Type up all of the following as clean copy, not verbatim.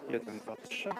1, 2, 3.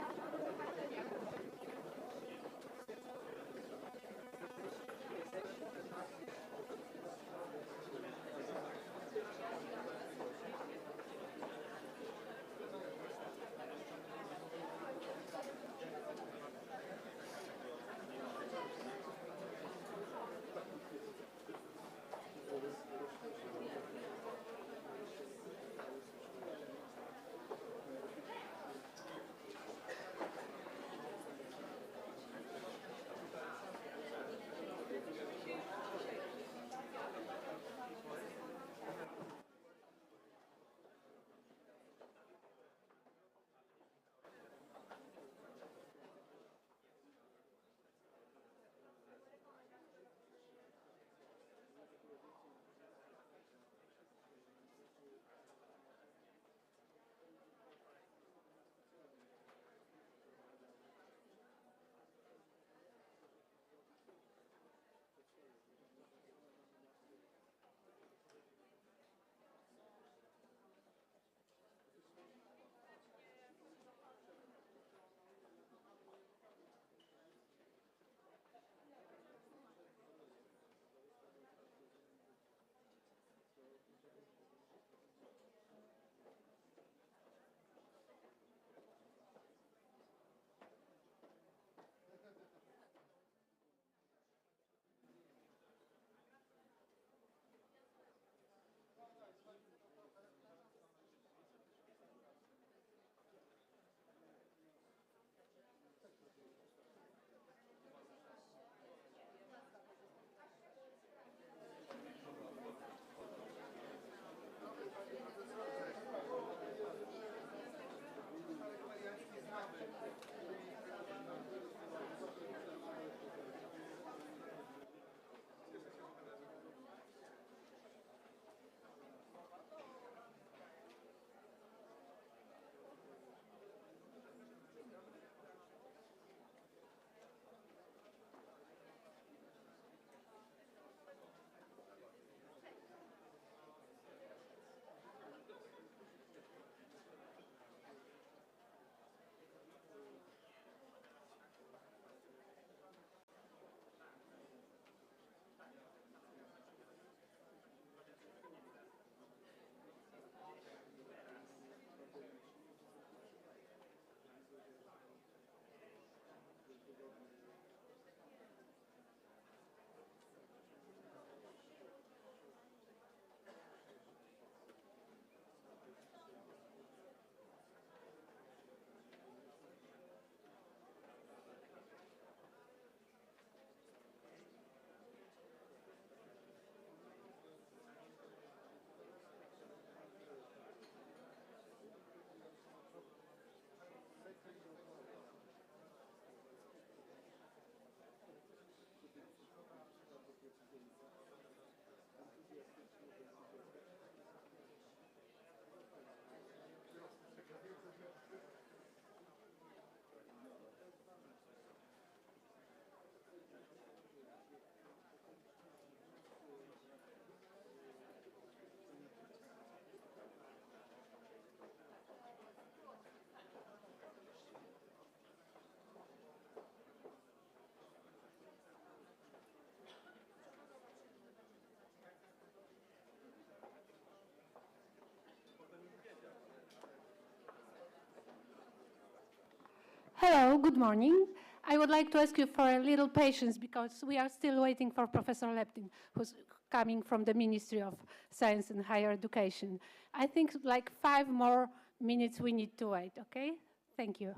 Hello, good morning. I would like to ask you for a little patience because we are still waiting for Professor Leptin, who's coming from the Ministry of Science and Higher Education. I think like 5 more minutes we need to wait, okay? Thank you.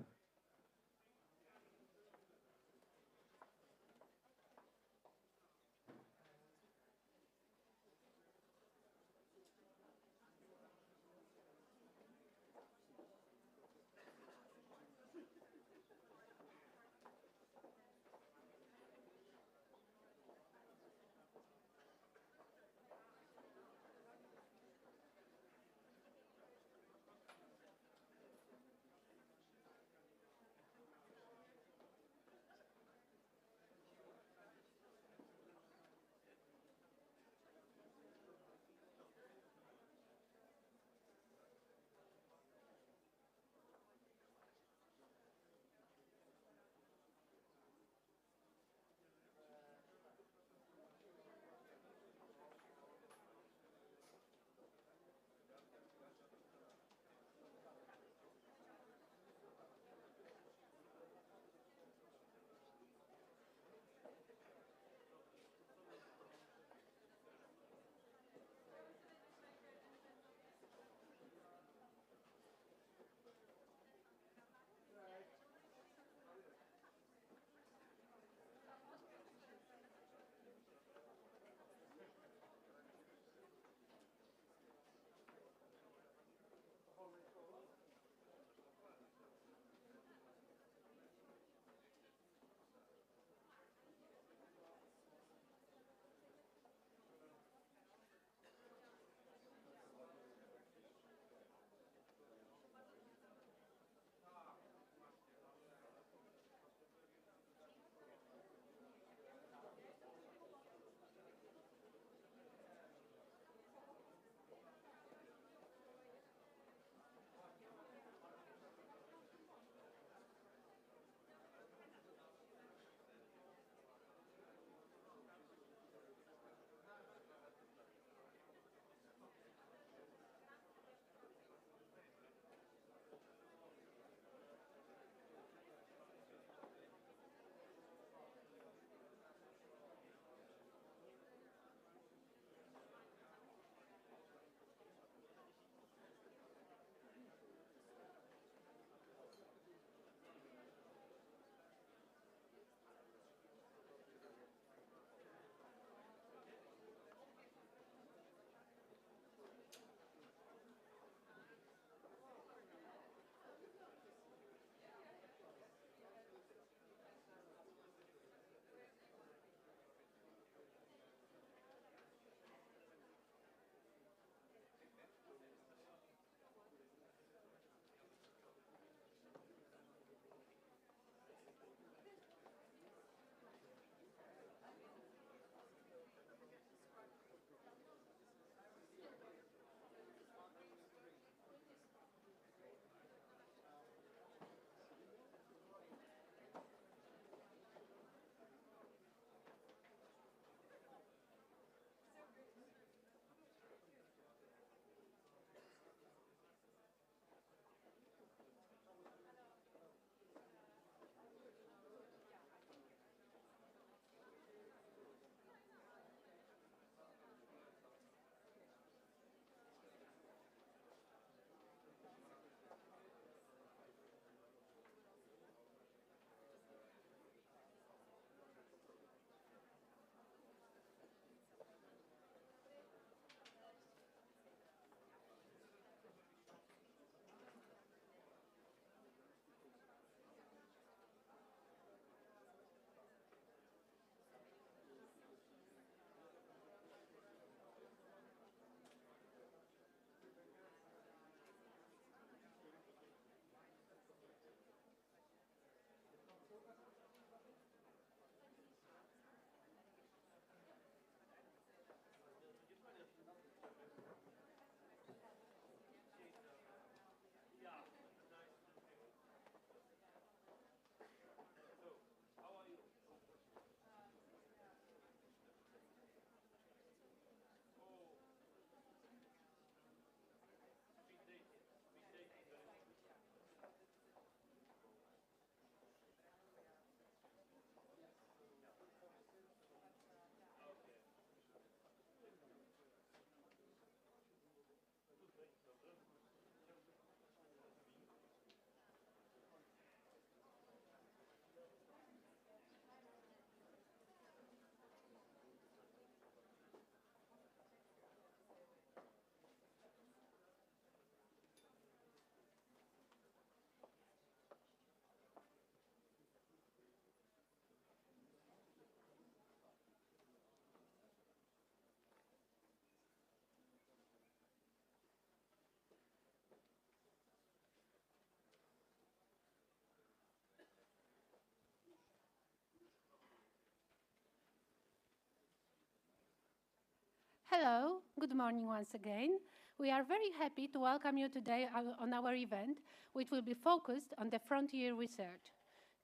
Hello, good morning once again. We are very happy to welcome you today on our event, which will be focused on the frontier research.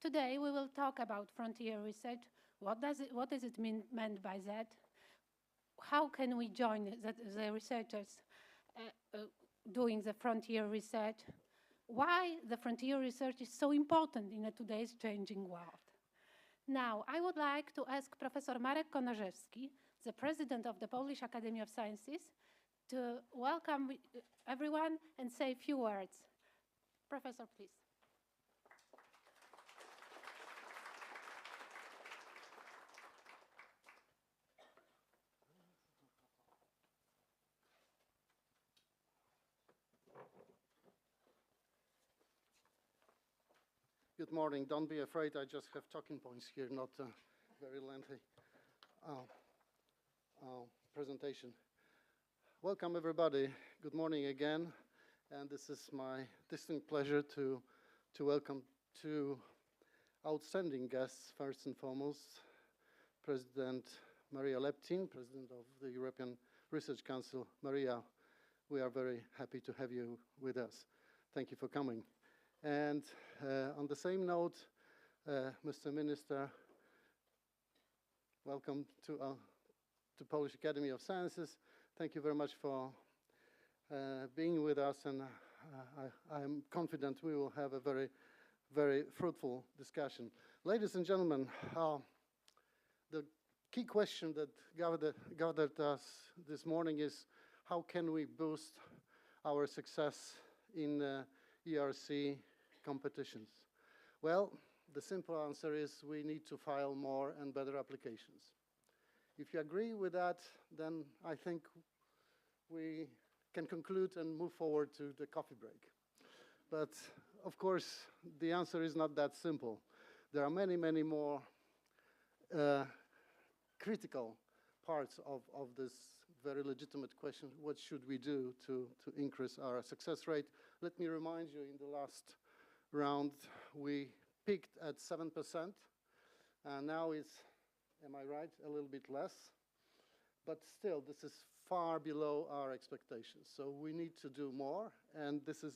Today we will talk about frontier research. What is it meant by that? How can we join the researchers doing the frontier research? Why the frontier research is so important in today's changing world? Now, I would like to ask Professor Marek Konarzewski, the president of the Polish Academy of Sciences, to welcome everyone and say a few words. Professor, please. Good morning. Don't be afraid. I just have talking points here, not a very lengthy presentation. Welcome, everybody. Good morning again. And this is my distinct pleasure to welcome two outstanding guests. First and foremost, President Maria Leptin, President of the European Research Council. Maria, we are very happy to have you with us. Thank you for coming. And on the same note, Mr. Minister, welcome to Polish Academy of Sciences. Thank you very much for being with us, and I'm confident we will have a very, very fruitful discussion. Ladies and gentlemen, the key question that gathered us this morning is how can we boost our success in ERC competitions? Well, the simple answer is we need to file more and better applications. If you agree with that, then I think we can conclude and move forward to the coffee break. But of course, the answer is not that simple. There are many, many more critical parts of this very legitimate question. What should we do to increase our success rate? Let me remind you, in the last round, we peaked at 7%, and now it's, am I right, a little bit less? But still, this is far below our expectations. So we need to do more, and this is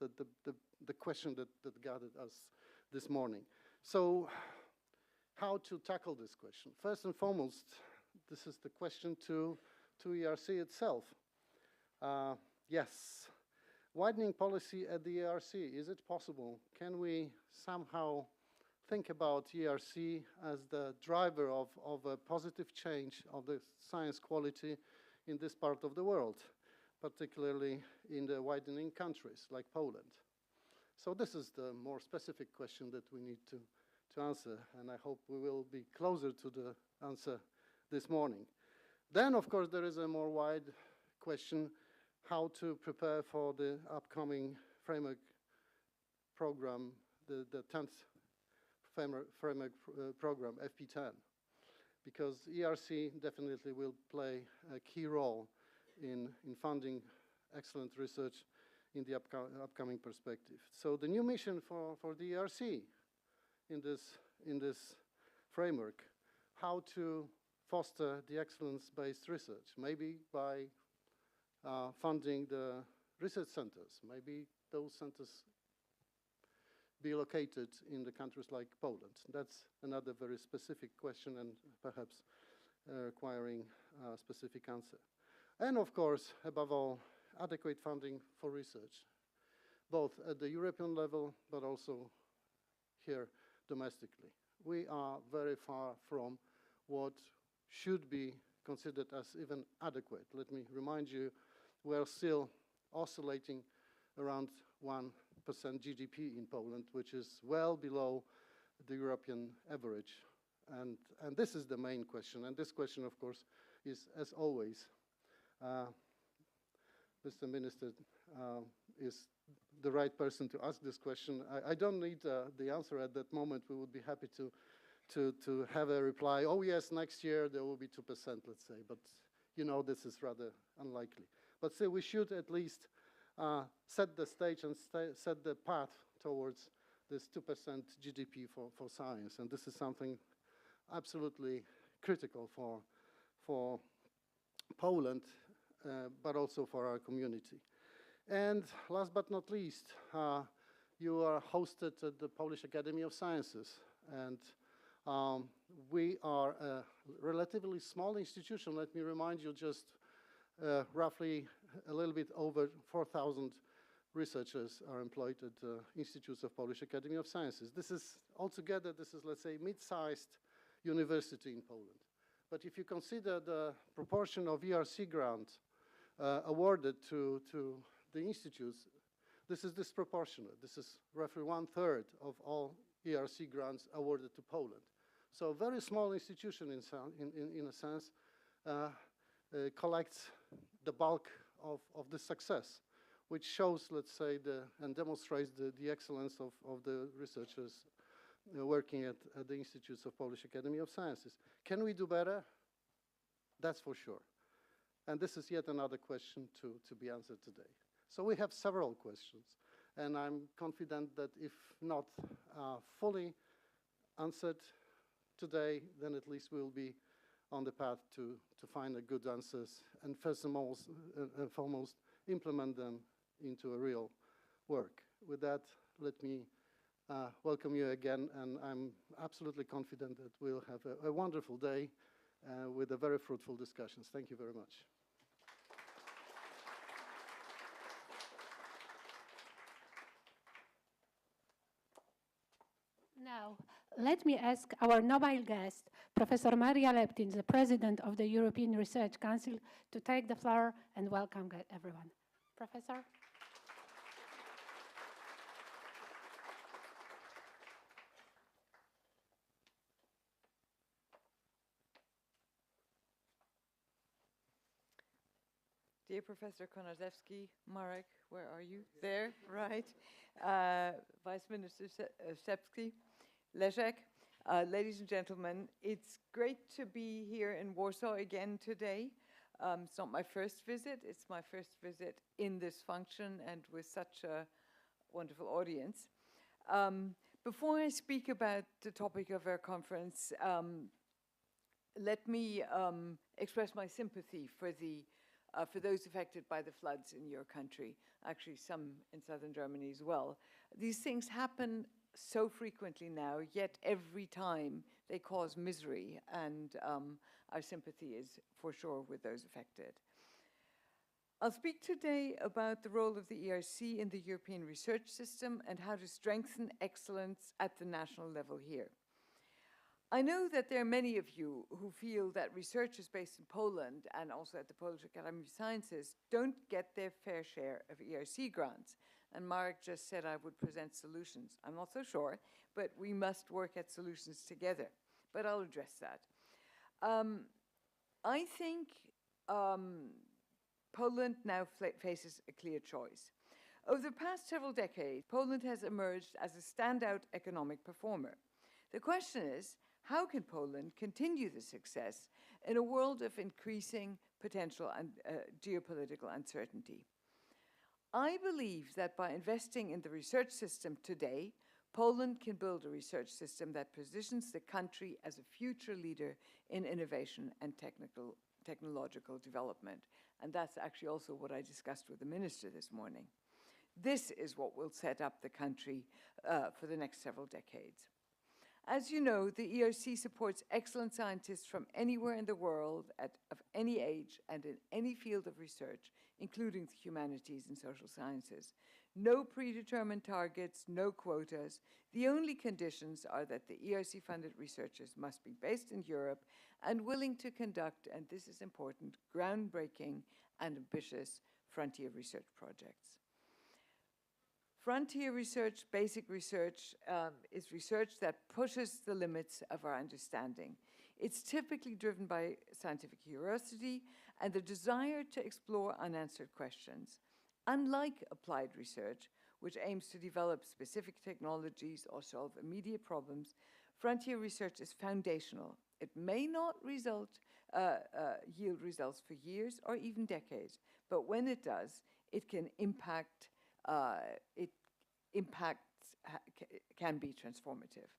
the question that gathered us this morning. So how to tackle this question? First and foremost, this is the question to ERC itself. Yes. Widening policy at the ERC, is it possible? Can we somehow think about ERC as the driver of a positive change of the science quality in this part of the world, particularly in the widening countries like Poland? So this is the more specific question that we need to answer, and I hope we will be closer to the answer this morning. Then, of course, there is a more wide question: how to prepare for the upcoming framework program, the 10th framework program, FP10, because ERC definitely will play a key role in funding excellent research in the upcoming perspective. So the new mission for the ERC in this framework, how to foster the excellence-based research, maybe by funding the research centers. Maybe those centers be located in the countries like Poland. That's another very specific question and perhaps requiring a specific answer. And of course, above all, adequate funding for research, both at the European level, but also here domestically. We are very far from what should be considered as even adequate. Let me remind you, we're still oscillating around 1% GDP in Poland, which is well below the European average. And this is the main question. And this question, of course, is, as always, Mr. Minister is the right person to ask this question. I don't need the answer at that moment. We would be happy to have a reply. Oh, yes, next year there will be 2%, let's say. But, you know, this is rather unlikely. But still, we should at least set the stage and set the path towards this 2% GDP for science. And this is something absolutely critical for Poland, but also for our community. And last but not least, you are hosted at the Polish Academy of Sciences, and we are a relatively small institution. Let me remind you, just roughly a little bit over 4,000 researchers are employed at the Institutes of Polish Academy of Sciences. This is, altogether, this is, let's say, mid-sized university in Poland. But if you consider the proportion of ERC grants awarded to the institutes, this is disproportionate. This is roughly 1/3 of all ERC grants awarded to Poland. So a very small institution, in a sense, collects the bulk of the success, which shows, let's say, and demonstrates the excellence of the researchers working at the Institutes of Polish Academy of Sciences. Can we do better? That's for sure. And this is yet another question to be answered today. So we have several questions, and I'm confident that if not fully answered today, then at least we'll be on the path to find a good answers, and first and foremost, implement them into a real work. With that, let me welcome you again, and I'm absolutely confident that we'll have a wonderful day with a very fruitful discussions. Thank you very much. Now, let me ask our Nobel guest, Professor Maria Leptin, the President of the European Research Council, to take the floor and welcome everyone. Professor? Dear Professor Konarzewski, Marek, where are you? There, right. Vice Minister Szczepski, Leszek, ladies and gentlemen, it's great to be here in Warsaw again today. It's not my first visit, it's my first visit in this function and with such a wonderful audience. Before I speak about the topic of our conference, let me express my sympathy for those affected by the floods in your country, actually some in southern Germany as well. These things happen so frequently now, yet every time they cause misery, and our sympathy is for sure with those affected. I'll speak today about the role of the ERC in the European research system and how to strengthen excellence at the national level here. I know that there are many of you who feel that researchers based in Poland and also at the Polish Academy of Sciences don't get their fair share of ERC grants. And Marek just said I would present solutions. I'm not so sure, but we must work at solutions together. But I'll address that. I think Poland now faces a clear choice. Over the past several decades, Poland has emerged as a standout economic performer. The question is, how can Poland continue the success in a world of increasing potential and geopolitical uncertainty? I believe that by investing in the research system today, Poland can build a research system that positions the country as a future leader in innovation and technological development. And that's actually also what I discussed with the minister this morning. This is what will set up the country for the next several decades. As you know, the ERC supports excellent scientists from anywhere in the world, of any age and in any field of research, including the humanities and social sciences. No predetermined targets, no quotas. The only conditions are that the ERC-funded researchers must be based in Europe and willing to conduct, and this is important, groundbreaking and ambitious frontier research projects. Frontier research, basic research, is research that pushes the limits of our understanding. It's typically driven by scientific curiosity and the desire to explore unanswered questions. Unlike applied research, which aims to develop specific technologies or solve immediate problems, frontier research is foundational. It may not yield results for years or even decades, but when it does, it can can be transformative.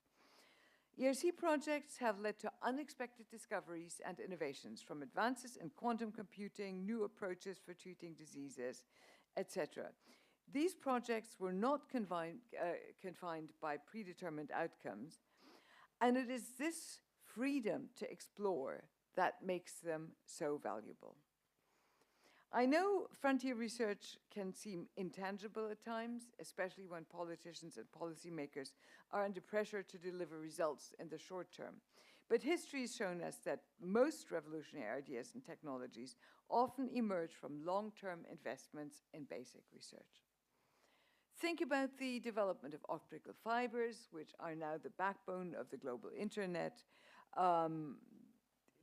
ERC projects have led to unexpected discoveries and innovations, from advances in quantum computing, new approaches for treating diseases, etc. These projects were not confined by predetermined outcomes, and it is this freedom to explore that makes them so valuable. I know frontier research can seem intangible at times, especially when politicians and policymakers are under pressure to deliver results in the short term. But history has shown us that most revolutionary ideas and technologies often emerge from long-term investments in basic research. Think about the development of optical fibers, which are now the backbone of the global internet,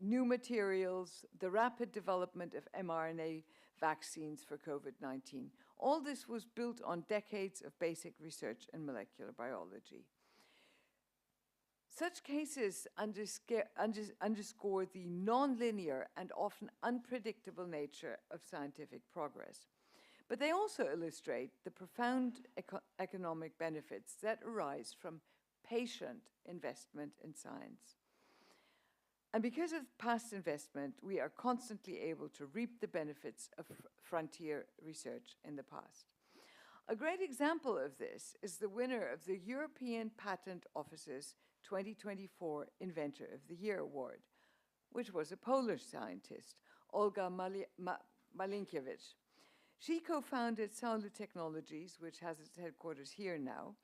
new materials, the rapid development of mRNA vaccines for COVID-19. All this was built on decades of basic research in molecular biology. Such cases underscore the nonlinear and often unpredictable nature of scientific progress. But they also illustrate the profound economic benefits that arise from patient investment in science. And because of past investment, we are constantly able to reap the benefits of frontier research in the past. A great example of this is the winner of the European Patent Office's 2024 Inventor of the Year Award, which was a Polish scientist, Olga Malinkiewicz. She co-founded Solar Technologies, which has its headquarters here now,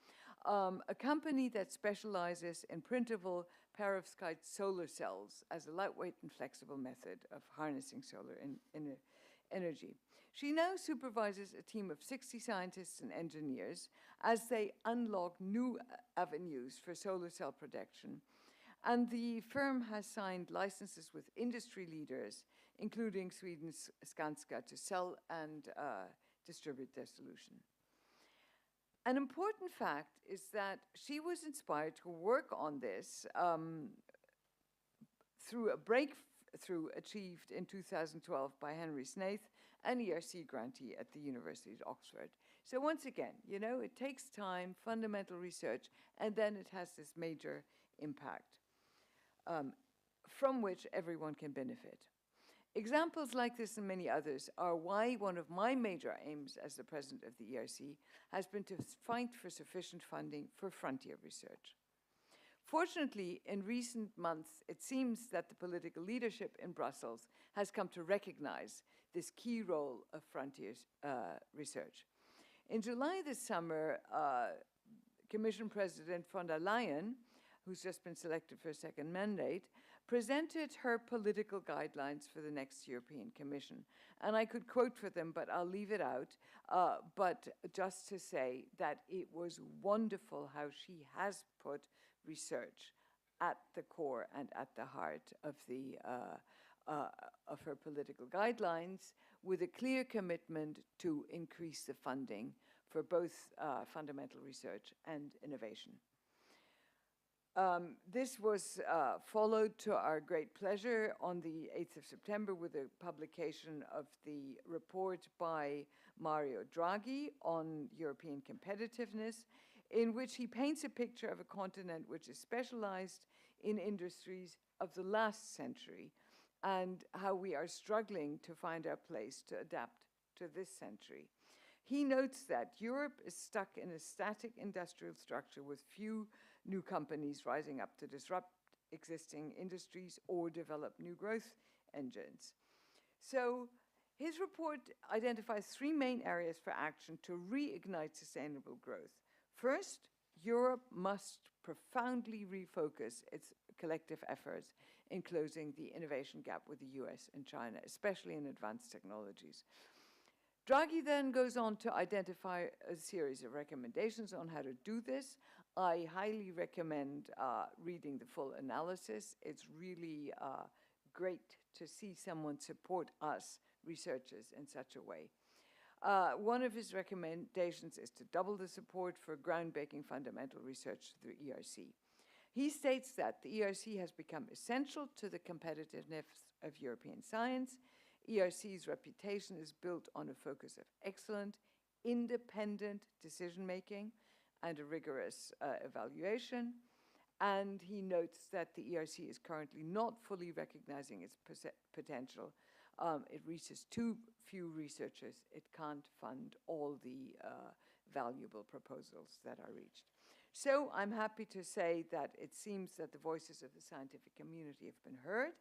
a company that specializes in printable perovskite solar cells as a lightweight and flexible method of harnessing solar energy. She now supervises a team of 60 scientists and engineers as they unlock new avenues for solar cell production. And the firm has signed licenses with industry leaders, including Sweden's Skanska, to sell and distribute their solution. An important fact is that she was inspired to work on this through a breakthrough achieved in 2012 by Henry Snaith, an ERC grantee at the University of Oxford. So once again, you know, it takes time, fundamental research, and then it has this major impact from which everyone can benefit. Examples like this and many others are why one of my major aims as the president of the ERC has been to fight for sufficient funding for frontier research. Fortunately, in recent months, it seems that the political leadership in Brussels has come to recognize this key role of frontier research. In July this summer, Commission President von der Leyen, who's just been selected for a second mandate, presented her political guidelines for the next European Commission. And I could quote for them, but I'll leave it out. But just to say that it was wonderful how she has put research at the core and at the heart of her political guidelines, with a clear commitment to increase the funding for both fundamental research and innovation. This was followed, to our great pleasure, on the 8th of September with the publication of the report by Mario Draghi on European competitiveness, in which he paints a picture of a continent which is specialized in industries of the last century and how we are struggling to find our place to adapt to this century. He notes that Europe is stuck in a static industrial structure with few new companies rising up to disrupt existing industries or develop new growth engines. So his report identifies three main areas for action to reignite sustainable growth. First, Europe must profoundly refocus its collective efforts in closing the innovation gap with the US and China, especially in advanced technologies. Draghi then goes on to identify a series of recommendations on how to do this. I highly recommend reading the full analysis. It's really great to see someone support us researchers in such a way. One of his recommendations is to double the support for groundbreaking fundamental research through ERC. He states that the ERC has become essential to the competitiveness of European science. ERC's reputation is built on a focus of excellent, independent decision-making and a rigorous evaluation. And he notes that the ERC is currently not fully recognizing its potential. It reaches too few researchers. It can't fund all the valuable proposals that are reached. So I'm happy to say that it seems that the voices of the scientific community have been heard,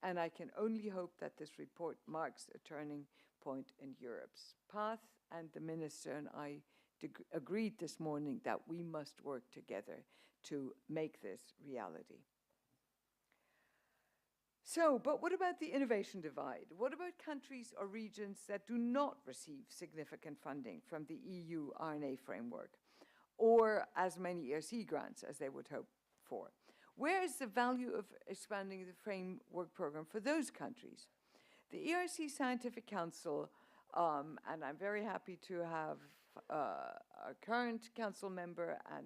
and I can only hope that this report marks a turning point in Europe's path, and the Minister and I agreed this morning that we must work together to make this reality. So, but what about the innovation divide? What about countries or regions that do not receive significant funding from the EU RNA framework, or as many ERC grants as they would hope for? Where is the value of expanding the framework program for those countries? The ERC Scientific Council, and I'm very happy to have our current council member and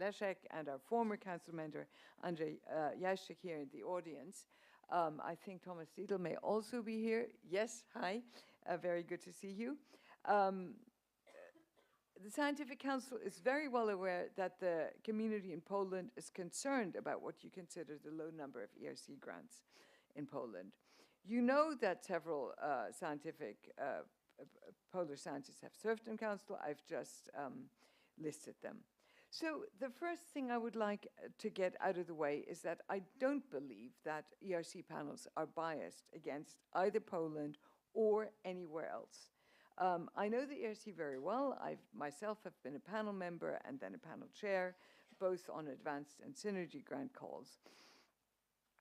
Leszek and our former council member Andrzej Jaszczyk here in the audience. I think Thomas Siedel may also be here. Yes, hi, very good to see you. The Scientific Council is very well aware that the community in Poland is concerned about what you consider the low number of ERC grants in Poland. You know that several Polish scientists have served in Council. I've just listed them. So the first thing I would like to get out of the way is that I don't believe that ERC panels are biased against either Poland or anywhere else. I know the ERC very well. I myself have been a panel member and then a panel chair, both on advanced and synergy grant calls.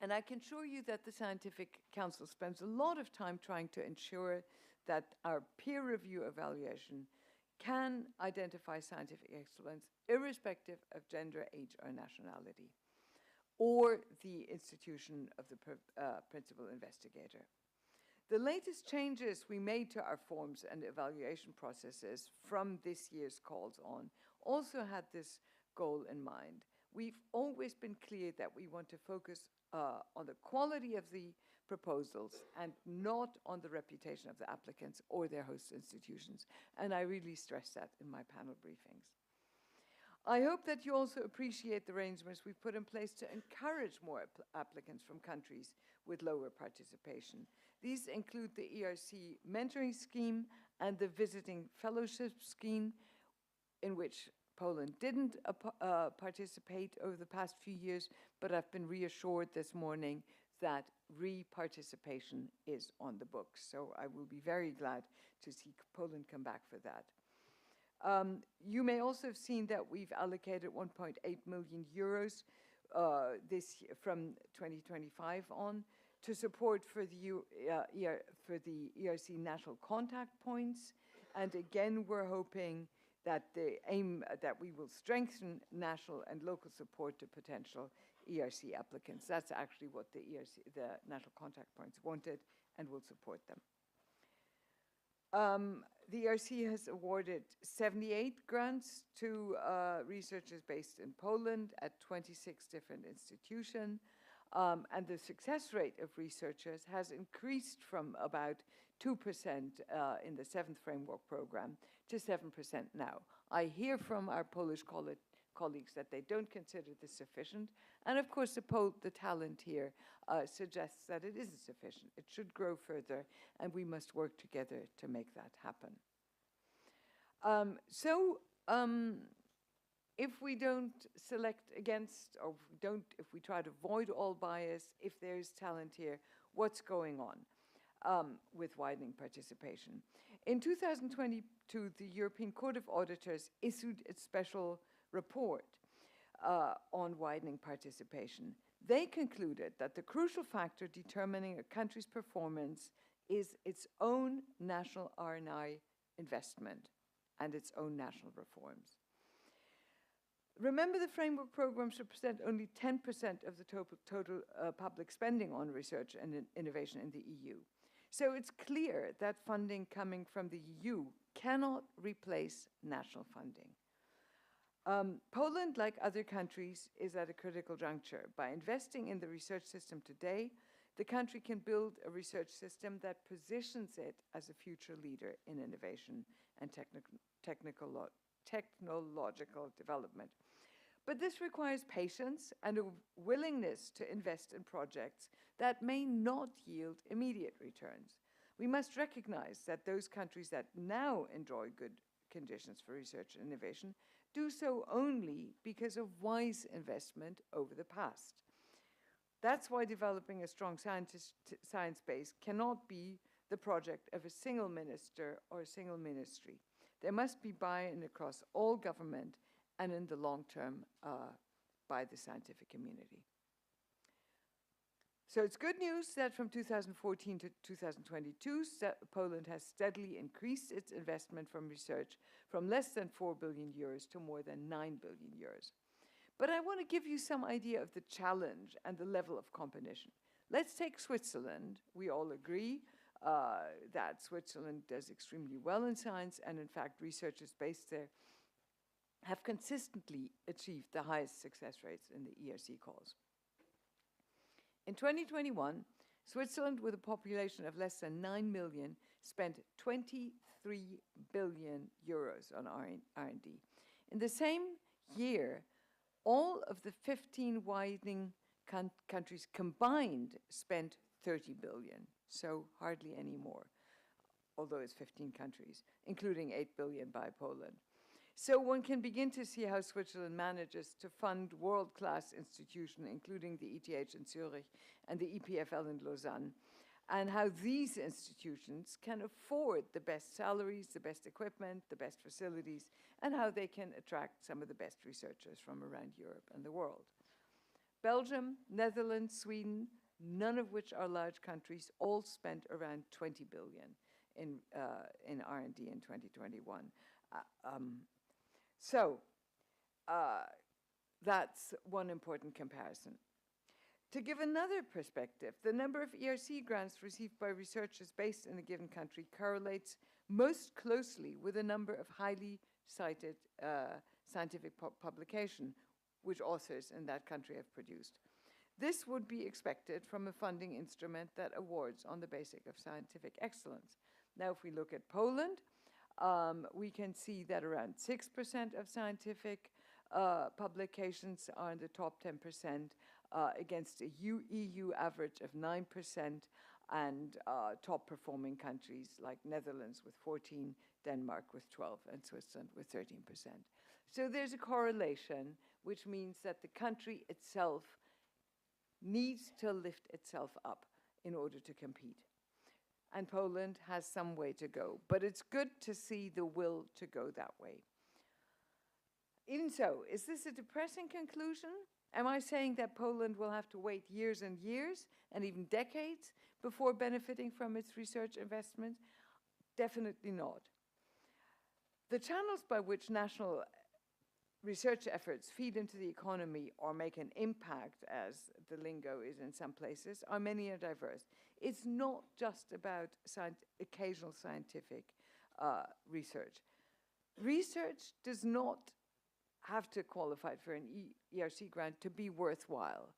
And I can assure you that the Scientific Council spends a lot of time trying to ensure that our peer review evaluation can identify scientific excellence irrespective of gender, age, or nationality, or the institution of the principal investigator. The latest changes we made to our forms and evaluation processes from this year's calls on also had this goal in mind. We've always been clear that we want to focus on the quality of the proposals and not on the reputation of the applicants or their host institutions. And I really stress that in my panel briefings. I hope that you also appreciate the arrangements we've put in place to encourage more applicants from countries with lower participation. These include the ERC mentoring scheme and the visiting fellowship scheme, in which Poland didn't participate over the past few years, but I've been reassured this morning that re-participation is on the books. So I will be very glad to see Poland come back for that. You may also have seen that we've allocated 1.8 million euros this year, from 2025 on, to support for the ERC national contact points. And again, we're hoping that that we will strengthen national and local support to potential ERC applicants. That's actually what the national contact points wanted, and will support them. The ERC has awarded 78 grants to researchers based in Poland at 26 different institutions. And the success rate of researchers has increased from about 2% in the 7th framework program to 7% now. I hear from our Polish colleagues that they don't consider this sufficient. And of course, the talent here suggests that it isn't sufficient. It should grow further, and we must work together to make that happen. If we don't select against, or if we try to avoid all bias, if there's talent here, what's going on with widening participation? In 2022, the European Court of Auditors issued its special report on widening participation. They concluded that the crucial factor determining a country's performance is its own national R&I investment and its own national reforms. Remember, the framework programs represent only 10% of the total public spending on research and innovation in the EU. So it's clear that funding coming from the EU cannot replace national funding. Poland, like other countries, is at a critical juncture. By investing in the research system today, the country can build a research system that positions it as a future leader in innovation and technological development. But this requires patience and a willingness to invest in projects that may not yield immediate returns. We must recognize that those countries that now enjoy good conditions for research and innovation do so only because of wise investment over the past. That's why developing a strong science base cannot be the project of a single minister or a single ministry. There must be buy-in across all government and in the long term by the scientific community. So it's good news that from 2014 to 2022, Poland has steadily increased its investment from research from less than 4 billion euros to more than 9 billion euros. But I want to give you some idea of the challenge and the level of competition. Let's take Switzerland. We all agree that Switzerland does extremely well in science, and in fact, researchers based there have consistently achieved the highest success rates in the ERC calls. In 2021, Switzerland, with a population of less than 9 million, spent 23 billion euros on R&D. In the same year, all of the 15 widening countries combined spent 30 billion, so hardly any more, although it's 15 countries, including 8 billion by Poland. So one can begin to see how Switzerland manages to fund world-class institutions, including the ETH in Zurich and the EPFL in Lausanne, and how these institutions can afford the best salaries, the best equipment, the best facilities, and how they can attract some of the best researchers from around Europe and the world. Belgium, Netherlands, Sweden, none of which are large countries, all spent around 20 billion in R&D in 2021. That's one important comparison. To give another perspective, the number of ERC grants received by researchers based in a given country correlates most closely with the number of highly cited scientific publications which authors in that country have produced. This would be expected from a funding instrument that awards on the basis of scientific excellence. Now, if we look at Poland, we can see that around 6% of scientific publications are in the top 10% against a EU average of 9% and top performing countries like Netherlands with 14, Denmark with 12, and Switzerland with 13%. So there's a correlation, which means that the country itself needs to lift itself up in order to compete. And Poland has some way to go, but it's good to see the will to go that way. Even so, is this a depressing conclusion? Am I saying that Poland will have to wait years and years, and even decades, before benefiting from its research investment? Definitely not. The channels by which national research efforts feed into the economy or make an impact, as the lingo is in some places, are many and diverse. It's not just about occasional scientific research. Research does not have to qualify for an ERC grant to be worthwhile.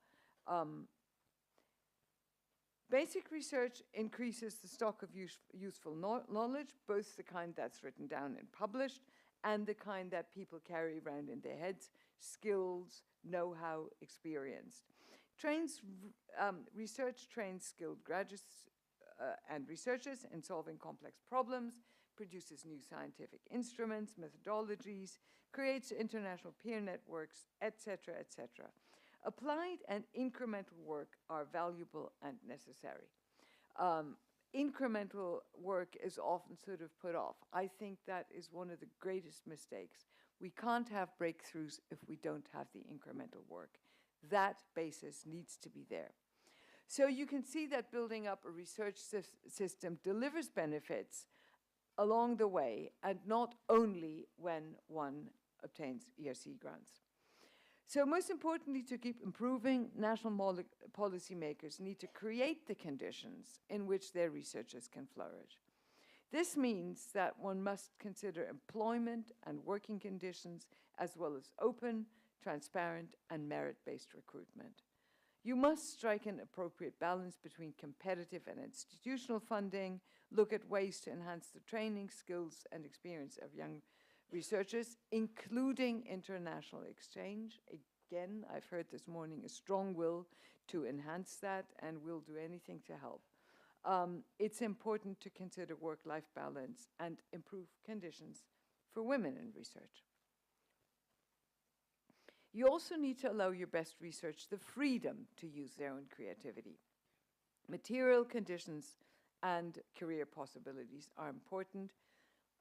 Basic research increases the stock of useful knowledge, both the kind that's written down and published, and the kind that people carry around in their heads, skills, know-how, experience. Research trains skilled graduates and researchers in solving complex problems, produces new scientific instruments, methodologies, creates international peer networks, etc., etc. Applied and incremental work are valuable and necessary. Incremental work is often sort of put off. I think that is one of the greatest mistakes. We can't have breakthroughs if we don't have the incremental work. That basis needs to be there. So you can see that building up a research system delivers benefits along the way, and not only when one obtains ERC grants. So most importantly, to keep improving, national policymakers need to create the conditions in which their researchers can flourish. This means that one must consider employment and working conditions, as well as open, transparent, and merit-based recruitment. You must strike an appropriate balance between competitive and institutional funding, look at ways to enhance the training, skills, and experience of young researchers, including international exchange. Again, I've heard this morning a strong will to enhance that, and we'll do anything to help. It's important to consider work-life balance and improve conditions for women in research. You also need to allow your best research the freedom to use their own creativity. Material conditions and career possibilities are important,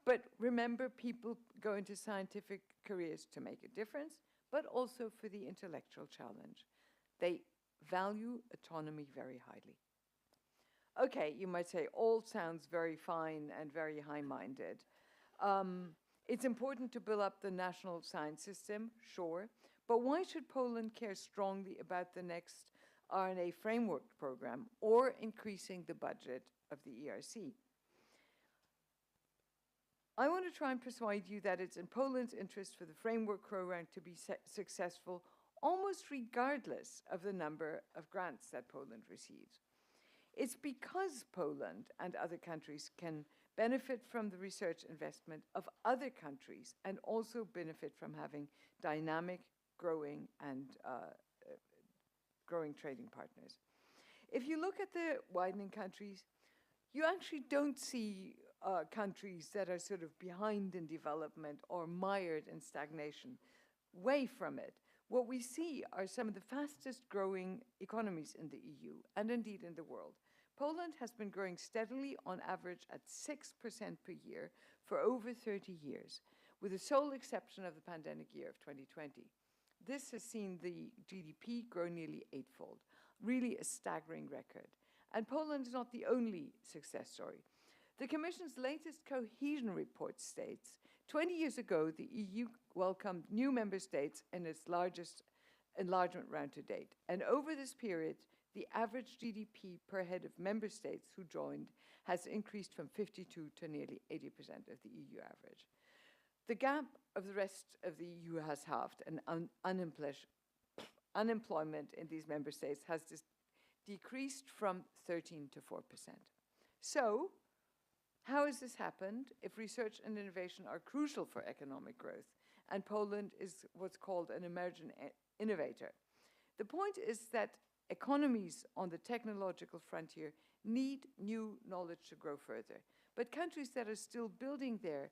but remember, people go into scientific careers to make a difference, but also for the intellectual challenge. They value autonomy very highly. Okay, you might say, all sounds very fine and very high-minded. It's important to build up the national science system, sure, but why should Poland care strongly about the next RNA framework program or increasing the budget of the ERC? I want to try and persuade you that it's in Poland's interest for the framework program to be successful almost regardless of the number of grants that Poland receives. It's because Poland and other countries can benefit from the research investment of other countries and also benefit from having dynamic, growing trading partners. If you look at the widening countries, you actually don't see countries that are sort of behind in development or mired in stagnation. Way from it. What we see are some of the fastest growing economies in the EU and indeed in the world. Poland has been growing steadily on average at 6% per year for over 30 years, with the sole exception of the pandemic year of 2020. This has seen the GDP grow nearly eightfold, really a staggering record. And Poland is not the only success story. The Commission's latest cohesion report states, 20 years ago, the EU welcomed new member states in its largest enlargement round to date. And over this period, the average GDP per head of member states who joined has increased from 52 to nearly 80% of the EU average. The gap of the rest of the EU has halved, and unemployment in these member states has decreased from 13 to 4%. So, how has this happened if research and innovation are crucial for economic growth, and Poland is what's called an emerging innovator? The point is that economies on the technological frontier need new knowledge to grow further, but countries that are still building their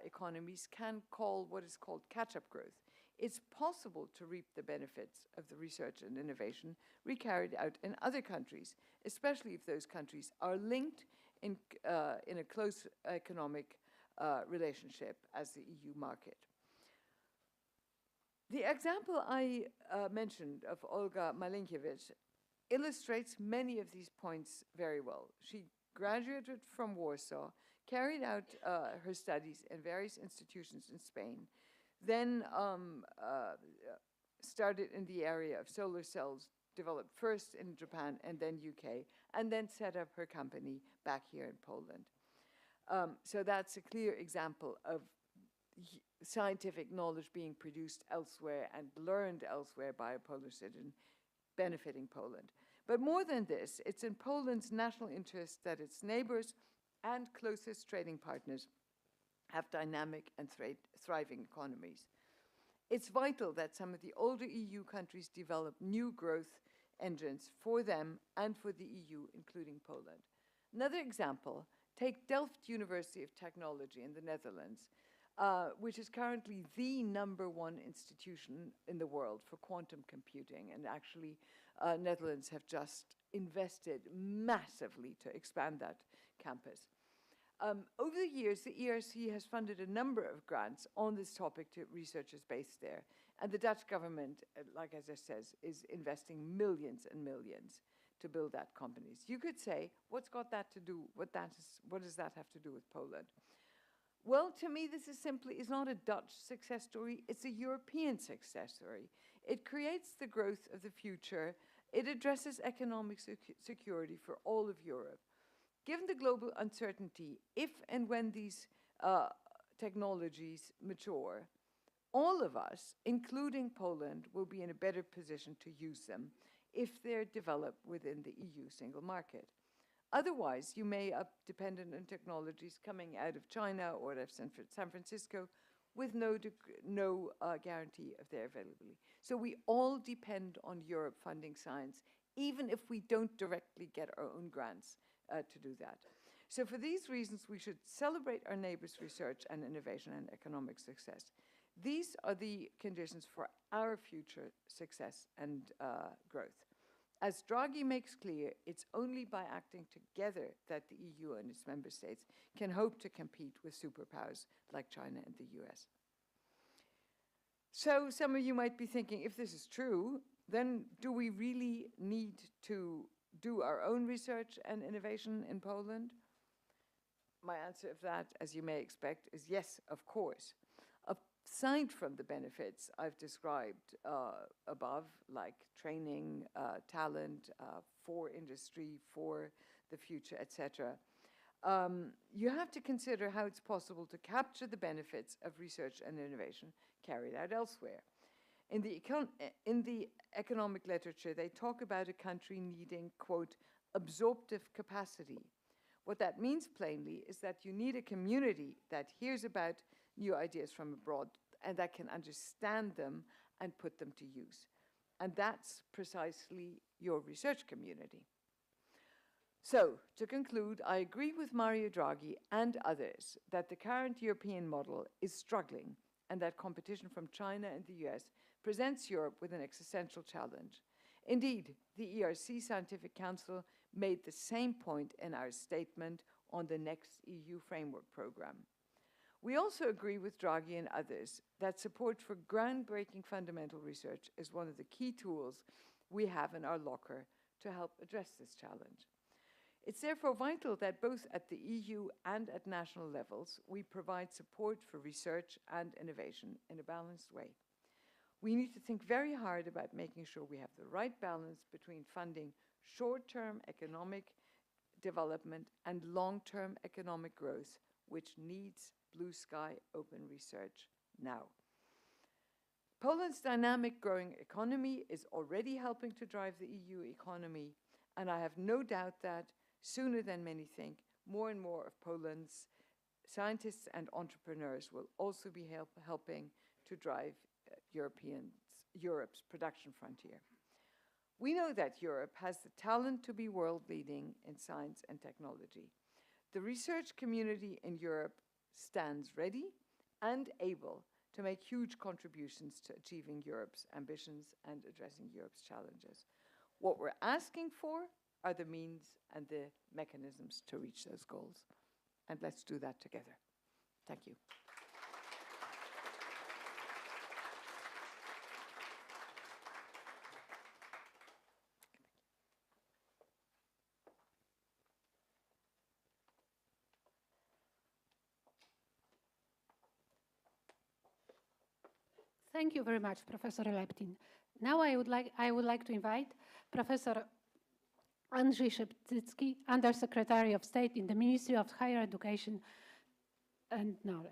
economies can call what is called catch-up growth. It's possible to reap the benefits of the research and innovation carried out in other countries, especially if those countries are linked in a close economic relationship as the EU market. The example I mentioned of Olga Malinkiewicz illustrates many of these points very well. She graduated from Warsaw, carried out her studies in various institutions in Spain, then started in the area of solar cells, developed first in Japan and then UK, and then set up her company back here in Poland. So that's a clear example of scientific knowledge being produced elsewhere and learned elsewhere by a Polish citizen, benefiting Poland. But more than this, it's in Poland's national interest that its neighbors and closest trading partners have dynamic and thriving economies. It's vital that some of the older EU countries develop new growth engines for them and for the EU, including Poland. Another example, take Delft University of Technology in the Netherlands, which is currently the #1 institution in the world for quantum computing. And actually, Netherlands have just invested massively to expand that campus. Over the years, the ERC has funded a number of grants on this topic to researchers based there. And the Dutch government, like as I says, is investing millions and millions to build that companies. You could say, what's got that to do, what does that have to do with Poland? Well, to me, this is not a Dutch success story, it's a European success story. It creates the growth of the future. It addresses economic security for all of Europe. Given the global uncertainty, if and when these technologies mature, all of us, including Poland, will be in a better position to use them if they're developed within the EU single market. Otherwise, you may be dependent on technologies coming out of China or out of San Francisco, with no guarantee of their availability. So we all depend on Europe funding science, even if we don't directly get our own grants to do that. So for these reasons, we should celebrate our neighbors' research and innovation and economic success. These are the conditions for our future success and growth. As Draghi makes clear, it's only by acting together that the EU and its member states can hope to compete with superpowers like China and the US. So some of you might be thinking, if this is true, then do we really need to do our own research and innovation in Poland? My answer to that, as you may expect, is yes, of course. Aside from the benefits I've described above, like training, talent for industry, for the future, etc., you have to consider how it's possible to capture the benefits of research and innovation carried out elsewhere. In the economic literature, they talk about a country needing, quote, absorptive capacity. What that means plainly is that you need a community that hears about new ideas from abroad and that can understand them and put them to use. And that's precisely your research community. So, to conclude, I agree with Mario Draghi and others that the current European model is struggling and that competition from China and the US presents Europe with an existential challenge. Indeed, the ERC Scientific Council made the same point in our statement on the next EU framework program. We also agree with Draghi and others that support for groundbreaking fundamental research is one of the key tools we have in our locker to help address this challenge. It's therefore vital that both at the EU and at national levels, we provide support for research and innovation in a balanced way. We need to think very hard about making sure we have the right balance between funding short-term economic development and long-term economic growth, which needs blue sky open research now. Poland's dynamic growing economy is already helping to drive the EU economy, and I have no doubt that sooner than many think, more and more of Poland's scientists and entrepreneurs will also be helping to drive Europe's production frontier. We know that Europe has the talent to be world-leading in science and technology. The research community in Europe stands ready and able to make huge contributions to achieving Europe's ambitions and addressing Europe's challenges. What we're asking for are the means and the mechanisms to reach those goals. And let's do that together. Thank you. Thank you very much, Professor Leptin. Now I would like to invite Professor Andrzej Szeptycki, Undersecretary of State in the Ministry of Higher Education and Knowledge.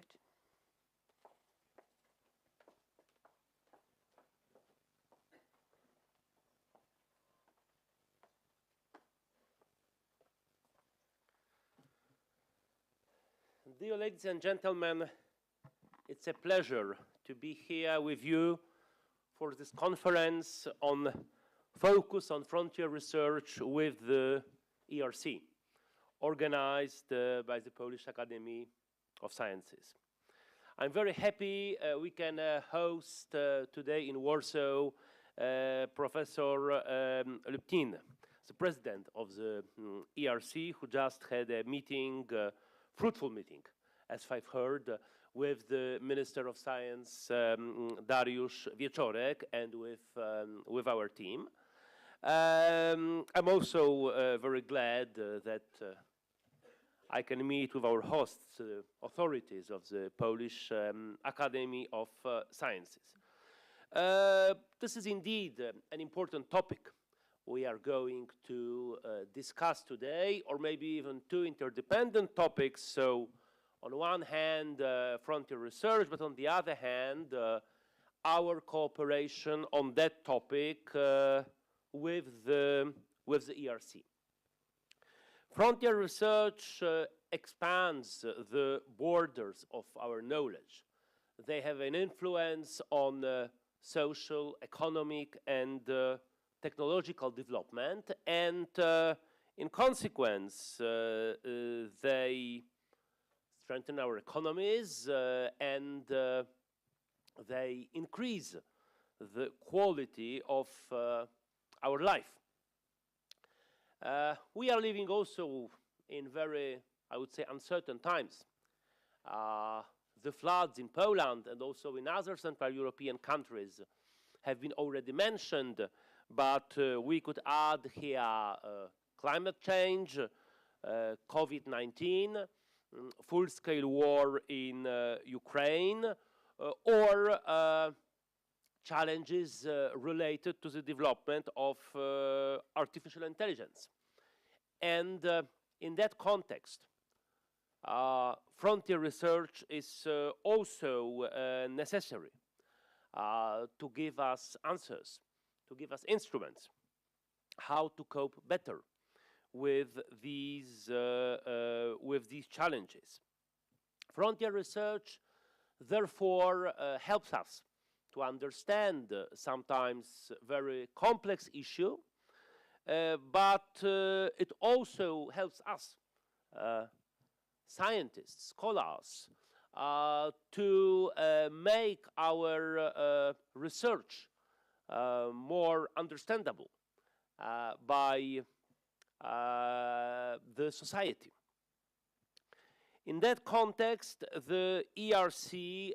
Dear ladies and gentlemen, it's a pleasure to be here with you for this conference on focus on frontier research with the ERC, organized by the Polish Academy of Sciences. I'm very happy we can host today in Warsaw Professor Leptin, the president of the ERC, who just had a meeting, fruitful meeting, as I've heard, with the Minister of Science, Dariusz Wieczorek, and with our team. I'm also very glad that I can meet with our hosts, authorities of the Polish Academy of Sciences. This is indeed an important topic we are going to discuss today, or maybe even two interdependent topics. So, on one hand, frontier research, but on the other hand, our cooperation on that topic with the ERC. Frontier research expands the borders of our knowledge. they have an influence on social, economic, and technological development, and in consequence, they strengthen our economies and they increase the quality of our life. We are living also in very, I would say, uncertain times. The floods in Poland and also in other Central European countries have been already mentioned, but we could add here climate change, COVID-19, full-scale war in Ukraine, or challenges related to the development of artificial intelligence. And in that context, frontier research is also necessary to give us answers, to give us instruments how to cope better with these challenges. Frontier research, therefore, helps us to understand sometimes very complex issue, but it also helps us, scientists, scholars, to make our research more understandable by the society. In that context, the ERC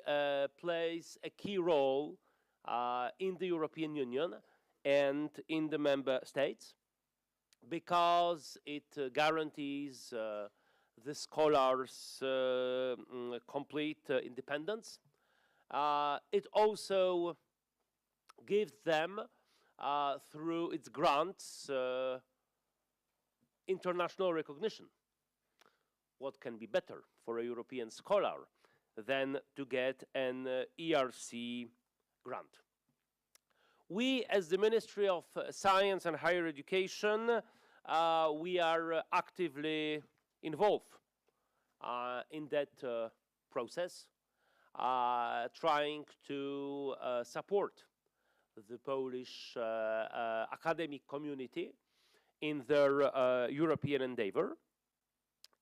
plays a key role in the European Union and in the member states because it guarantees the scholars' complete independence. It also gives them, through its grants, international recognition. What can be better for a European scholar than to get an ERC grant? We, as the Ministry of Science and Higher Education, we are actively involved in that process, trying to support the Polish academic community in their European endeavor.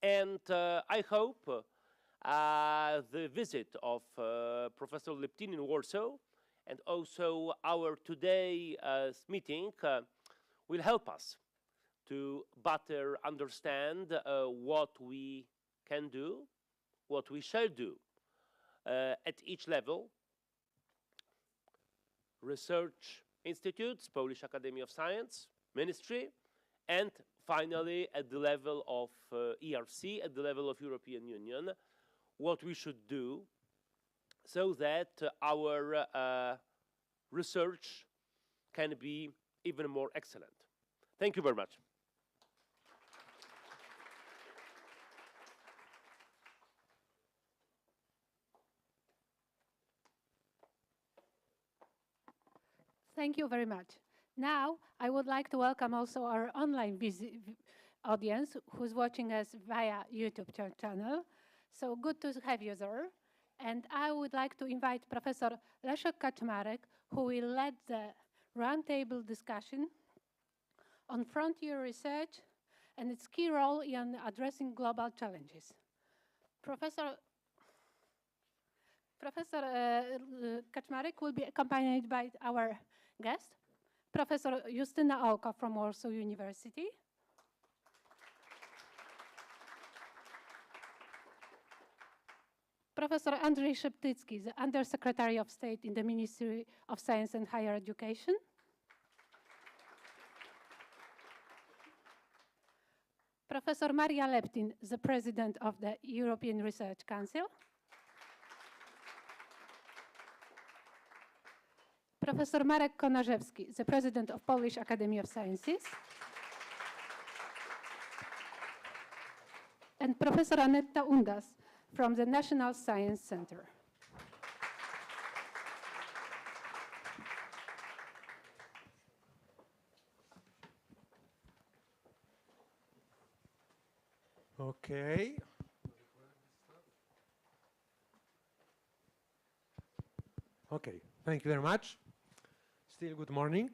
And I hope the visit of Professor Leptin in Warsaw and also our today's meeting will help us to better understand what we can do, what we shall do at each level. Research institutes, Polish Academy of Science, Ministry, and finally at the level of ERC, at the level of European Union, what we should do so that our research can be even more excellent. Thank you very much. Thank you very much. Now, I would like to welcome also our online audience who's watching us via YouTube channel. So good to have you there. And I would like to invite Professor Leszek Kaczmarek, who will lead the roundtable discussion on frontier research and its key role in addressing global challenges. Professor Kaczmarek will be accompanied by our guest, Professor Justyna Olka from Warsaw University, Professor Andrzej Szeptycki, the Undersecretary of State in the Ministry of Science and Higher Education, Professor Maria Leptin, the President of the European Research Council, Professor Marek Konarzewski, the President of Polish Academy of Sciences, and Professor Aneta Undas from the National Science Center. Okay. Okay, thank you very much. Still good morning.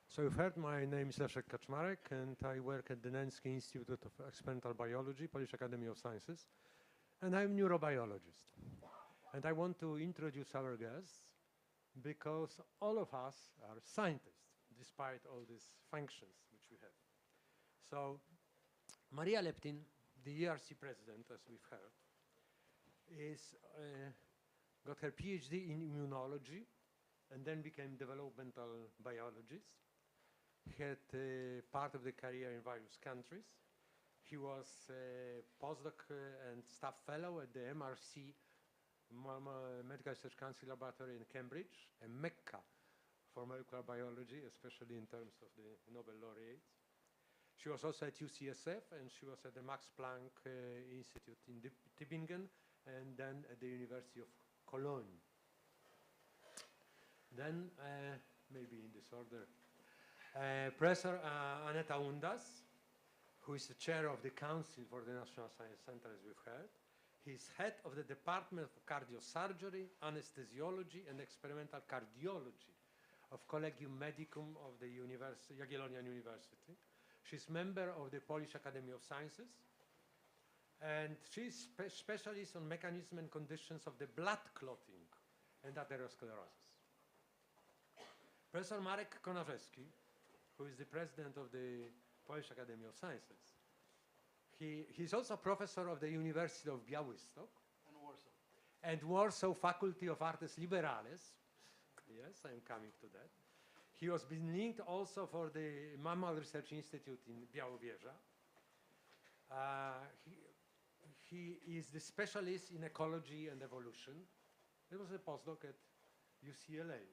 So you've heard my name is Leszek Kaczmarek and I work at the Nensky Institute of Experimental Biology, Polish Academy of Sciences, and I'm a neurobiologist. And I want to introduce our guests because all of us are scientists, despite all these functions which we have. So Maria Leptin, the ERC president, as we've heard, is got her PhD in immunology and then became developmental biologist. He had part of the career in various countries. He was a postdoc and staff fellow at the MRC, Medical Research Council Laboratory in Cambridge, a mecca for molecular biology, especially in terms of the Nobel laureates. She was also at UCSF and she was at the Max Planck Institute in Tübingen and then at the University of Cologne. Then, maybe in this order, Professor Aneta Undas, who is the chair of the Council for the National Science Center, as we've heard. He's head of the Department of Cardiosurgery, Anesthesiology, and Experimental Cardiology of Collegium Medicum of the Jagiellonian University. She's member of the Polish Academy of Sciences, and she's specialist on mechanism and conditions of the blood clotting and atherosclerosis. Professor Marek Konarzewski, who is the president of the Polish Academy of Sciences. He's also professor of the University of Białystok and Warsaw Faculty of Artes Liberales. Yes, I'm coming to that. He was been linked also for the Mammal Research Institute in Białowieża. He is the specialist in ecology and evolution. He was a postdoc at UCLA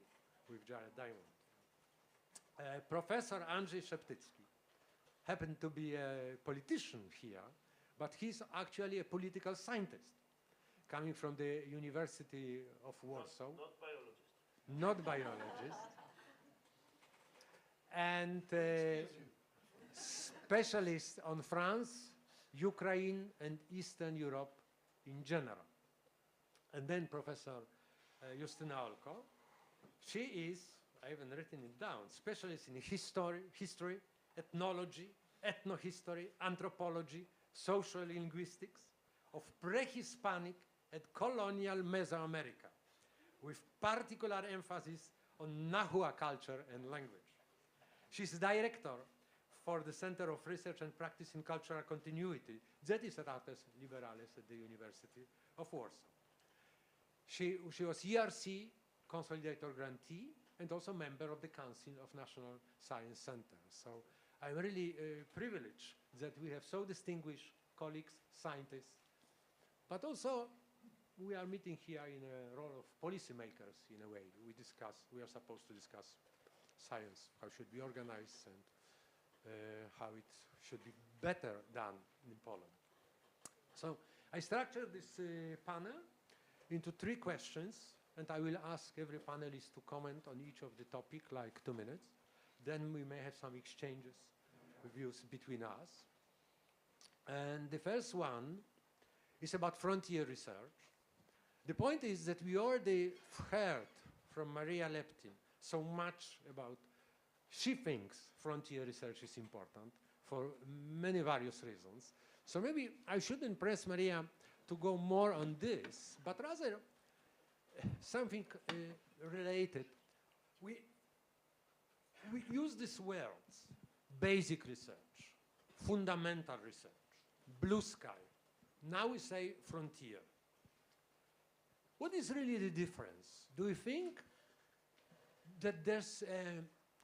with Jared Diamond. Professor Andrzej Szeptycki happened to be a politician here, but he's actually a political scientist coming from the University of Warsaw. Not biologist. Not biologist. And specialist on France, Ukraine, and Eastern Europe in general. And then Professor Justyna Olko. She is, I haven't written it down, specialist in history, ethnology, ethnohistory, anthropology, social linguistics of pre-Hispanic and colonial Mesoamerica, with particular emphasis on Nahua culture and language. She's director for the Center of Research and Practice in Cultural Continuity, that is at Artes Liberales at the University of Warsaw. She was ERC Consolidator grantee and also member of the Council of National Science Center. So I'm really privileged that we have so distinguished colleagues, scientists, but also we are meeting here in a role of policymakers in a way. We are supposed to discuss science, how it should be organized and how it should be better done in Poland. So I structured this panel into 3 questions, and I will ask every panelist to comment on each of the topic, like 2 minutes. Then we may have some exchanges, views between us. And the first one is about frontier research. The point is that we already heard from Maria Leptin so much about she thinks frontier research is important for many various reasons. So maybe I shouldn't press Maria to go more on this, but rather something related. We use these words: basic research, fundamental research, blue sky. Now we say frontier. What is really the difference? Do you think that there's a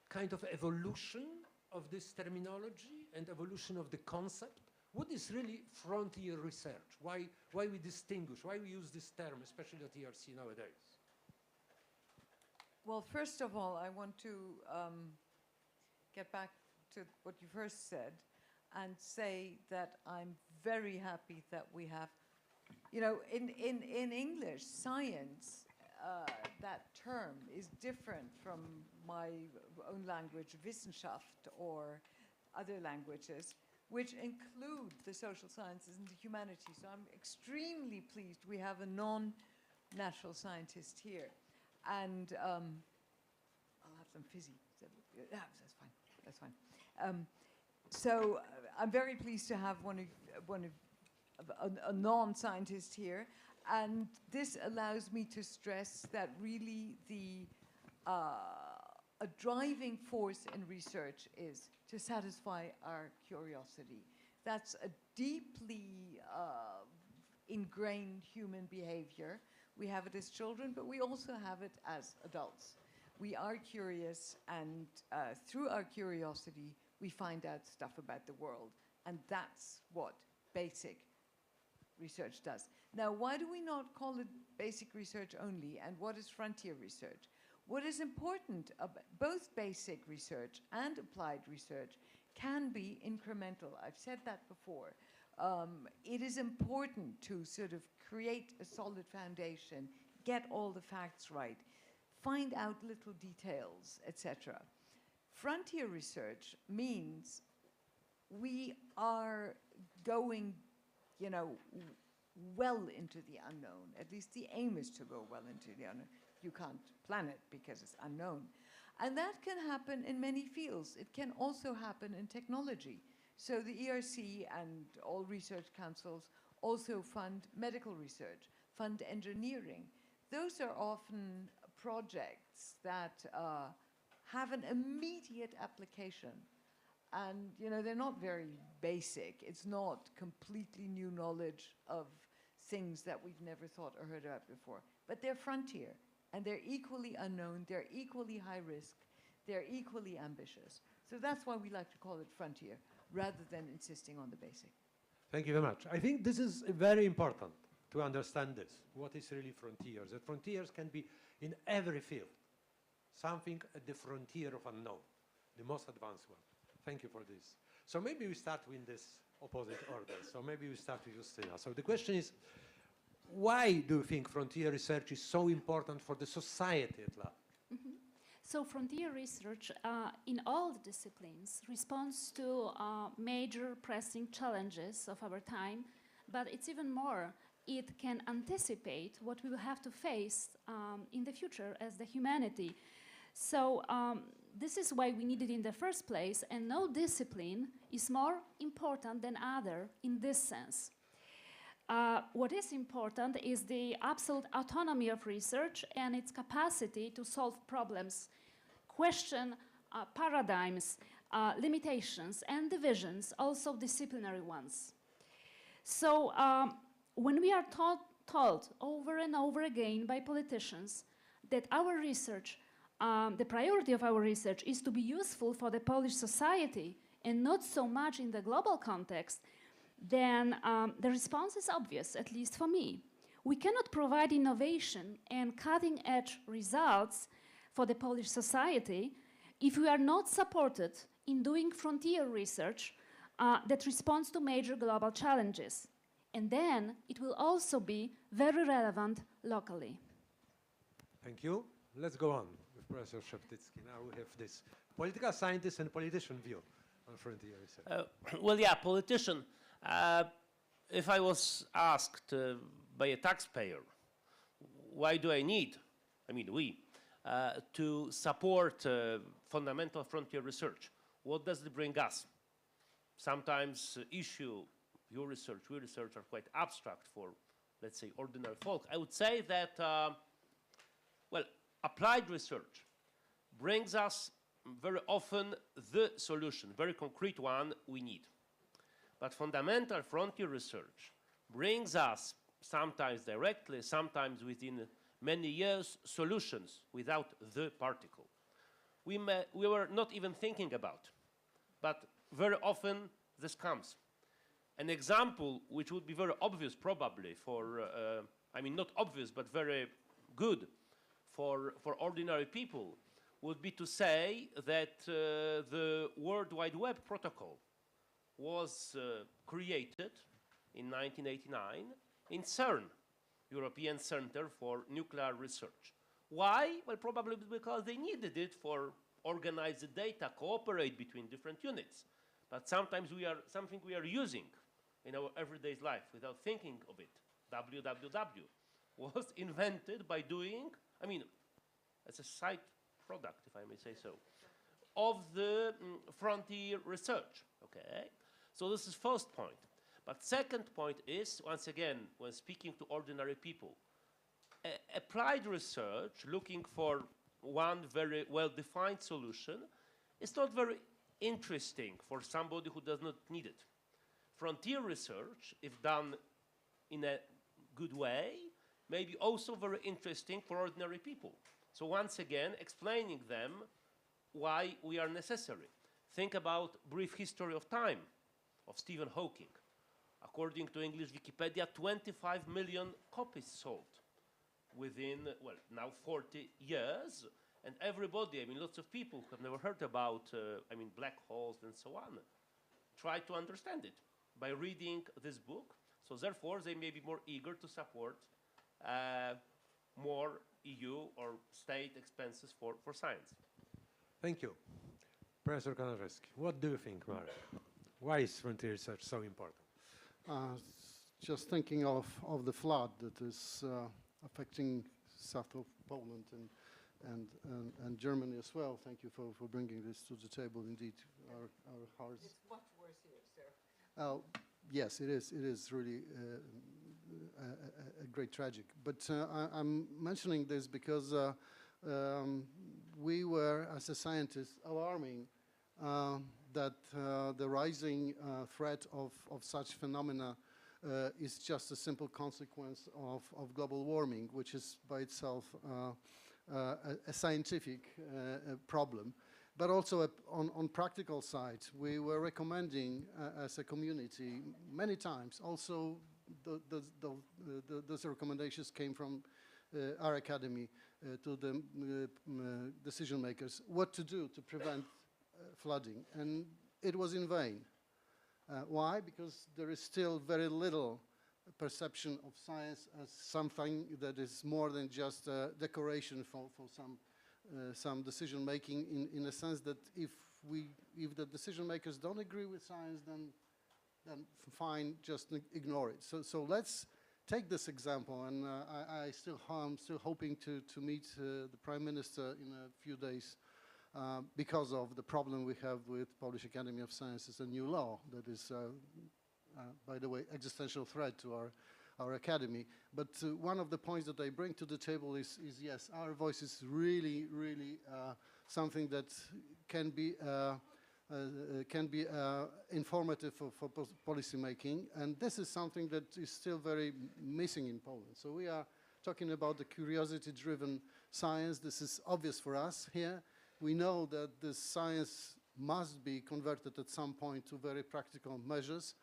kind of evolution of this terminology and evolution of the concept? What is really frontier research? Why we distinguish? Why we use this term, especially at ERC nowadays? Well, first of all, I want to get back to what you first said and say that I'm very happy that we have, you know, in English, science, that term is different from my own language, Wissenschaft, or other languages, which include the social sciences and the humanities. So I'm extremely pleased we have a non-natural scientist here. And I'll have some fizzy. Yeah, that's fine. That's fine. So I'm very pleased to have a non-scientist here, and this allows me to stress that really a driving force in research is to satisfy our curiosity. That's a deeply ingrained human behavior. We have it as children, but we also have it as adults. We are curious, and through our curiosity, we find out stuff about the world. And that's what basic research does. Now, why do we not call it basic research only? And what is frontier research? What is important about both basic research and applied research can be incremental. I've said that before. It is important to sort of create a solid foundation, get all the facts right, find out little details, etc. Frontier research means we are going, well into the unknown. At least the aim is to go well into the unknown. You can't plan it because it's unknown. And that can happen in many fields. It can also happen in technology. So the ERC and all research councils also fund medical research, fund engineering. Those are often projects that have an immediate application. And they're not very basic. It's not completely new knowledge of things that we've never thought or heard about before. But they're frontier, and they're equally unknown, they're equally high risk, they're equally ambitious. So that's why we like to call it frontier, rather than insisting on the basic. Thank you very much. I think this is very important to understand this. What is really frontiers? The frontiers can be in every field. Something at the frontier of unknown, the most advanced one. Thank you for this. So maybe we start with this opposite order. So maybe we start with Justyna. So the question is, why do you think frontier research is so important for the society at large? Mm-hmm. So frontier research in all the disciplines responds to major pressing challenges of our time, but it's even more. It can anticipate what we will have to face in the future as the humanity. So this is why we need it in the first place, and no discipline is more important than other in this sense. What is important is the absolute autonomy of research and its capacity to solve problems, question paradigms, limitations, and divisions, also disciplinary ones. So when we are told over and over again by politicians that our research, the priority of our research is to be useful for the Polish society and not so much in the global context, then the response is obvious, at least for me. We cannot provide innovation and cutting-edge results for the Polish society if we are not supported in doing frontier research that responds to major global challenges. And then it will also be very relevant locally. Thank you. Let's go on with Professor Szeptycki. Now we have this political scientist and politician view on frontier research. Well, yeah, politician. If I was asked by a taxpayer, why do I need, to support fundamental frontier research, what does it bring us? Sometimes issue, your research, we research are quite abstract for, let's say, ordinary folk. I would say that, applied research brings us very often the solution, very concrete one we need. But fundamental frontier research brings us, sometimes directly, sometimes within many years, solutions without the particle. We were not even thinking about, but very often this comes. An example which would be very obvious probably for, not obvious, but very good for ordinary people would be to say that the World Wide Web protocol was created in 1989 in CERN, European Center for Nuclear Research. Why? Well, probably because they needed it for organize the data, cooperate between different units. But sometimes something we are using in our everyday life without thinking of it. www was invented by doing, as a side product, if I may say so, of the frontier research, okay? So this is first point. But second point is, once again, when speaking to ordinary people, applied research looking for one very well-defined solution is not very interesting for somebody who does not need it. Frontier research, if done in a good way, may be also very interesting for ordinary people. So once again, explaining them why we are necessary. Think about Brief History of Time of Stephen Hawking. According to English Wikipedia, 25 million copies sold within, well, now 40 years. And everybody, I mean, lots of people who have never heard about, I mean, black holes and so on, try to understand it by reading this book. So therefore, they may be more eager to support more EU or state expenses for science. Thank you. Professor Konarzewski, what do you think, Marek? Why is frontier research so important? Just thinking of the flood that is affecting south of Poland and Germany as well. Thank you for bringing this to the table. Indeed, our hearts. It's much worse here, sir. Yes, it is. It is really a great tragic. But I'm mentioning this because we were, as a scientist, alarming that the rising threat of such phenomena is just a simple consequence of global warming, which is by itself a scientific problem. But also on practical side, we were recommending as a community many times. Also, those recommendations came from our academy to the decision makers, what to do to prevent flooding. And it was in vain. Why? Because there is still very little perception of science as something that is more than just a decoration for some decision making, in a sense that if the decision makers don't agree with science, then fine, just ignore it. So let's take this example, and I'm still hoping to meet the Prime Minister in a few days because of the problem we have with Polish Academy of Sciences, a new law that is, by the way, existential threat to our academy. But one of the points that I bring to the table is yes, our voice is really, really something that can be informative for policy making, and this is something that is still very missing in Poland. So we are talking about the curiosity-driven science. This is obvious for us here. We know that this science must be converted at some point to very practical measures.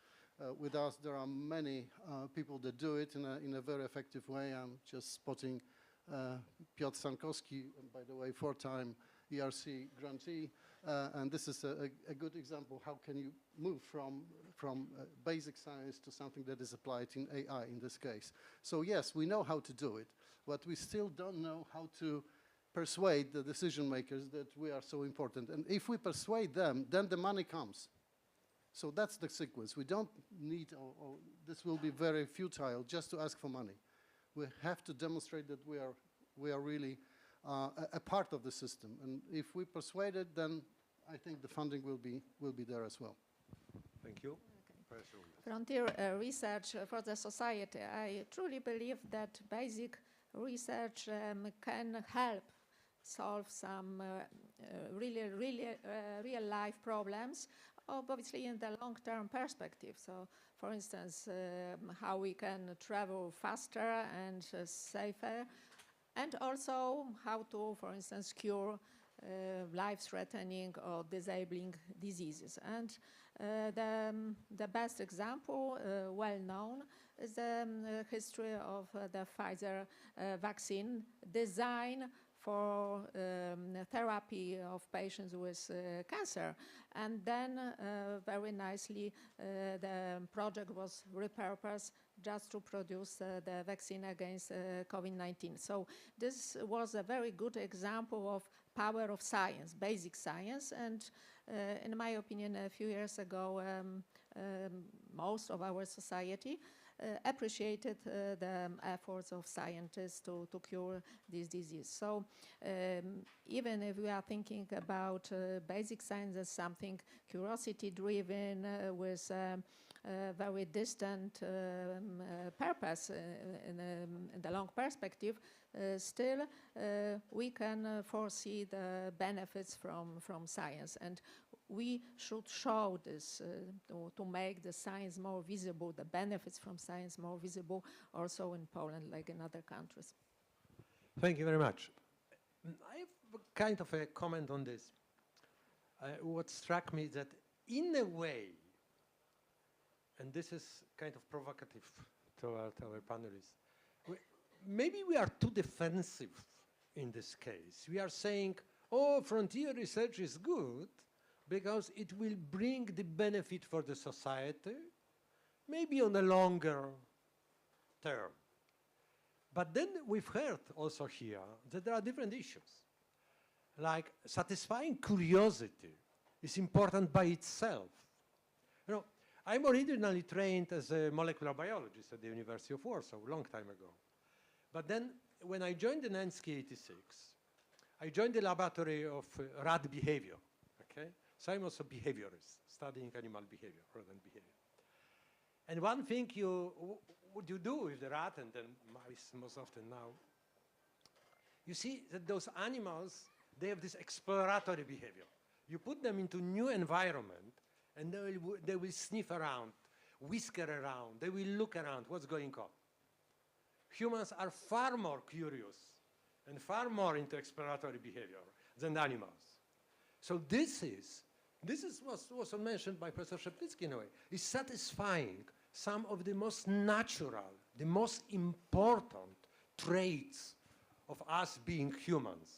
With us, there are many people that do it in a very effective way. I'm just spotting Piotr Sankowski, by the way, 4-time ERC grantee. And this is a good example. How can you move from basic science to something that is applied in AI in this case? So yes, we know how to do it, but we still don't know how to persuade the decision makers that we are so important. And if we persuade them, then the money comes. So that's the sequence. We don't need, or this will be very futile just to ask for money. We have to demonstrate that we are really a part of the system. And if we persuade it, then I think the funding will be there as well. Thank you. Okay. Frontier research for the society. I truly believe that basic research can help solve some really real-life problems, obviously in the long-term perspective. So, for instance, how we can travel faster and safer, and also how to, for instance, cure life-threatening or disabling diseases. And the best example, well-known, is the history of the Pfizer vaccine design for therapy of patients with cancer. And then very nicely the project was repurposed just to produce the vaccine against COVID-19. So this was a very good example of power of science, basic science. And in my opinion, a few years ago, most of our society appreciated the efforts of scientists to cure this disease. So even if we are thinking about basic science as something curiosity-driven with very distant purpose in the long perspective, still we can foresee the benefits from science. And we should show this to make the science more visible, the benefits from science more visible also in Poland like in other countries. Thank you very much. I have kind of a comment on this. What struck me is that in a way, and this is kind of provocative to our panelists, maybe we are too defensive in this case. We are saying, oh, frontier research is good because it will bring the benefit for the society, maybe on a longer term. But then we've heard also here that there are different issues. Like satisfying curiosity is important by itself. You know, I'm originally trained as a molecular biologist at the University of Warsaw a long time ago. But then when I joined in 1986, I joined the laboratory of rat behavior, okay? So I'm also a behaviorist, studying animal behavior, rodent behavior. And one thing what you do with the rat and then mice most often now, you see that those animals, they have this exploratory behavior. You put them into new environment and they will sniff around, whisker around, they will look around what's going on. Humans are far more curious and far more into exploratory behavior than animals. So this is what was mentioned by Professor Szeptycki in a way, is satisfying some of the most natural, the most important traits of us being humans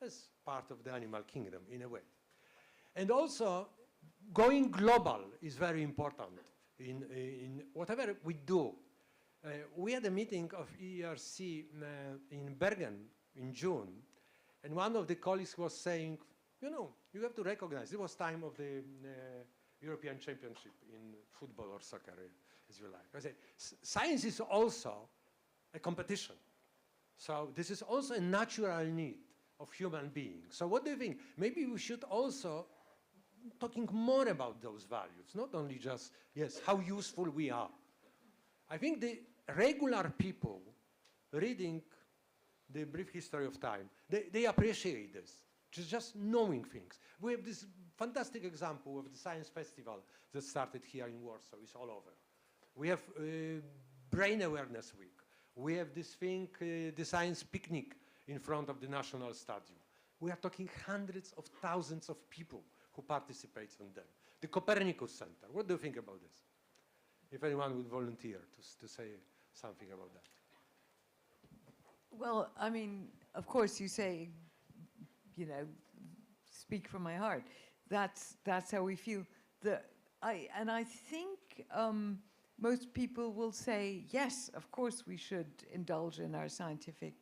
as part of the animal kingdom in a way. And also, going global is very important in whatever we do. We had a meeting of ERC in Bergen in June, and one of the colleagues was saying, you know, you have to recognize, it was time of the European Championship in football or soccer, as you like. I say, science is also a competition. So this is also a natural need of human beings. So what do you think? Maybe we should also talking more about those values, not only just, yes, how useful we are. I think the regular people reading the brief history of time, they appreciate this, just knowing things. We have this fantastic example of the science festival that started here in Warsaw. It's all over. We have Brain Awareness Week. We have this thing, the science picnic in front of the National Stadium. We are talking hundreds of thousands of people who participate in them. The Copernicus Center, what do you think about this? If anyone would volunteer to say something about that. Well, I mean, of course you say, you know, speak from my heart. That's how we feel. And I think most people will say, yes, of course we should indulge in our scientific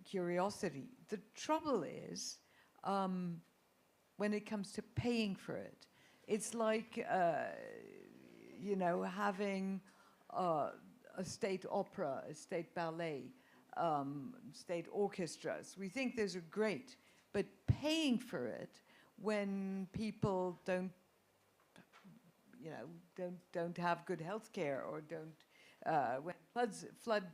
curiosity. The trouble is, when it comes to paying for it, it's like, you know, having a state opera, a state ballet, state orchestras. We think those are great, but paying for it when people don't, you know, don't have good health care, or don't, when flood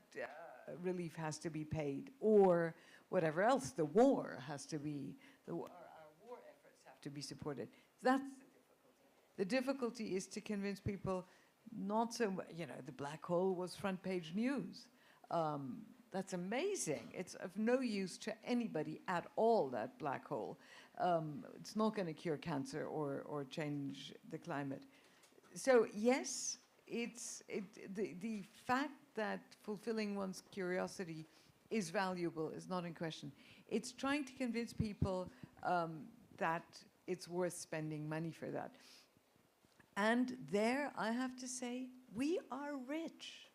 relief has to be paid, or whatever else, the war has to be, our war efforts have to be supported. That's the difficulty. The difficulty is to convince people not so much, you know, the black hole was front page news. That's amazing. It's of no use to anybody at all, that black hole. It's not going to cure cancer or change the climate. So yes, the fact that fulfilling one's curiosity is valuable is not in question. It's trying to convince people that it's worth spending money for that. And there, I have to say, we are rich.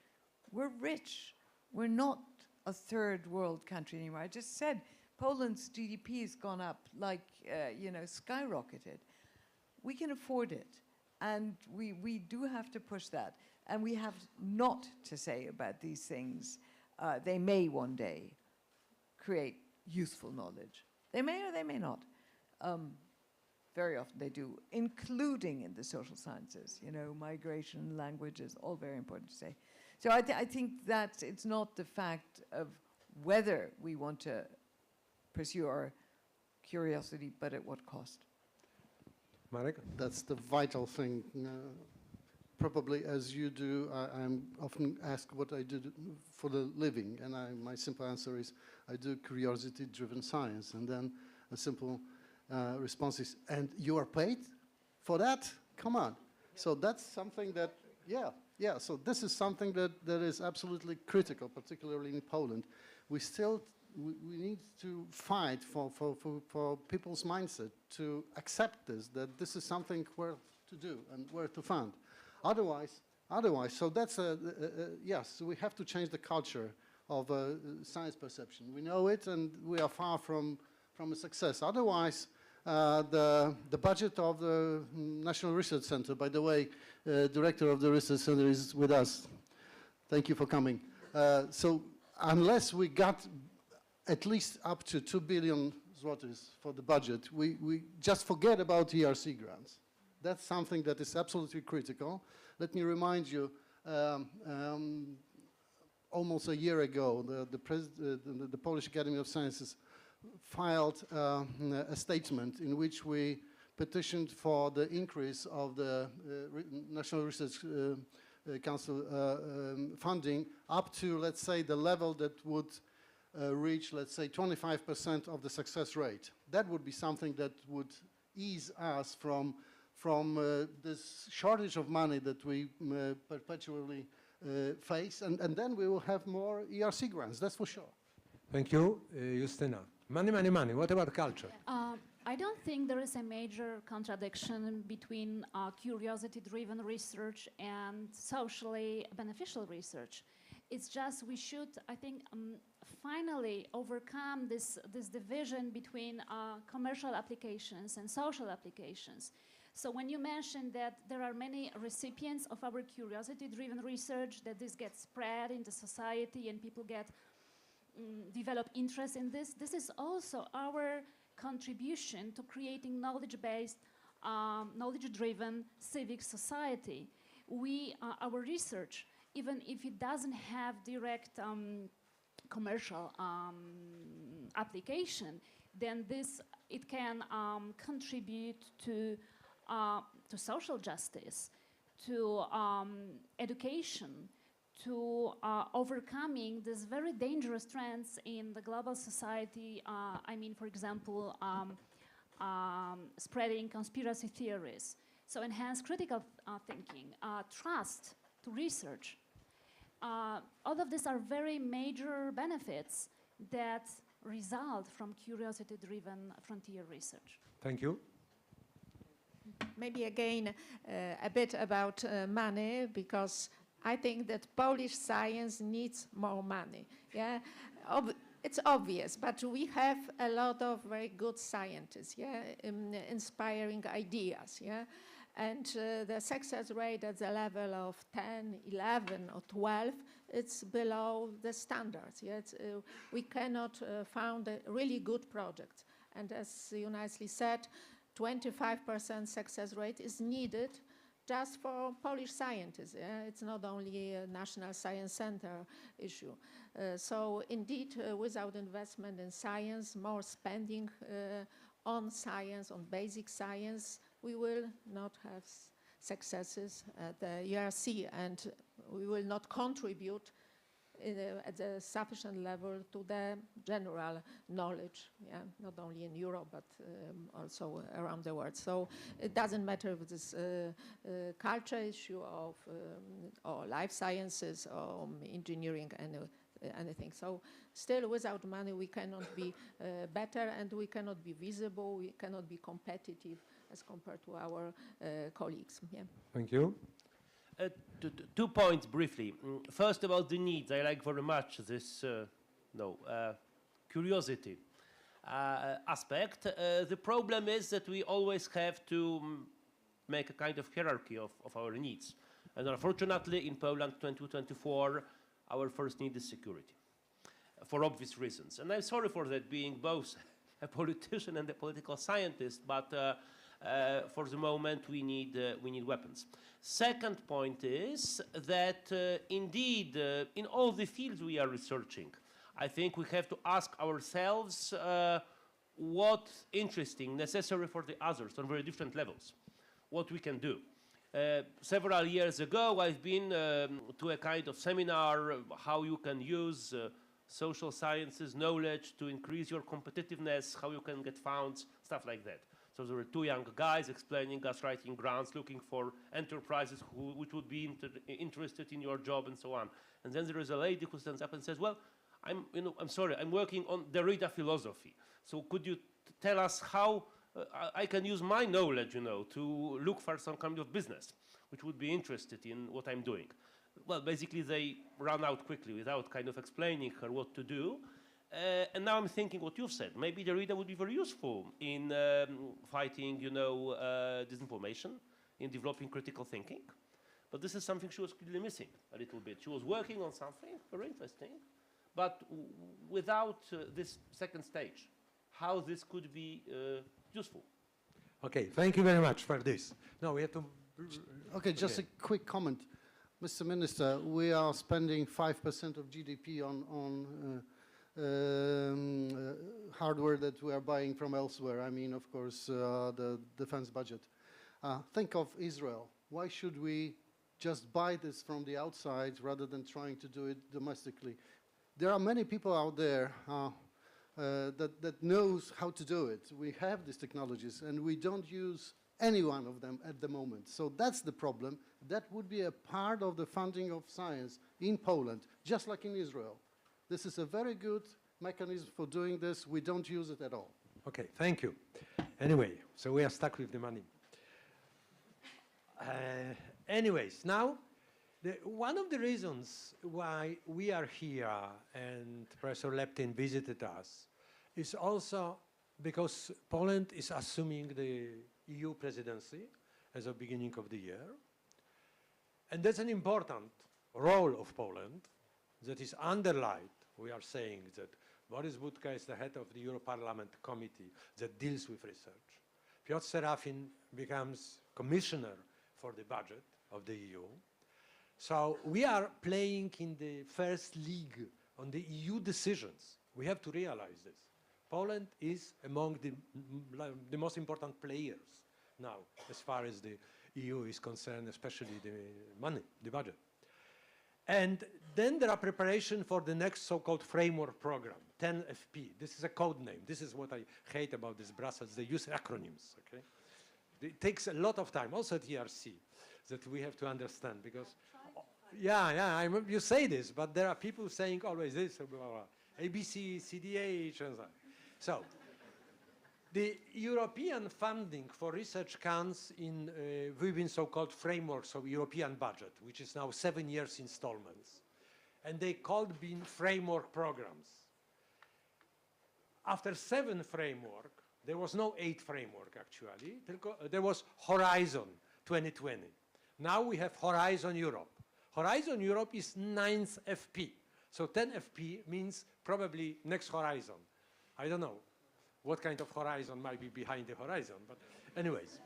We're rich. We're not a third world country anymore. I just said Poland's GDP has gone up like, you know, skyrocketed. We can afford it. And we do have to push that. And we have not to say about these things, they may one day create useful knowledge. They may or they may not. Very often they do, including in the social sciences. You know, migration, languages, all very important to say. So I think that it's not the fact of whether we want to pursue our curiosity, but at what cost. Marek? That's the vital thing. Probably as you do, I'm often asked what I do for the living, and my simple answer is I do curiosity-driven science. And then a simple response is, and you are paid for that? Come on. So that's something that, yeah. So this is something that is absolutely critical, particularly in Poland. We need to fight for people's mindset to accept this, that this is something worth to do and worth to fund. Otherwise, so that's yes, we have to change the culture of science perception. We know it, and we are far from a success. Otherwise, the budget of the National Research Center, by the way, director of the Research Center is with us. Thank you for coming. So unless we got at least up to 2 billion zlotys for the budget, we just forget about ERC grants. That's something that is absolutely critical. Let me remind you, almost a year ago, the Polish Academy of Sciences filed a statement in which we petitioned for the increase of the National Research Council funding up to, let's say, the level that would reach, let's say, 25% of the success rate. That would be something that would ease us from this shortage of money that we perpetually face, and then we will have more ERC grants, that's for sure. Thank you. Justyna. Money, money, money. What about culture? I don't think there is a major contradiction between curiosity-driven research and socially beneficial research. It's just we should, I think, finally overcome this division between commercial applications and social applications. So when you mentioned that there are many recipients of our curiosity-driven research, that this gets spread into society and people get develop interest in this, this is also our contribution to creating knowledge-based, knowledge-driven civic society. Our research, even if it doesn't have direct commercial application, then it can contribute to social justice, to education, to overcoming these very dangerous trends in the global society. I mean, for example, spreading conspiracy theories. So enhance critical thinking, trust to research. All of these are very major benefits that result from curiosity-driven frontier research. Thank you. Maybe again a bit about money, because I think that Polish science needs more money. Yeah, it's obvious, but we have a lot of very good scientists. Yeah, inspiring ideas. Yeah, and the success rate at the level of 10, 11, or 12, it's below the standards. Yeah, we cannot found a really good project, and as you nicely said, 25% success rate is needed just for Polish scientists. It's not only a National Science Center issue. So indeed, without investment in science, more spending on science, on basic science, we will not have successes at the ERC, and we will not contribute at a sufficient level to the general knowledge, yeah, not only in Europe, but also around the world. So it doesn't matter if it's a culture issue of or life sciences or engineering and anything. So still, without money, we cannot be better, and we cannot be visible, we cannot be competitive as compared to our colleagues. Yeah. Thank you. 2 points briefly. First, about the needs. I like very much this curiosity aspect. The problem is that we always have to make a kind of hierarchy of our needs. And unfortunately, in Poland 2024, our first need is security, for obvious reasons. And I'm sorry for that, being both a politician and a political scientist, but for the moment we need weapons. Second point is that indeed, in all the fields we are researching, I think we have to ask ourselves what's interesting, necessary for the others on very different levels, what we can do. Several years ago, I've been to a kind of seminar how you can use social sciences knowledge to increase your competitiveness, how you can get funds, stuff like that. So there were two young guys explaining us writing grants, looking for enterprises which would be interested in your job and so on. And then there is a lady who stands up and says, well, I'm sorry, I'm working on Derrida philosophy. So could you tell us how I can use my knowledge, to look for some kind of business which would be interested in what I'm doing? Well, basically they ran out quickly without kind of explaining her what to do. And now I'm thinking what you've said. Maybe Derrida would be very useful in fighting, disinformation, in developing critical thinking. But this is something she was clearly missing a little bit. She was working on something very interesting, but without this second stage, how this could be useful. Okay, thank you very much for this. No, we have to... Okay, just a quick comment. Mr. Minister, we are spending 5% of GDP on hardware that we are buying from elsewhere. I mean, of course, the defense budget. Think of Israel. Why should we just buy this from the outside rather than trying to do it domestically? There are many people out there that knows how to do it. We have these technologies, and we don't use any one of them at the moment. So that's the problem. That would be a part of the funding of science in Poland, just like in Israel. This is a very good mechanism for doing this. We don't use it at all. Okay, thank you. Anyway, so we are stuck with the money. Anyways, now, one of the reasons why we are here and Professor Leptin visited us is also because Poland is assuming the EU presidency as of beginning of the year. And that's an important role of Poland that is underlined. We are saying that Boris Budka is the head of the Euro Parliament committee that deals with research. Piotr Serafin becomes commissioner for the budget of the EU. So we are playing in the first league on the EU decisions. We have to realize this. Poland is among the most important players now, as far as the EU is concerned, especially the money, the budget. And then there are preparations for the next so-called framework program, 10FP. This is a code name. This is what I hate about this Brussels. They use acronyms, okay? It takes a lot of time, also at ERC, that we have to understand, because, you say this, but there are people saying always this, blah, blah, blah, ABC, CDH, and so on. So, the European funding for research comes in within so-called frameworks of European budget, which is now 7 years installments. And they called being framework programs. After 7 framework, there was no 8 framework actually, there was Horizon 2020. Now we have Horizon Europe. Horizon Europe is 9th FP. So 10 FP means probably next horizon. I don't know what kind of horizon might be behind the horizon, but anyways.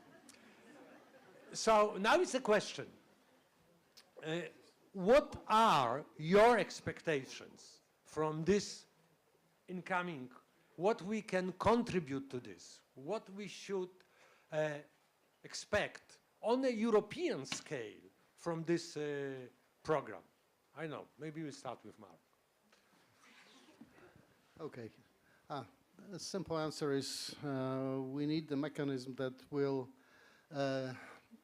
So now it's a question. What are your expectations from this incoming? What we can contribute to this? What we should expect on a European scale from this program? I know, maybe we'll start with Mark. Okay. The simple answer is we need the mechanism that will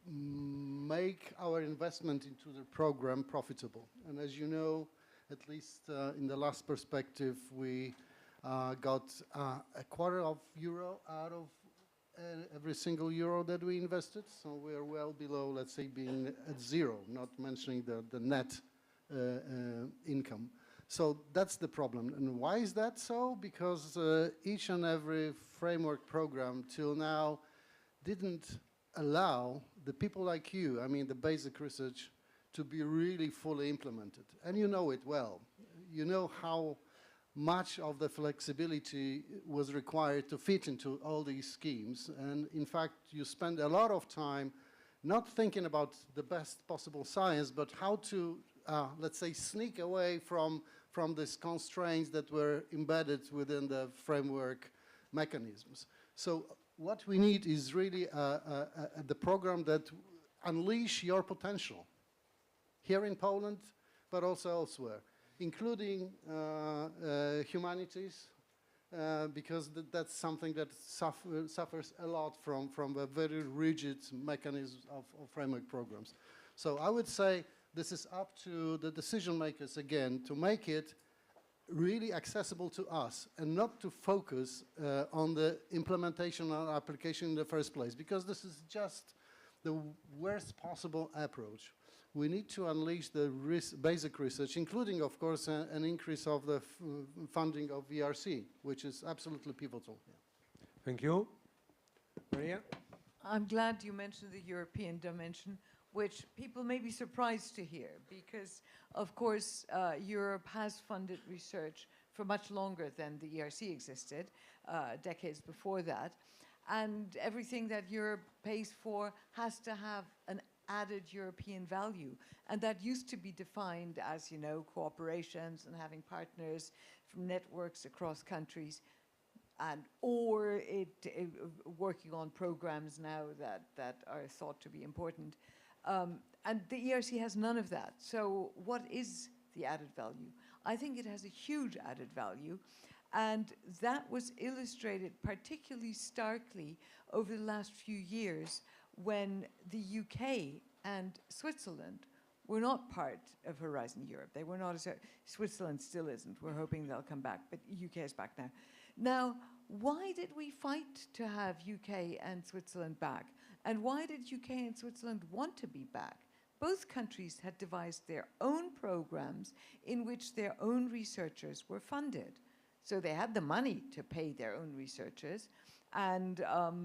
make our investment into the program profitable. And as you know, at least in the last perspective, we got €0.25 out of every single euro that we invested. So we're well below, let's say, being at zero, not mentioning the net income. So that's the problem. And why is that so? Because each and every framework program till now didn't allow the people like you, I mean the basic research, to be really fully implemented. And you know it well. You know how much of the flexibility was required to fit into all these schemes. And in fact, you spend a lot of time not thinking about the best possible science, but how to, let's say, sneak away from these constraints that were embedded within the framework mechanisms. So what we need is really the program that unleash your potential here in Poland, but also elsewhere, including humanities, because that's something that suffers a lot from a very rigid mechanism of framework programs. So I would say this is up to the decision makers again to make it really accessible to us and not to focus on the implementation and application in the first place, because this is just the worst possible approach. We need to unleash the basic research, including, of course, an increase of the funding of ERC, which is absolutely pivotal. Yeah. Thank you. Maria? I'm glad you mentioned the European dimension, which people may be surprised to hear, because, of course, Europe has funded research for much longer than the ERC existed, decades before that. And everything that Europe pays for has to have an added European value. And that used to be defined as, you know, cooperations and having partners from networks across countries, and or working on programs now that are thought to be important. And the ERC has none of that. So what is the added value? I think it has a huge added value. And that was illustrated particularly starkly over the last few years when the UK and Switzerland were not part of Horizon Europe. They were not, Switzerland still isn't. We're hoping they'll come back, but UK is back now. Now, why did we fight to have UK and Switzerland back? And why did UK and Switzerland want to be back? Both countries had devised their own programs in which their own researchers were funded. So they had the money to pay their own researchers. And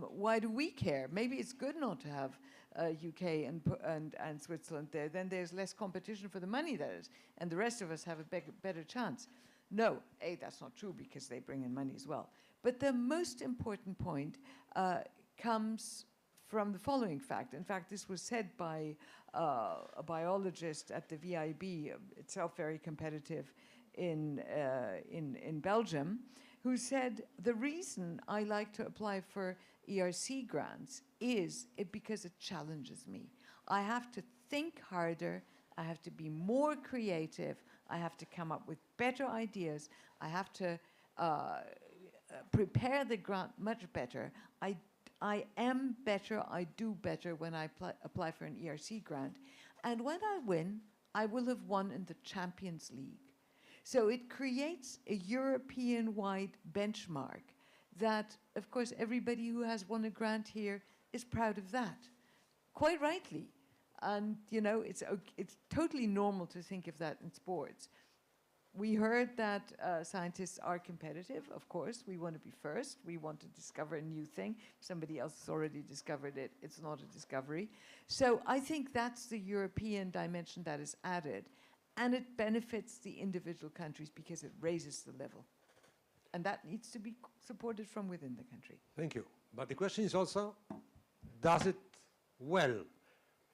why do we care? Maybe it's good not to have UK and Switzerland there. Then there's less competition for the money, that is. And the rest of us have a better chance. No, A, that's not true, because they bring in money as well. But the most important point comes from the following fact. In fact, this was said by a biologist at the VIB, itself very competitive in Belgium, who said, the reason I like to apply for ERC grants is because it challenges me. I have to think harder, I have to be more creative, I have to come up with better ideas, I have to prepare the grant much better. I am better, I do better when I apply for an ERC grant. And when I win, I will have won in the Champions League. So it creates a European-wide benchmark that, of course, everybody who has won a grant here is proud of that, quite rightly. And, you know, it's totally normal to think of that in sports. We heard that scientists are competitive, of course. We want to be first. We want to discover a new thing. If somebody else has already discovered it, it's not a discovery. So I think that's the European dimension that is added. And it benefits the individual countries because it raises the level. And that needs to be supported from within the country. Thank you. But the question is also, does it well?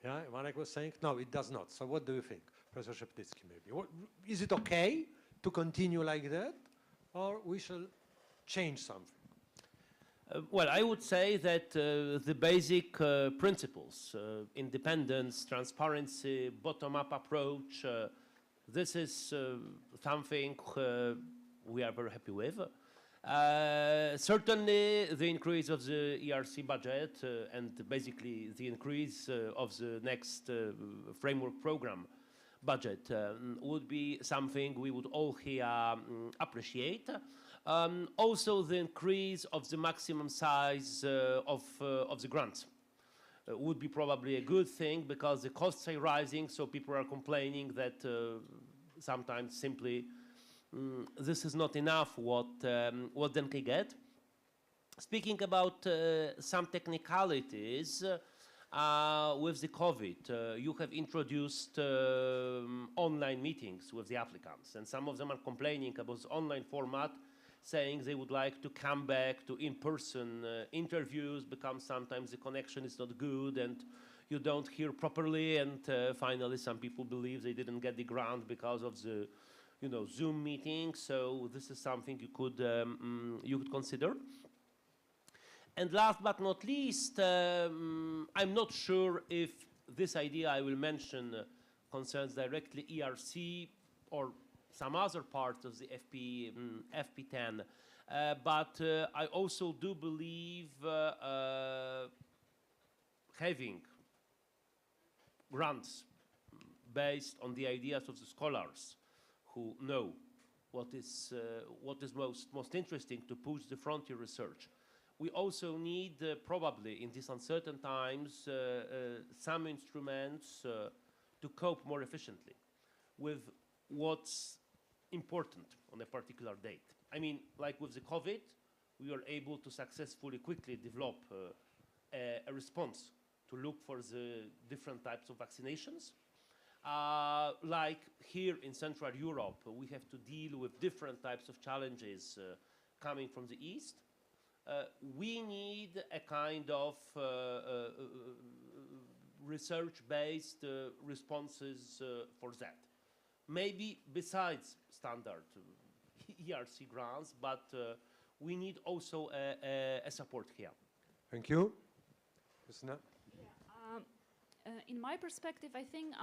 Yeah, Marek was saying, no, it does not. So what do you think, Professor Szeptycki, maybe? Is it okay to continue like that, or we shall change something? Well, I would say that the basic principles, independence, transparency, bottom-up approach, this is something we are very happy with. Certainly, the increase of the ERC budget and basically the increase of the next framework program budget would be something we would all here appreciate. Also, the increase of the maximum size of the grants would be probably a good thing, because the costs are rising, so people are complaining that sometimes simply this is not enough what they can get. Speaking about some technicalities, With the COVID, you have introduced online meetings with the applicants, and some of them are complaining about the online format, saying they would like to come back to in-person interviews, because sometimes the connection is not good and you don't hear properly, and finally some people believe they didn't get the grant because of the Zoom meeting. So this is something you could consider. And last but not least, I'm not sure if this idea I will mention concerns directly ERC or some other part of the FP10, but I also do believe having grants based on the ideas of the scholars who know what is most interesting to push the frontier research. We also need, probably in these uncertain times, some instruments to cope more efficiently with what's important on a particular date. I mean, like with the COVID, we were able to successfully, quickly develop a response to look for the different types of vaccinations. Like here in Central Europe, we have to deal with different types of challenges coming from the East. We need a kind of research-based responses for that. Maybe besides standard ERC grants, but we need also a support here. Thank you. Christina? In my perspective, I think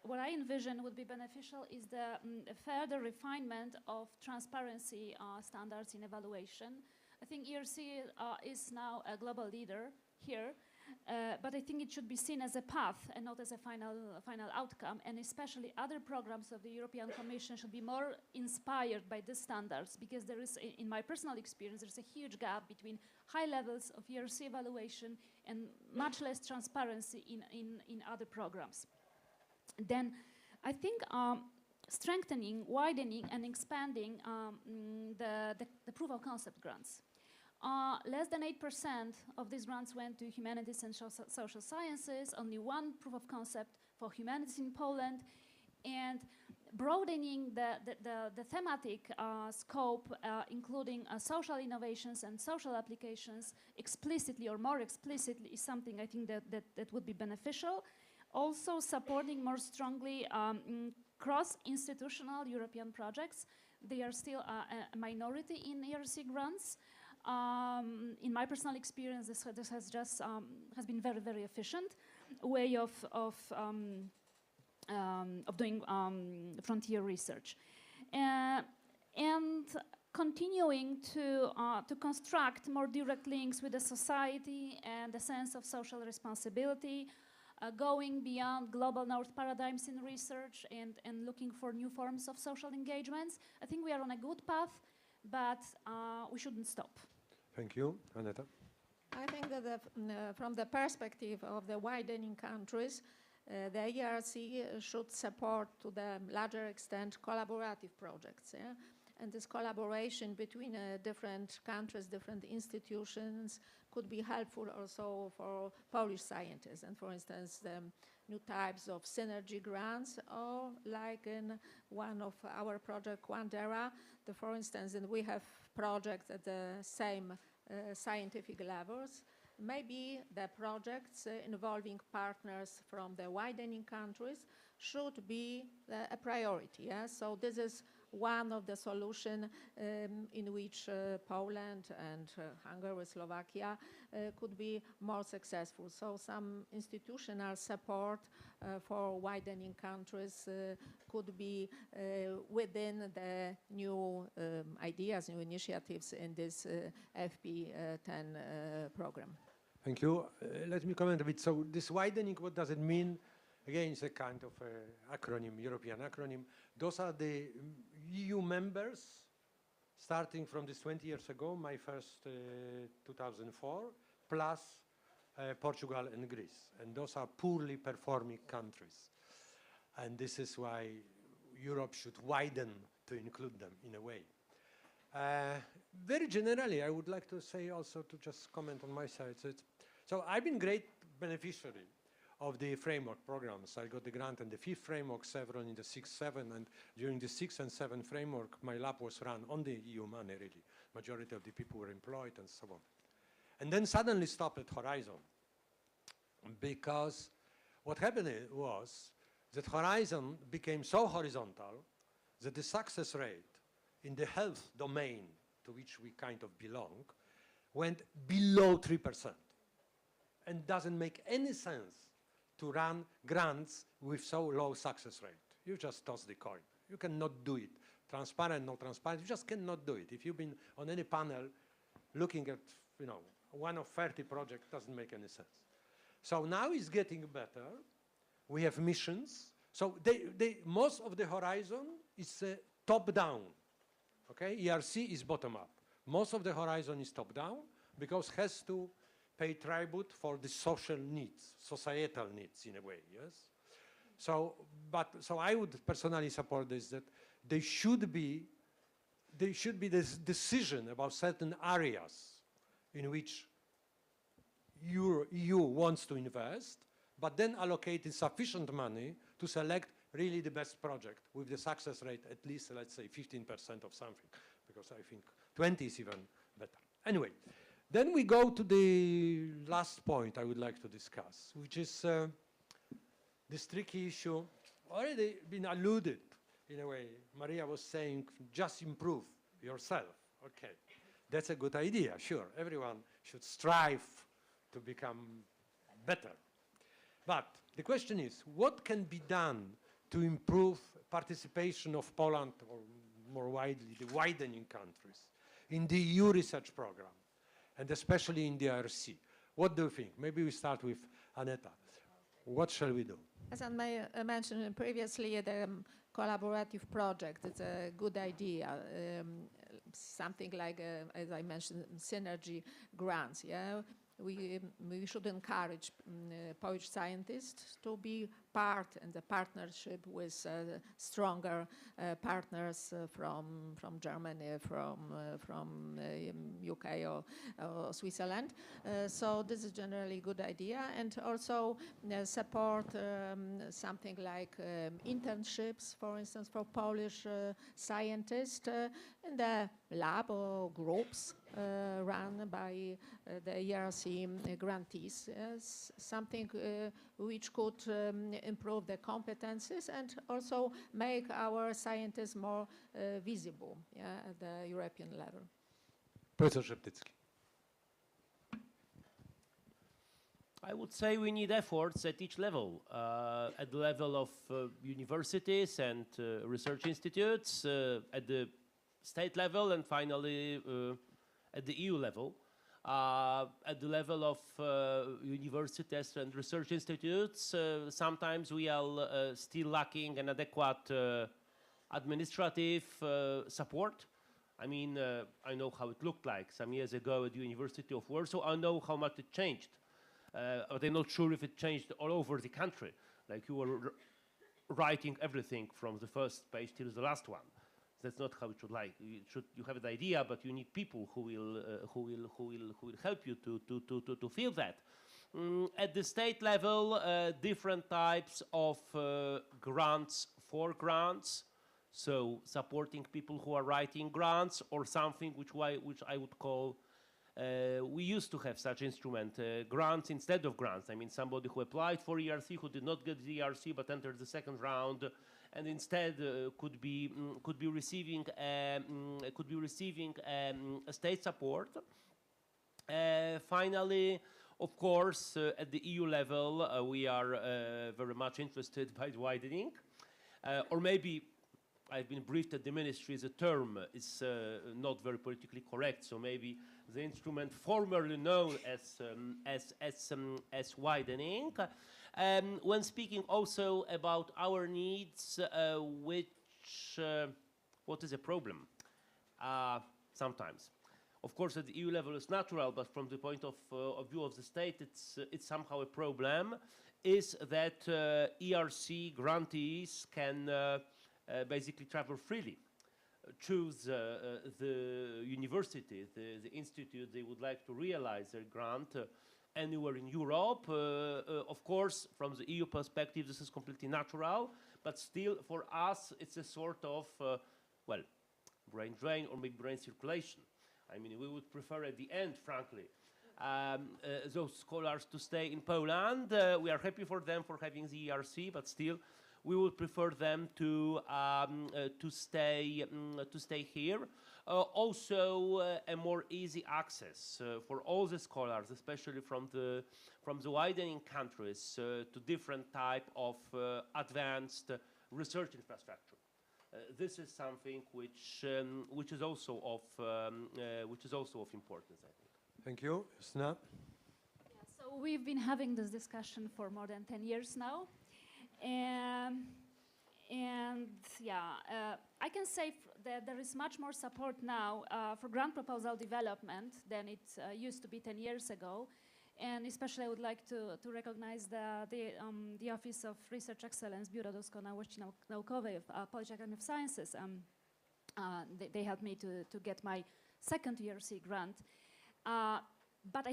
what I envision would be beneficial is the further refinement of transparency standards in evaluation. I think ERC is now a global leader here, but I think it should be seen as a path and not as a final outcome, and especially other programs of the European Commission should be more inspired by these standards, because there is, in my personal experience, there's a huge gap between high levels of ERC evaluation and much less transparency in other programs. Then I think strengthening, widening, and expanding the proof of concept grants. Less than 8% of these grants went to humanities and social sciences, only one proof of concept for humanities in Poland, and broadening the thematic scope, including social innovations and social applications explicitly or more explicitly, is something I think that would be beneficial. Also supporting more strongly cross-institutional European projects. They are still a minority in ERC grants. In my personal experience, this has been very, very efficient way of doing frontier research, and continuing to construct more direct links with the society and the sense of social responsibility, going beyond global north paradigms in research and looking for new forms of social engagements. I think we are on a good path, but we shouldn't stop. Thank you. Aneta? I think that from the perspective of the widening countries, the ERC should support to the larger extent collaborative projects. Yeah? And this collaboration between different countries, different institutions could be helpful also for Polish scientists. And for instance, the new types of synergy grants, or like in one of our project, Quandera, for instance, and we have projects at the same scientific levels. Maybe the projects involving partners from the widening countries should be a priority. Yeah? So this is one of the solutions in which Poland and Hungary, Slovakia could be more successful. So some institutional support for widening countries could be within the new ideas, new initiatives in this FP10 program. Thank you. Let me comment a bit. So this widening, what does it mean? Again, it's a kind of acronym, European acronym. Those are the EU members, starting from this 20 years ago, my first 2004, plus Portugal and Greece. And those are poorly performing countries. And this is why Europe should widen to include them in a way. Very generally, I would like to say also, to just comment on my side. So I've been beneficiary of the framework programs. I got the grant in the 5th framework, several in the 6th, 7th, and during the 6th and 7th framework, my lab was run on the EU money, really. Majority of the people were employed and so on. And then suddenly stopped at Horizon, because what happened was that Horizon became so horizontal that the success rate in the health domain, to which we kind of belong, went below 3%. And doesn't make any sense to run grants with so low success rate. You just toss the coin. You cannot do it. Transparent, not transparent, you just cannot do it. If you've been on any panel looking at, you know, one of 30 projects, doesn't make any sense. So now it's getting better. We have missions. So most of the Horizon is top-down, okay? ERC is bottom-up. Most of the Horizon is top-down because it has to pay tribute for the social needs, societal needs in a way, yes? So I would personally support this, that there should be this decision about certain areas in which EU wants to invest, but then allocate sufficient money to select really the best project with the success rate at least, let's say, 15% of something, because I think 20 is even better. Anyway, then we go to the last point I would like to discuss, which is this tricky issue, already been alluded in a way. Maria was saying, just improve yourself. Okay, that's a good idea, sure. Everyone should strive to become better. But the question is, what can be done to improve participation of Poland, or more widely, the widening countries, in the EU research program, and especially in the ERC? What do you think? Maybe we start with Aneta. What shall we do? As I mentioned previously, the collaborative project is a good idea. Something like, as I mentioned, synergy grants. Yeah, we should encourage Polish scientists to be part in the partnership with stronger partners from Germany, from UK or Switzerland. So this is generally a good idea, and also support something like internships, for instance, for Polish scientists in the lab or groups run by the ERC grantees. Something which could improve the competences and also make our scientists more visible, yeah, at the European level. Professor Szeptycki. I would say we need efforts at each level, at the level of universities and research institutes, at the state level, and finally at the EU level. At the level of universities and research institutes, sometimes we are still lacking an adequate administrative support. I mean, I know how it looked like some years ago at the University of Warsaw. I know how much it changed, but I'm not sure if it changed all over the country. Like you were writing everything from the first page till the last one. That's not how it should like. You have an idea, but you need people who will help you to feel that. At the state level, different types of grants for grants. So supporting people who are writing grants, or something which I would call, we used to have such instrument, grants instead of grants. I mean, somebody who applied for ERC, who did not get the ERC but entered the second round, and instead could be receiving a state support. Finally, of course, at the EU level, we are very much interested by the widening, or maybe I've been briefed at the ministry. The term is not very politically correct, so maybe the instrument formerly known as widening. When speaking also about our needs, what is a problem? Sometimes, of course, at the EU level it's natural, but from the point of view of the state, it's somehow a problem. Is that ERC grantees can basically travel freely, choose the university, the institute they would like to realize their grant, anywhere in Europe. Of course, from the EU perspective, this is completely natural, but still for us, it's a sort of, well, brain drain or maybe brain circulation. I mean, we would prefer at the end, frankly, those scholars to stay in Poland. We are happy for them for having the ERC, but still, we would prefer them to stay here. Also, a more easy access for all the scholars, especially from the widening countries, to different type of advanced research infrastructure. This is something which is also of importance, I think. Thank you. Justyna? Yeah, so we've been having this discussion for more than 10 years now. And yeah, I can say that there is much more support now for grant proposal development than it used to be 10 years ago. And especially I would like to recognize the Office of Research Excellence, Biuro Doskonałości Naukowej of Polish Academy of Sciences. They helped me to get my second ERC grant. But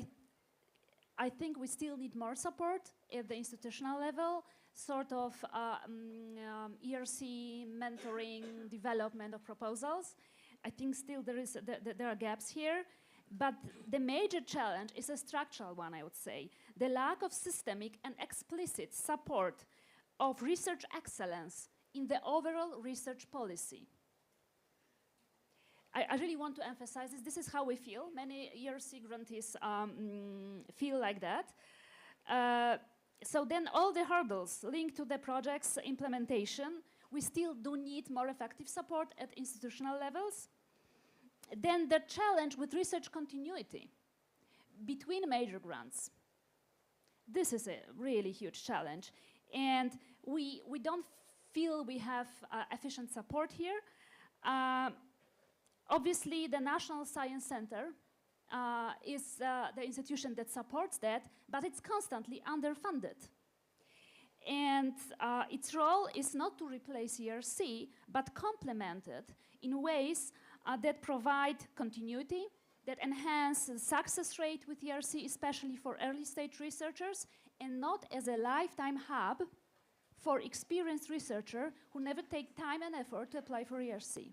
I think we still need more support at the institutional level, sort of ERC mentoring, development of proposals. I think still there are gaps here. But the major challenge is a structural one, I would say. The lack of systemic and explicit support of research excellence in the overall research policy. I really want to emphasize this. This is how we feel. Many ERC grantees feel like that. So then all the hurdles linked to the project's implementation, we still do need more effective support at institutional levels. Then the challenge with research continuity between major grants. This is a really huge challenge. And we don't feel we have efficient support here. Obviously, the National Science Center is the institution that supports that, but it's constantly underfunded. And its role is not to replace ERC, but complement it in ways that provide continuity, that enhance the success rate with ERC, especially for early stage researchers, and not as a lifetime hub for experienced researchers who never take time and effort to apply for ERC.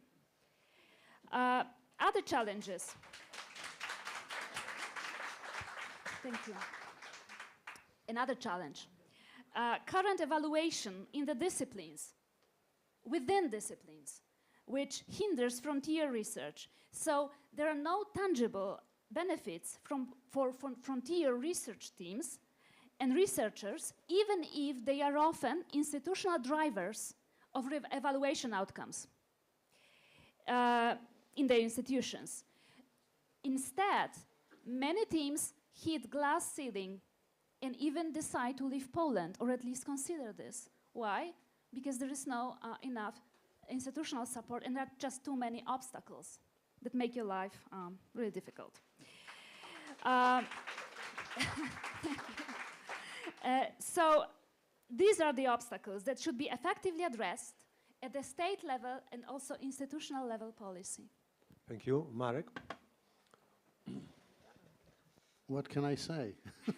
Other challenges. Thank you. Another challenge. Current evaluation in the disciplines, within disciplines, which hinders frontier research. So there are no tangible benefits for frontier research teams and researchers, even if they are often institutional drivers of evaluation outcomes in their institutions. Instead, many teams hit glass ceiling and even decide to leave Poland, or at least consider this. Why? Because there is no enough institutional support, and there are just too many obstacles that make your life really difficult. So these are the obstacles that should be effectively addressed at the state level and also institutional level policy. Thank you. Marek? What can I say? For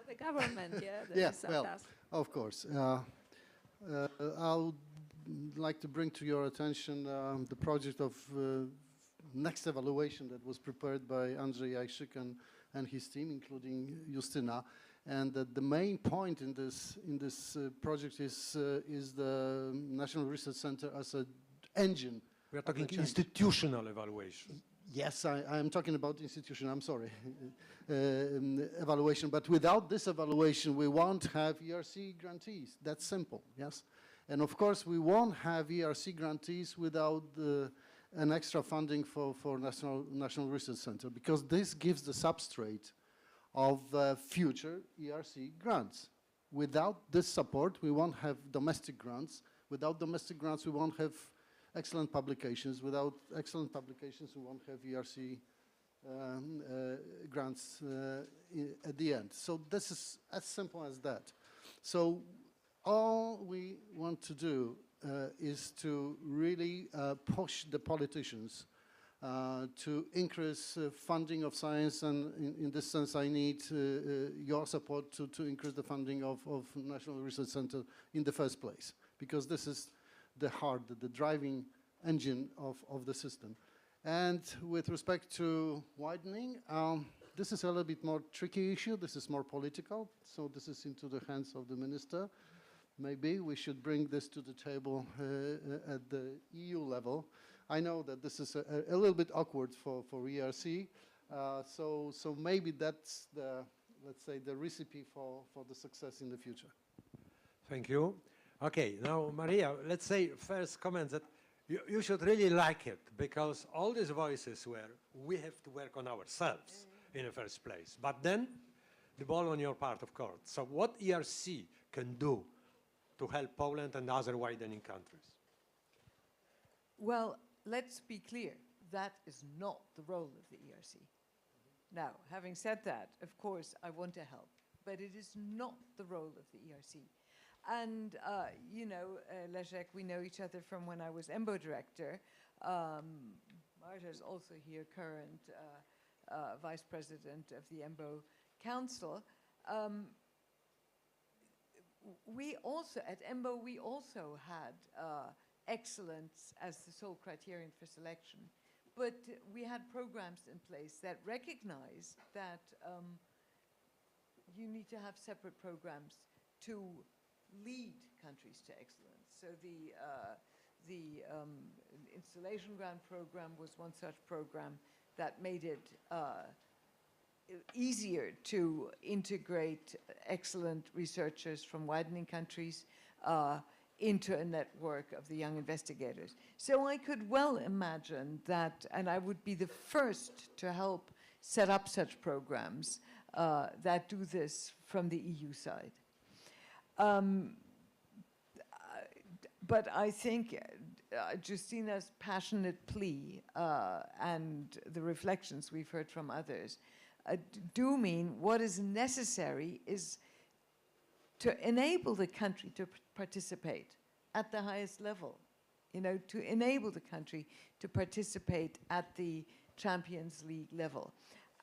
the government, yeah. Yeah, well, of course. I would like to bring to your attention the project of next evaluation that was prepared by Andrzej Jajszyk and his team, including Justyna. And the main point in this project is the National Research Center as an engine. We are talking institutional evaluation. Yes, I am talking about institution, I'm sorry, evaluation. But without this evaluation, we won't have ERC grantees. That's simple, yes? And of course, we won't have ERC grantees without an extra funding for National Research Center, because this gives the substrate of future ERC grants. Without this support, we won't have domestic grants. Without domestic grants, we won't have excellent publications. Without excellent publications, we won't have ERC grants at the end. So this is as simple as that. So all we want to do is to really push the politicians to increase funding of science, and in this sense I need your support to increase the funding of National Research Center in the first place, because this is the heart, the driving engine of the system. And with respect to widening, this is a little bit more tricky issue. This is more political, so this is into the hands of the minister. Maybe we should bring this to the table at the EU level. I know that this is a little bit awkward for ERC, so maybe that's the, let's say, the recipe for the success in the future. Thank you. Okay, now Maria, let's say first comment that you should really like it, because all these voices were, we have to work on ourselves in the first place. But then, the ball on your part, of course. So what ERC can do to help Poland and other widening countries? Well, let's be clear, that is not the role of the ERC. Now, having said that, of course, I want to help, but it is not the role of the ERC. And, you know, Leszek, we know each other from when I was EMBO director. Marta is also here, current vice president of the EMBO Council. We also, at EMBO, we also had excellence as the sole criterion for selection. But we had programs in place that recognized that you need to have separate programs to lead countries to excellence. So the installation grant program was one such program that made it easier to integrate excellent researchers from widening countries into a network of the young investigators. So I could well imagine that, and I would be the first to help set up such programs that do this from the EU side. But I think Justina's passionate plea and the reflections we've heard from others do mean what is necessary is to enable the country to participate at the highest level, you know, to enable the country to participate at the Champions League level.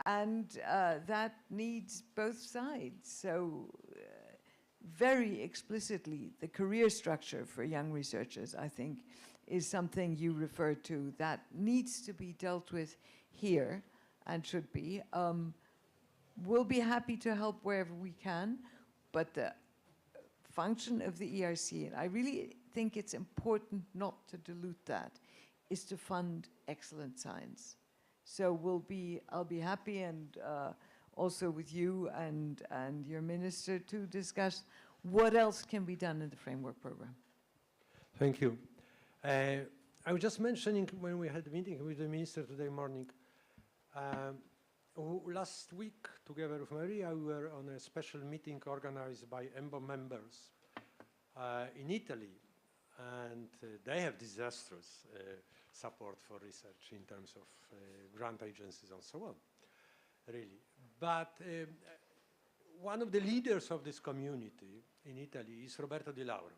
And that needs both sides. So very explicitly, the career structure for young researchers, I think, is something you referred to that needs to be dealt with here and should be. We'll be happy to help wherever we can, but the function of the ERC, and I really think it's important not to dilute that, is to fund excellent science. So I'll be happy and also with you and your minister to discuss what else can be done in the framework program. Thank you. I was just mentioning when we had a meeting with the minister today morning, last week, together with Maria, we were on a special meeting organized by EMBO members in Italy, and they have disastrous support for research in terms of grant agencies and so on, really. But one of the leaders of this community in Italy is Roberto Di Lauro.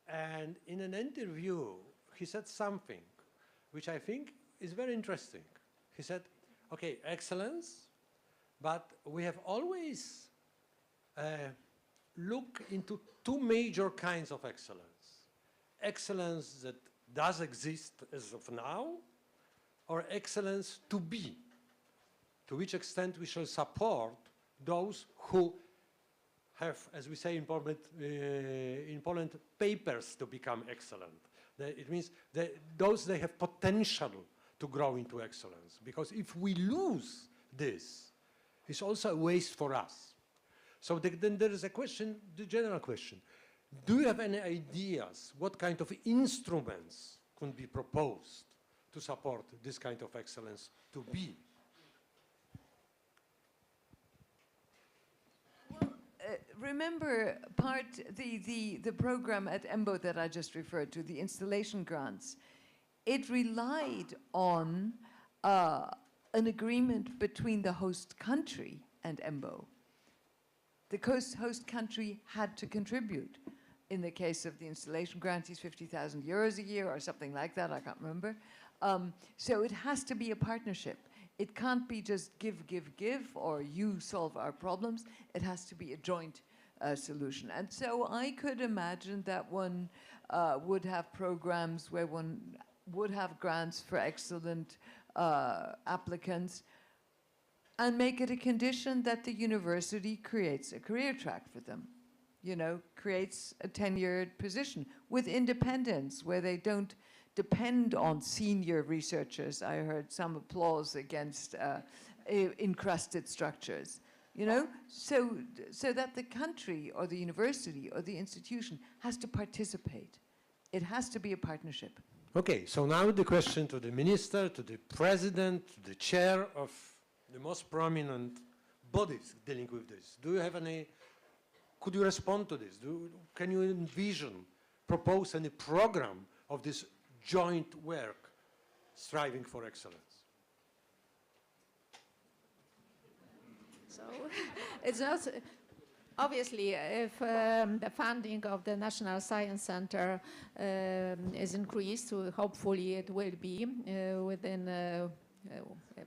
And in an interview, he said something which I think is very interesting. He said, okay, excellence, but we have always looked into two major kinds of excellence. Excellence that does exist as of now, or excellence to be. To which extent we shall support those who have, as we say in Poland, papers to become excellent. It means that those they have potential to grow into excellence. Because if we lose this, it's also a waste for us. So then there is a question, the general question. Do you have any ideas what kind of instruments could be proposed to support this kind of excellence to be? Remember the program at EMBO that I just referred to, the installation grants, it relied on an agreement between the host country and EMBO. The host country had to contribute In the case of the installation grantees, 50,000 euros a year or something like that, I can't remember. So it has to be a partnership. It can't be just give, give, give, or you solve our problems. It has to be a joint solution. And so I could imagine that one would have programs where one would have grants for excellent applicants and make it a condition that the university creates a career track for them. You know, creates a tenured position with independence where they don't depend on senior researchers. I heard some applause against encrusted structures, you know? So that the country or the university or the institution has to participate. It has to be a partnership. Okay, so now the question to the minister, to the president, to the chair of the most prominent bodies dealing with this. Do you have any, could you respond to this? Can you envision, propose any program of this joint work, striving for excellence? So it's not, obviously, if the funding of the National Science Center is increased, hopefully it will be within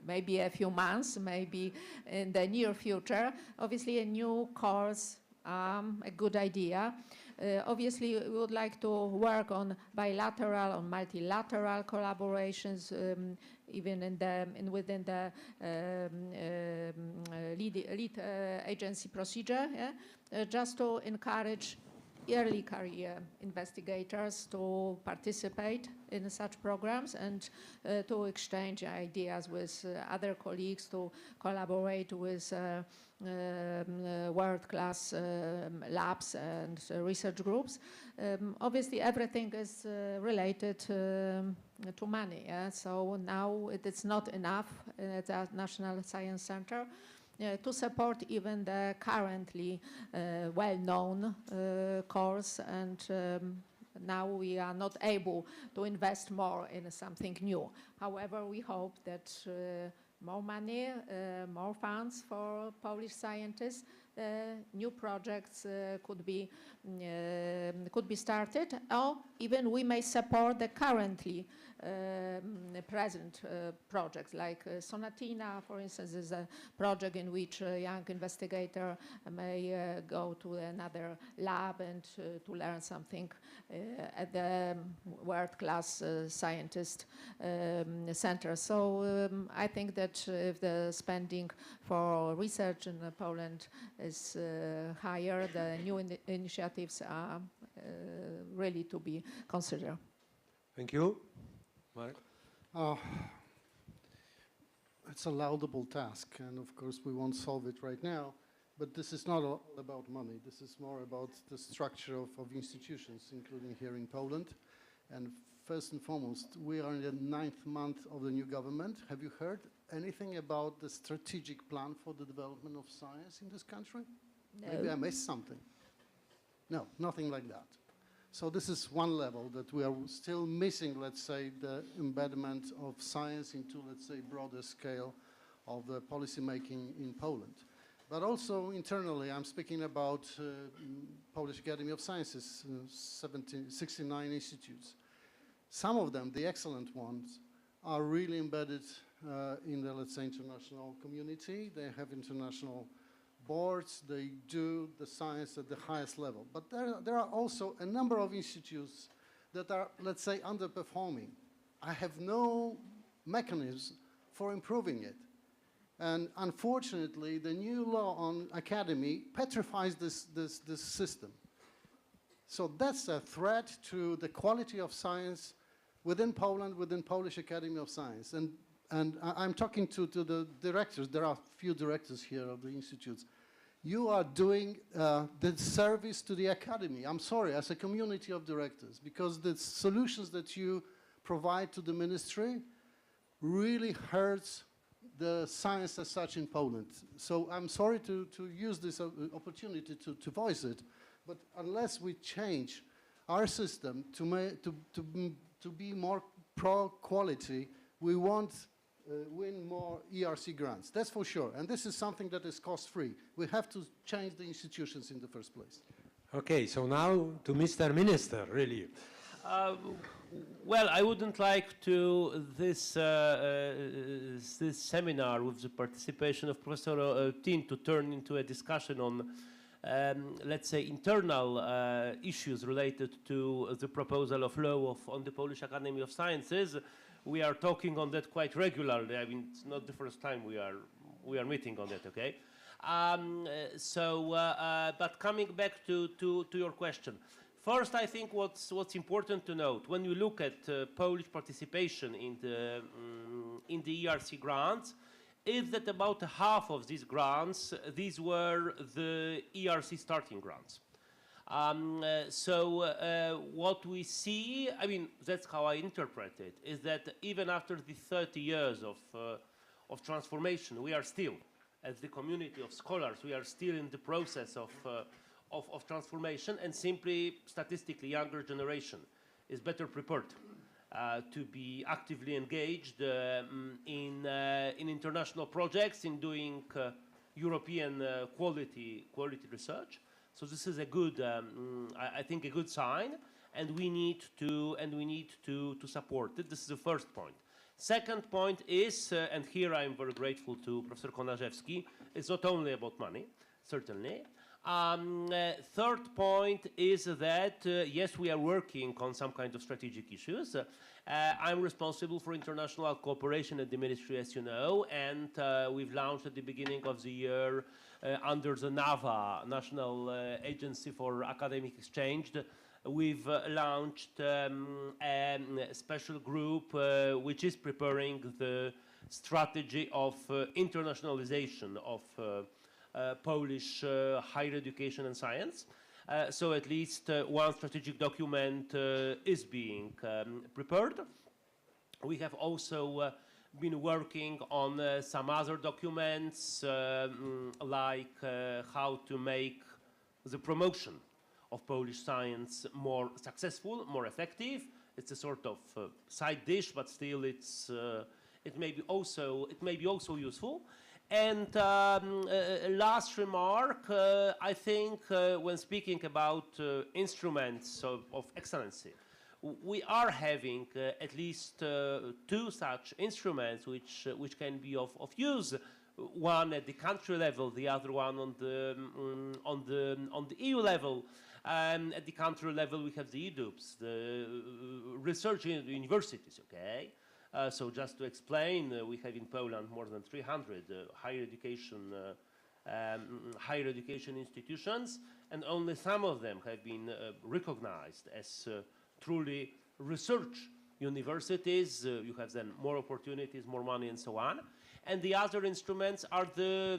maybe a few months, maybe in the near future. Obviously, a new course, a good idea. Obviously, we would like to work on bilateral, on multilateral collaborations, even within the lead agency procedure, yeah? Just to encourage early career investigators to participate in such programs and to exchange ideas with other colleagues, to collaborate with world-class labs and research groups. Obviously, everything is related to money. Yeah? So now it's not enough at the National Science Center to support even the currently well-known course, and now we are not able to invest more in something new. However, we hope that more money, more funds for Polish scientists, new projects could be started, or even we may support the currently present projects, like Sonatina, for instance, is a project in which a young investigator may go to another lab and to learn something at the world-class scientist center. So I think that if the spending for research in Poland is higher, the new initiatives are really to be considered. Thank you. Marek? It's a laudable task, and of course we won't solve it right now, but this is not all about money. This is more about the structure of institutions, including here in Poland. And first and foremost, we are in the 9th month of the new government. Have you heard anything about the strategic plan for the development of science in this country? No. Maybe I missed something. No, nothing like that. So this is one level that we are still missing, let's say, the embedment of science into, let's say, broader scale of the policy making in Poland. But also internally, I'm speaking about Polish Academy of Sciences, 69 institutes. Some of them, the excellent ones, are really embedded in the, let's say, international community. They have international boards, they do the science at the highest level. But there are also a number of institutes that are, let's say, underperforming. I have no mechanism for improving it. And unfortunately, the new law on academy petrifies this system. So that's a threat to the quality of science within Poland, within Polish Academy of Science. And I'm talking to the directors. There are a few directors here of the institutes. You are doing the service to the academy. I'm sorry, as a community of directors, because the solutions that you provide to the ministry really hurts the science as such in Poland. So I'm sorry to use this opportunity to voice it, but unless we change our system to be more pro-quality, we won't win more ERC grants. That's for sure. And this is something that is cost-free. We have to change the institutions in the first place. Okay, so now to Mr. Minister, really. Well, I wouldn't like to this seminar with the participation of Professor Leptin to turn into a discussion on, let's say, internal issues related to the proposal of law on the Polish Academy of Sciences. We are talking on that quite regularly. I mean, it's not the first time we are meeting on that. Okay. But coming back to your question. First, I think what's important to note when you look at Polish participation in the ERC grants, is that about half of these grants, these were the ERC starting grants. What we see, I mean, that's how I interpret it, is that even after the 30 years of transformation, we are still, as the community of scholars, we are still in the process of transformation, and simply statistically younger generation is better prepared to be actively engaged in international projects, in doing European quality research. So this is a good, I think, a good sign, and we need to support it. This is the first point. Second point is, and here I am very grateful to Professor Konarzewski, it's not only about money, certainly. Third point is that, yes, we are working on some kind of strategic issues. I'm responsible for international cooperation at the ministry, as you know, and we've launched at the beginning of the year under the NAVA, National Agency for Academic Exchange. We've launched a special group which is preparing the strategy of internationalization of Polish higher education and science. So at least one strategic document is being prepared. We have also been working on some other documents like how to make the promotion of Polish science more successful, more effective. It's a sort of side dish, but still it may be also useful. And last remark, I think when speaking about instruments of excellency, we are having at least two such instruments which can be of use. One at the country level, the other one on the EU level. At the country level, we have the EDUPS, the research universities. Okay. So just to explain, we have in Poland more than 300 higher education institutions, and only some of them have been recognized as truly research universities. You have then more opportunities, more money, and so on. And the other instruments are the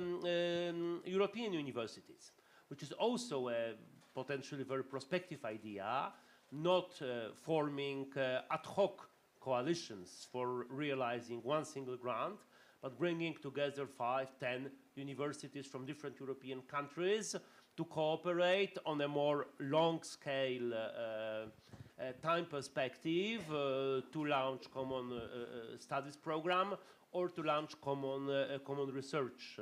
European universities, which is also a potentially very prospective idea, not forming ad hoc coalitions for realizing one single grant, but bringing together 5, 10 universities from different European countries to cooperate on a more long-scale time perspective to launch common studies program or to launch common research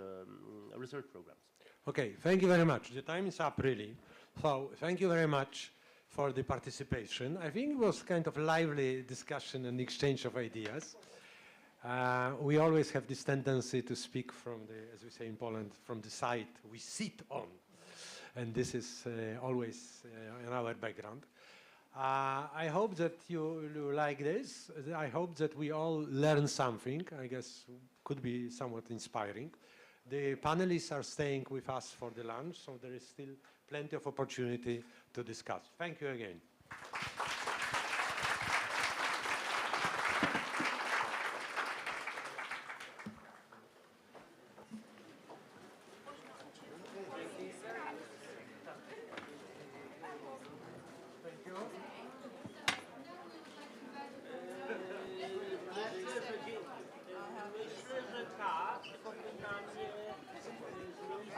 programs. Okay, thank you very much. The time is up, really. So thank you very much for the participation. I think it was kind of lively discussion and exchange of ideas. We always have this tendency to speak from the, as we say in Poland, from the side we sit on. And this is always in our background. I hope that you like this. I hope that we all learn something. I guess could be somewhat inspiring. The panelists are staying with us for the lunch, so there is still plenty of opportunity to discuss. Thank you again.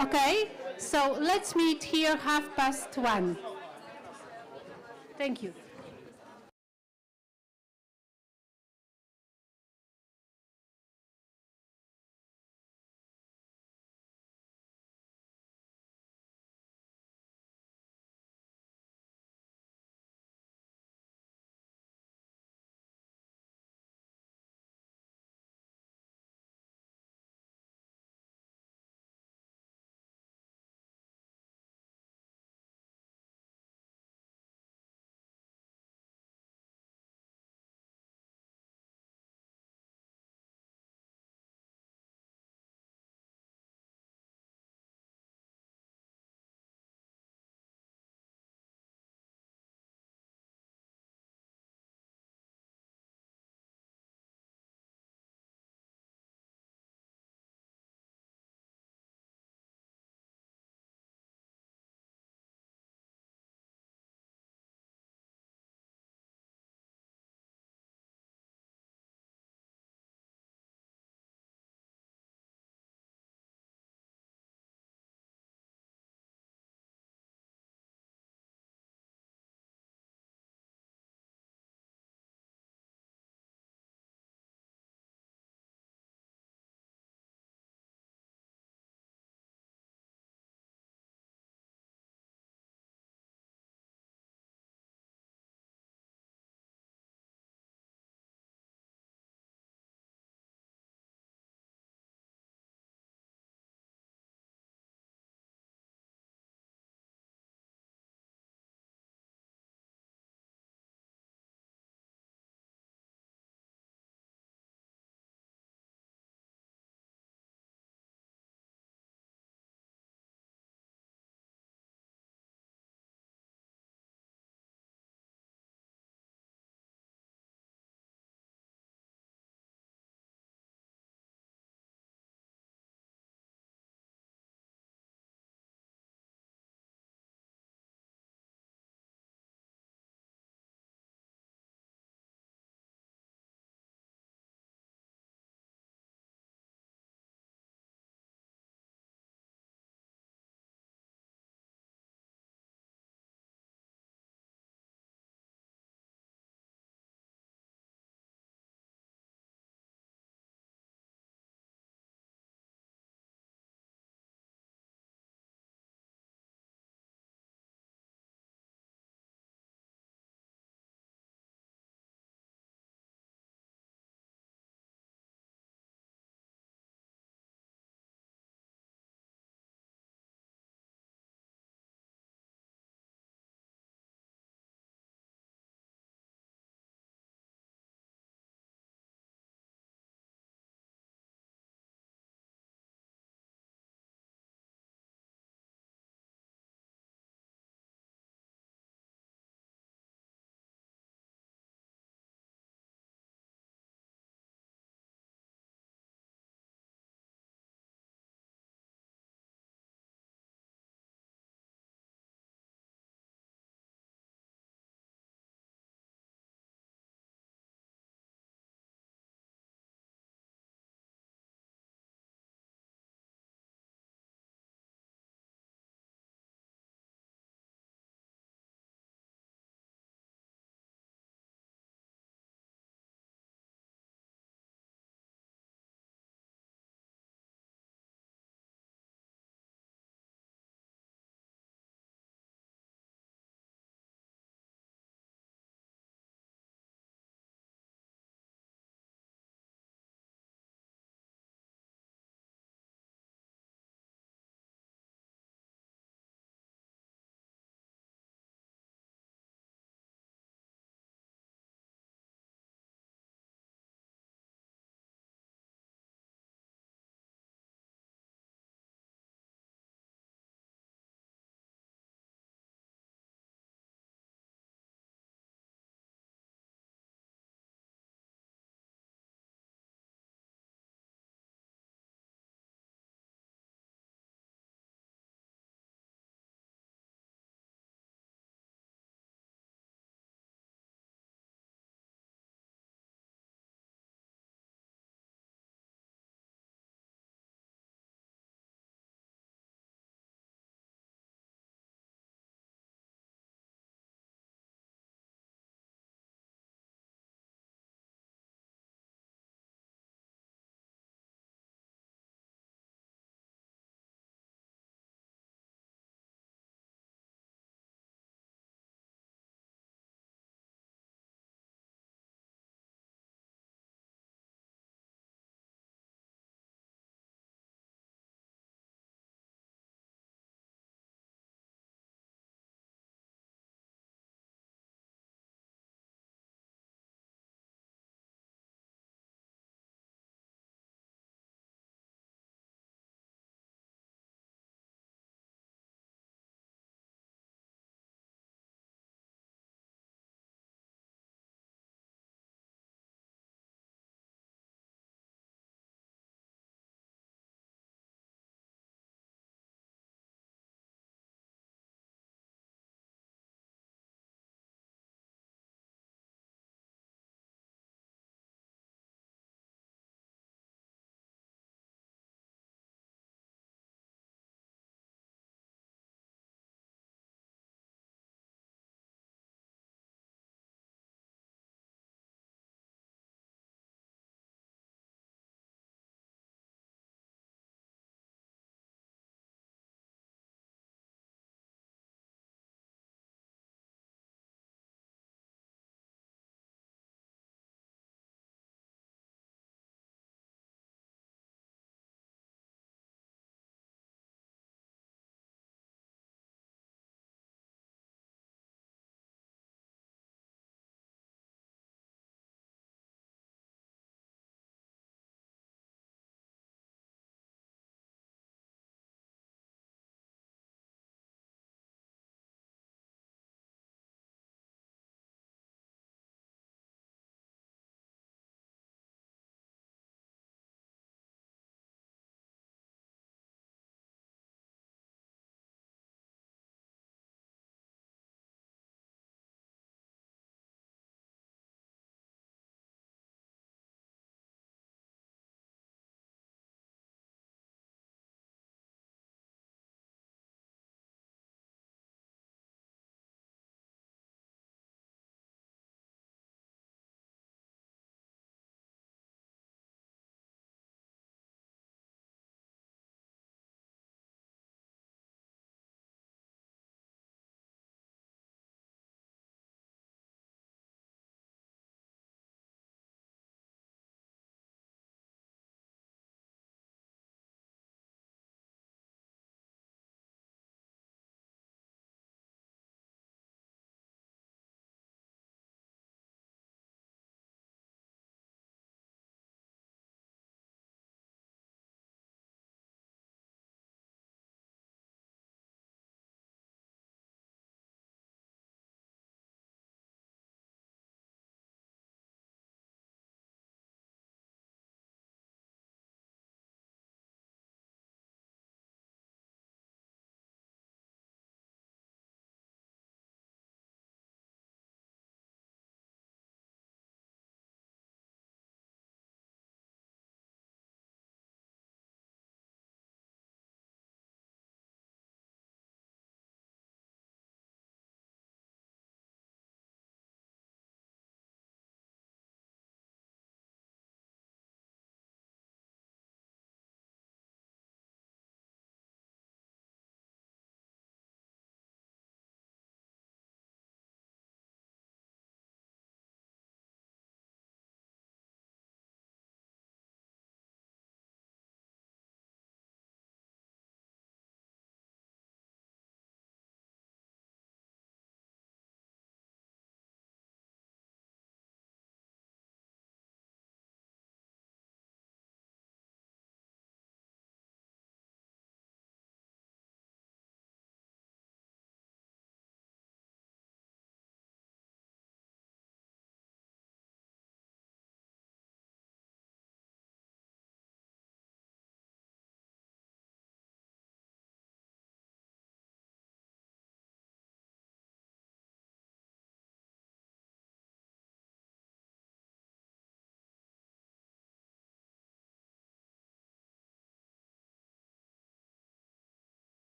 Okay, so let's meet here 1:30. Thank you.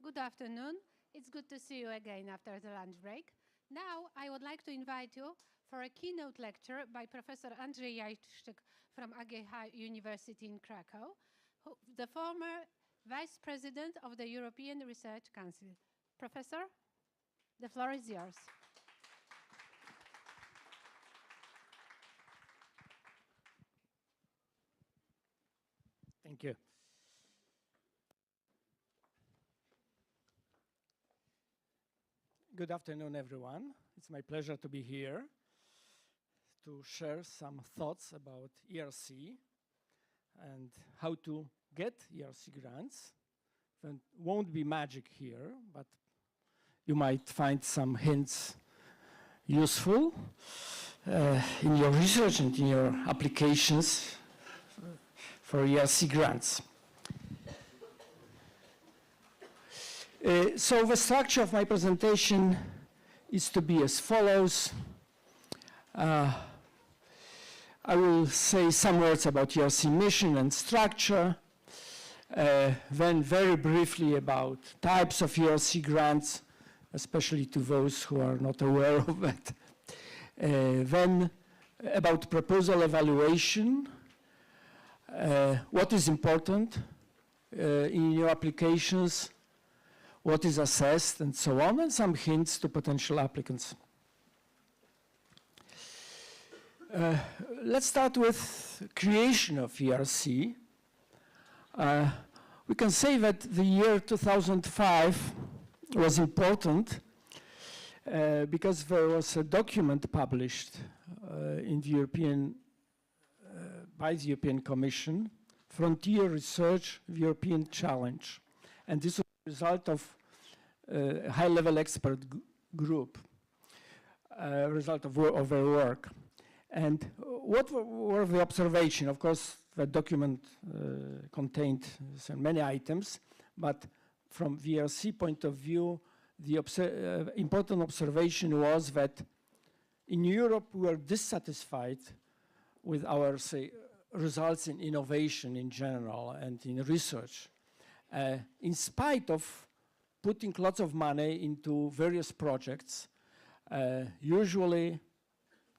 Good afternoon. It's good to see you again after the lunch break. Now, I would like to invite you for a keynote lecture by Professor Andrzej Jajszczyk from AGH University in Krakow, the former Vice President of the European Research Council. Professor, the floor is yours. Thank you. Good afternoon, everyone. It's my pleasure to be here to share some thoughts about ERC and how to get ERC grants. It won't be magic here, but you might find some hints useful in your research and in your applications for ERC grants. So the structure of my presentation is to be as follows. I will say some words about ERC mission and structure, then very briefly about types of ERC grants, especially to those who are not aware of it. Then about proposal evaluation, what is important in your applications, what is assessed, and so on, and some hints to potential applicants. Let's start with creation of ERC. We can say that the year 2005 was important because there was a document published in the European, by the European Commission, Frontier Research, the European Challenge. And this was a result of a high-level expert group, result of their work. And what were the observations? Of course, the document contained so many items, but from the ERC point of view, the important observation was that in Europe we were dissatisfied with our, say, results in innovation in general and in research. In spite of putting lots of money into various projects, usually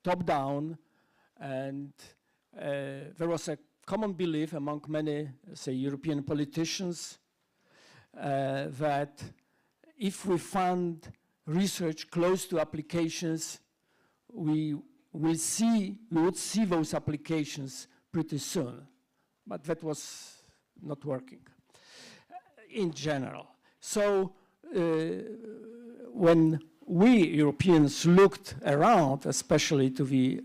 top-down, and there was a common belief among many, say, European politicians that if we fund research close to applications, we would see those applications pretty soon. But that was not working in general. So when we Europeans looked around, especially to the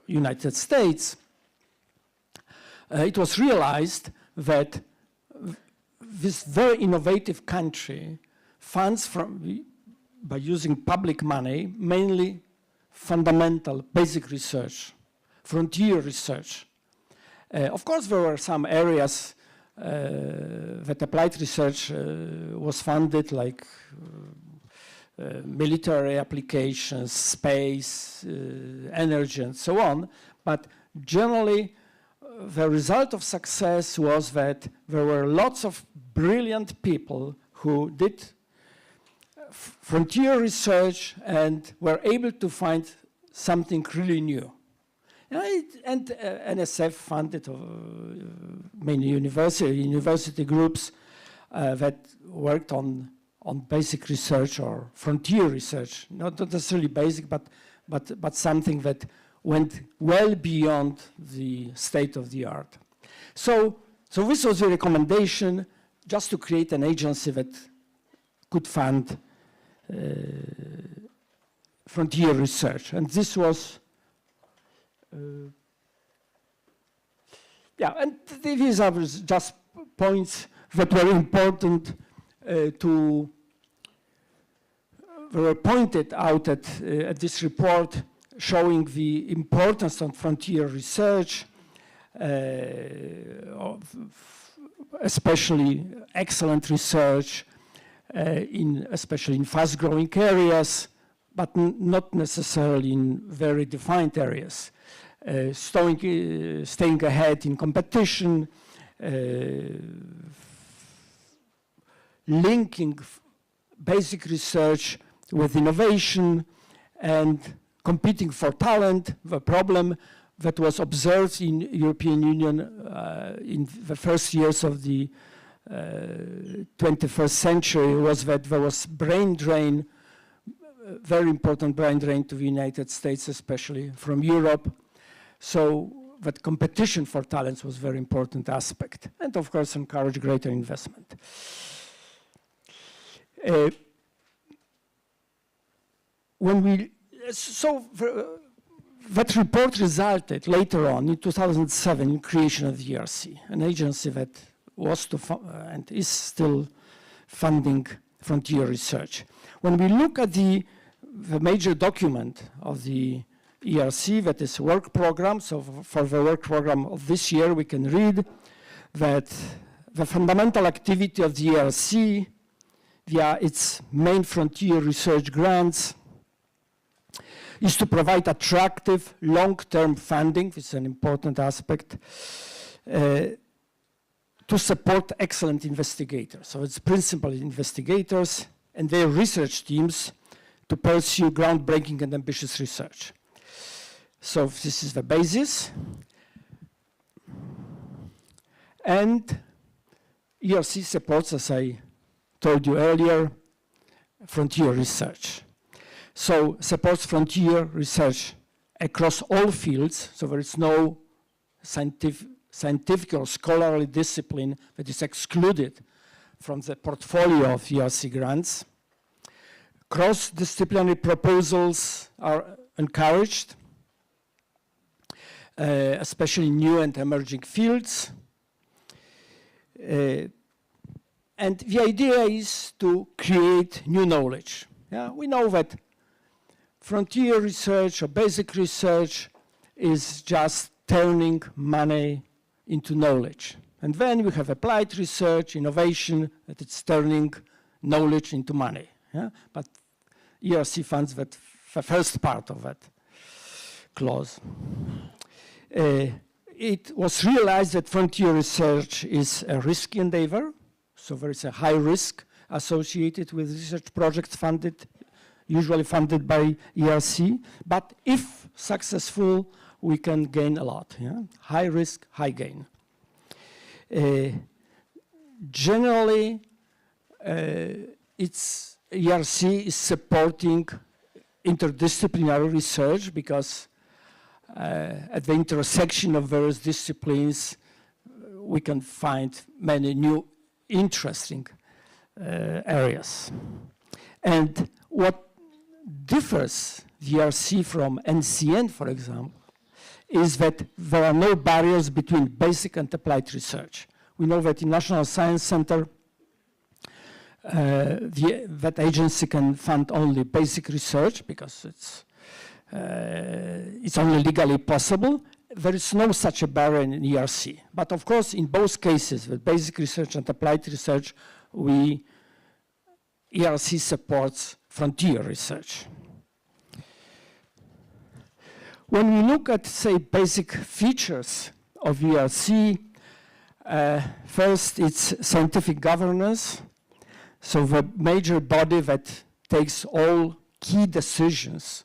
United States, it was realized that this very innovative country funds by using public money, mainly fundamental, basic research, frontier research. Of course, there were some areas that applied research was funded, like military applications, space, energy, and so on. But generally, the result of success was that there were lots of brilliant people who did frontier research and were able to find something really new. And NSF funded many university groups that worked on basic research or frontier research, not necessarily basic, but something that went well beyond the state of the art. So this was the recommendation, just to create an agency that could fund frontier research. And this was, and these are just points that were important were pointed out at this report, showing the importance of frontier research, especially excellent research, especially in fast-growing areas, but not necessarily in very defined areas. Staying ahead in competition, linking basic research with innovation and competing for talent, the problem that was observed in European Union in the first years of the 21st century was that there was brain drain, very important brain drain to the United States, especially from Europe. So that competition for talents was a very important aspect. And of course, encourage greater investment. That report resulted later on in 2007 in creation of the ERC, an agency that was to and is still funding frontier research. When we look at the major document of the ERC, that is work program, so for the work program of this year, we can read that the fundamental activity of the ERC via its main frontier research grants is to provide attractive long-term funding, this is an important aspect, to support excellent investigators. So it's principally investigators and their research teams to pursue groundbreaking and ambitious research. So this is the basis. And ERC supports, as I told you earlier, frontier research. So supports frontier research across all fields, so there is no scientific or scholarly discipline that is excluded from the portfolio of ERC grants. Cross-disciplinary proposals are encouraged, especially new and emerging fields. And the idea is to create new knowledge. Yeah, we know that frontier research or basic research is just turning money into knowledge. And then we have applied research, innovation, that it's turning knowledge into money. Yeah? But ERC funds that the first part of that clause. It was realized that frontier research is a risky endeavor, so there is a high risk associated with research projects usually funded by ERC, but if successful, we can gain a lot. Yeah? High risk, high gain. Generally, ERC is supporting interdisciplinary research because at the intersection of various disciplines, we can find many new interesting areas. And what differs the ERC from NCN, for example, is that there are no barriers between basic and applied research. We know that in National Science Center, that agency can fund only basic research because it's only legally possible. There is no such a barrier in ERC. But of course, in both cases, with basic research and applied research, ERC supports frontier research. When we look at, say, basic features of ERC, first, it's scientific governance. So the major body that takes all key decisions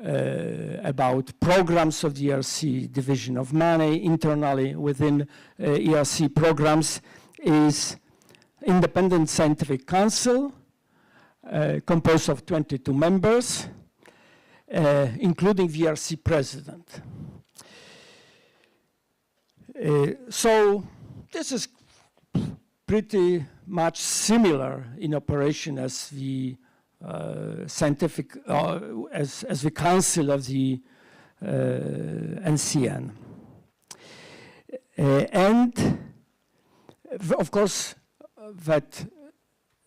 about programs of the ERC, division of money internally within ERC programs is Independent Scientific Council, composed of 22 members, including the ERC president. So this is pretty much similar in operation as the scientific, as the council of the NCN. And of course, that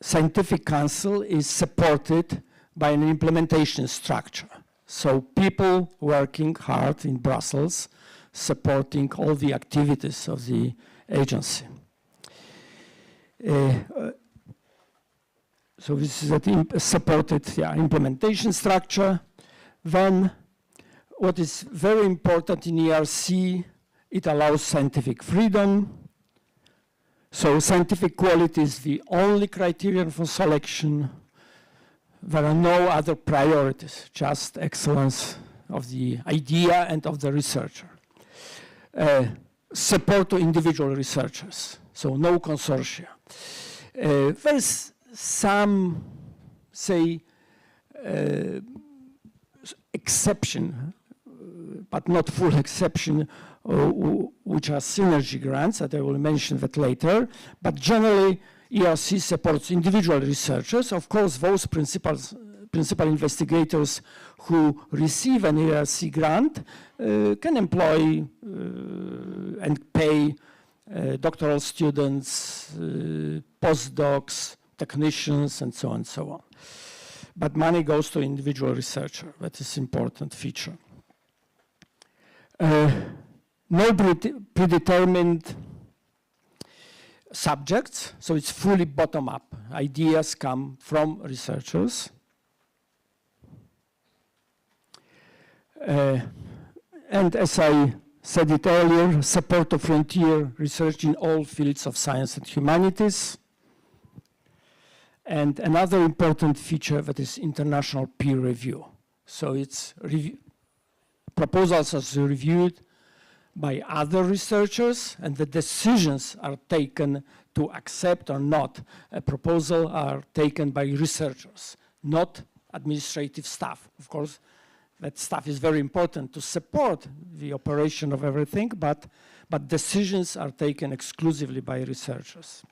scientific council is supported by an implementation structure. So people working hard in Brussels, supporting all the activities of the agency. So this is a supported implementation structure. Then what is very important in ERC, it allows scientific freedom. So scientific quality is the only criterion for selection. There are no other priorities, just excellence of the idea and of the researcher. Support to individual researchers, so no consortia. There is some, say, exception, but not full exception, which are synergy grants, that I will mention that later. But generally, ERC supports individual researchers. Of course, those principal investigators who receive an ERC grant can employ and pay doctoral students, postdocs, technicians, and so on and so on. But money goes to individual researcher. That is an important feature. No predetermined subjects, so it's fully bottom-up. Ideas come from researchers. And as I said it earlier, support of frontier research in all fields of science and humanities. And another important feature that is international peer review. So it's proposals are reviewed by other researchers, and the decisions are taken to accept or not a proposal are taken by researchers, not administrative staff. Of course, that staff is very important to support the operation of everything, but decisions are taken exclusively by researchers.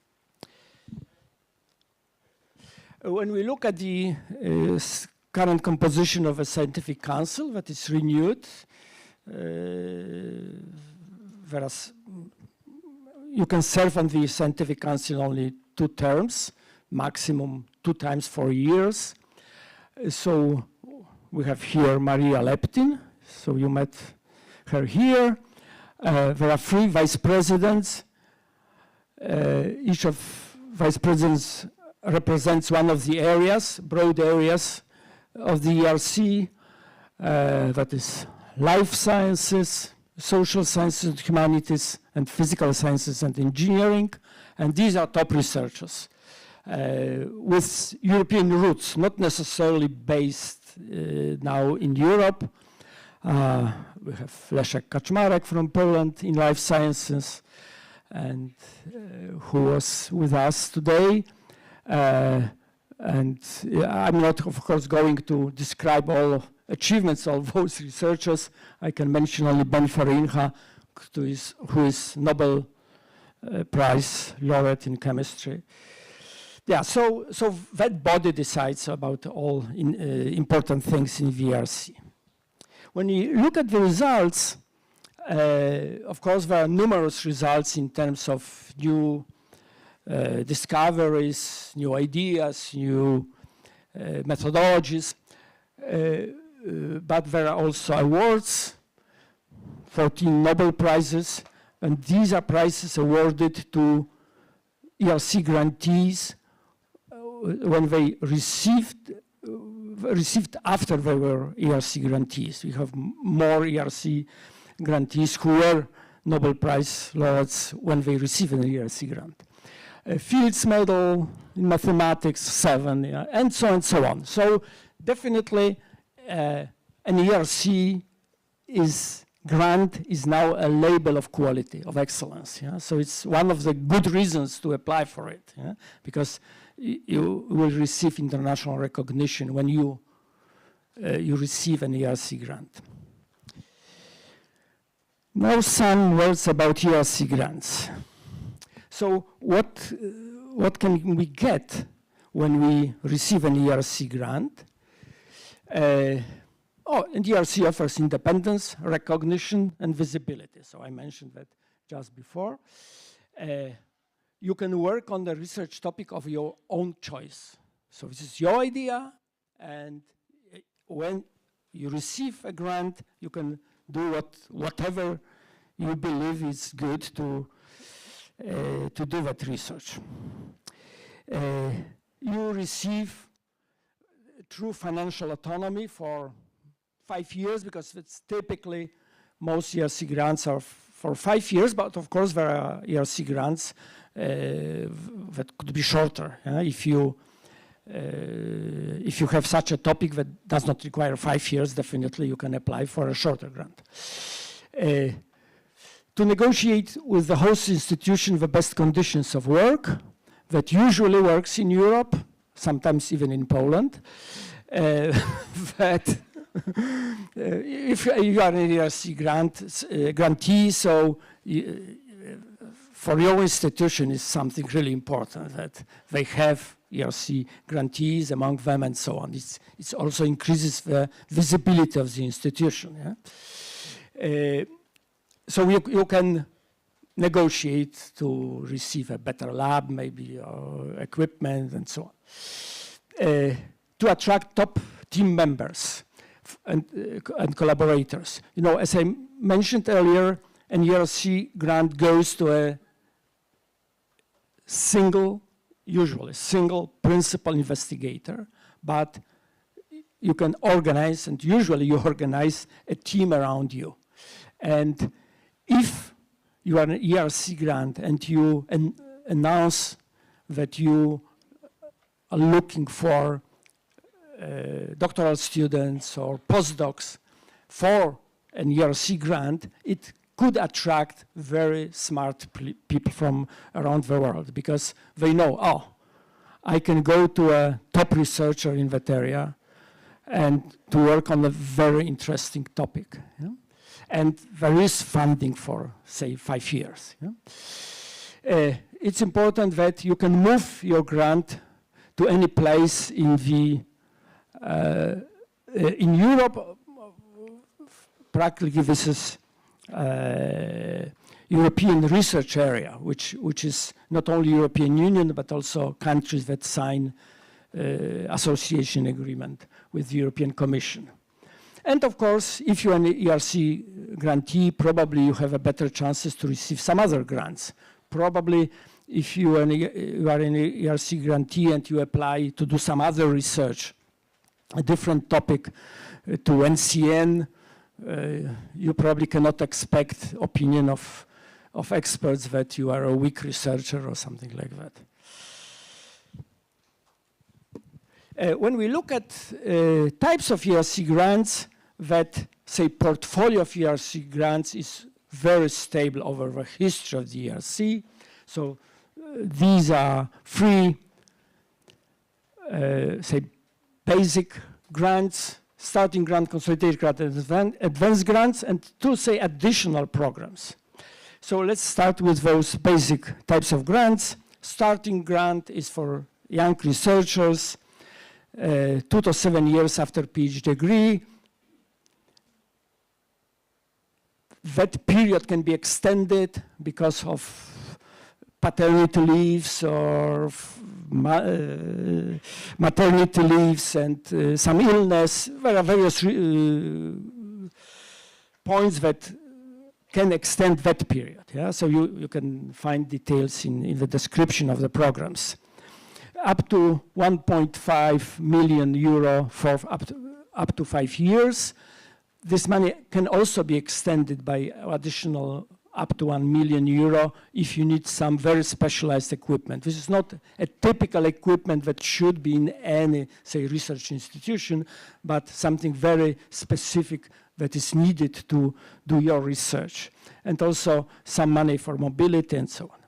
When we look at the current composition of a scientific council that is renewed, whereas you can serve on the scientific council only 2 terms, maximum 2 times 4 years. So we have here Maria Leptin, so you met her here. There are 3 vice presidents. Each of vice presidents represents one of the areas, broad areas of the ERC, that is life sciences, social sciences and humanities, and physical sciences and engineering. And these are top researchers with European roots, not necessarily based now in Europe. We have Leszek Kaczmarek from Poland in life sciences, and who was with us today. And I'm not, of course, going to describe all achievements of those researchers. I can mention only Ben Farinha, who is Nobel Prize laureate in chemistry. Yeah, so that body decides about all important things in VRC. When you look at the results, of course, there are numerous results in terms of new discoveries, new ideas, new methodologies, but there are also awards, 14 Nobel Prizes, and these are prizes awarded to ERC grantees when they received after they were ERC grantees. We have more ERC grantees who were Nobel Prize laureates when they received an ERC grant. Fields Medal in mathematics, 7, yeah, and so on and so on. So definitely an ERC grant is now a label of quality, of excellence. Yeah? So it's one of the good reasons to apply for it, yeah? Because you will receive international recognition when you receive an ERC grant. Now some words about ERC grants. So what can we get when we receive an ERC grant? And ERC offers independence, recognition, and visibility. So I mentioned that just before. You can work on the research topic of your own choice. So this is your idea, and when you receive a grant, you can do whatever you believe is good to do that research. You receive true financial autonomy for 5 years, because it's typically most ERC grants are for 5 years, but of course there are ERC grants that could be shorter. If you have such a topic that does not require 5 years, definitely you can apply for a shorter grant. To negotiate with the host institution the best conditions of work, that usually works in Europe, sometimes even in Poland. That if you are an ERC grantee, so for your institution is something really important that they have ERC grantees among them and so on. It also increases the visibility of the institution. Yeah? So you can negotiate to receive a better lab, maybe, or equipment and so on. To attract top team members and collaborators. You know, as I mentioned earlier, an ERC grant goes to a usually single principal investigator, but you can organize, and usually you organize a team around you. And if you are an ERC grant and you announce that you are looking for doctoral students or postdocs for an ERC grant, it could attract very smart people from around the world, because they know, oh, I can go to a top researcher in that area and to work on a very interesting topic. Yeah? And there is funding for, say, 5 years. Yeah? It's important that you can move your grant to any place in the in Europe. Practically, this is European research area, which is not only European Union, but also countries that sign association agreement with the European Commission. And of course, if you're an ERC grantee, probably you have a better chances to receive some other grants. Probably if you are an ERC grantee and you apply to do some other research, a different topic to NCN, you probably cannot expect opinion of experts that you are a weak researcher or something like that. When we look at types of ERC grants, that, say, portfolio of ERC grants is very stable over the history of the ERC. So these are 3, say, basic grants, starting grant, consolidated grant, and advanced grants, and 2, say, additional programs. So let's start with those basic types of grants. Starting grant is for young researchers, 2 to 7 years after PhD degree. That period can be extended because of paternity leaves or maternity leaves and some illness. There are various points that can extend that period. Yeah? So you can find details in the description of the programs. Up to 1.5 million euro for up to 5 years. This money can also be extended by additional up to 1 million euro if you need some very specialized equipment. This is not a typical equipment that should be in any, say, research institution, but something very specific that is needed to do your research. And also some money for mobility and so on.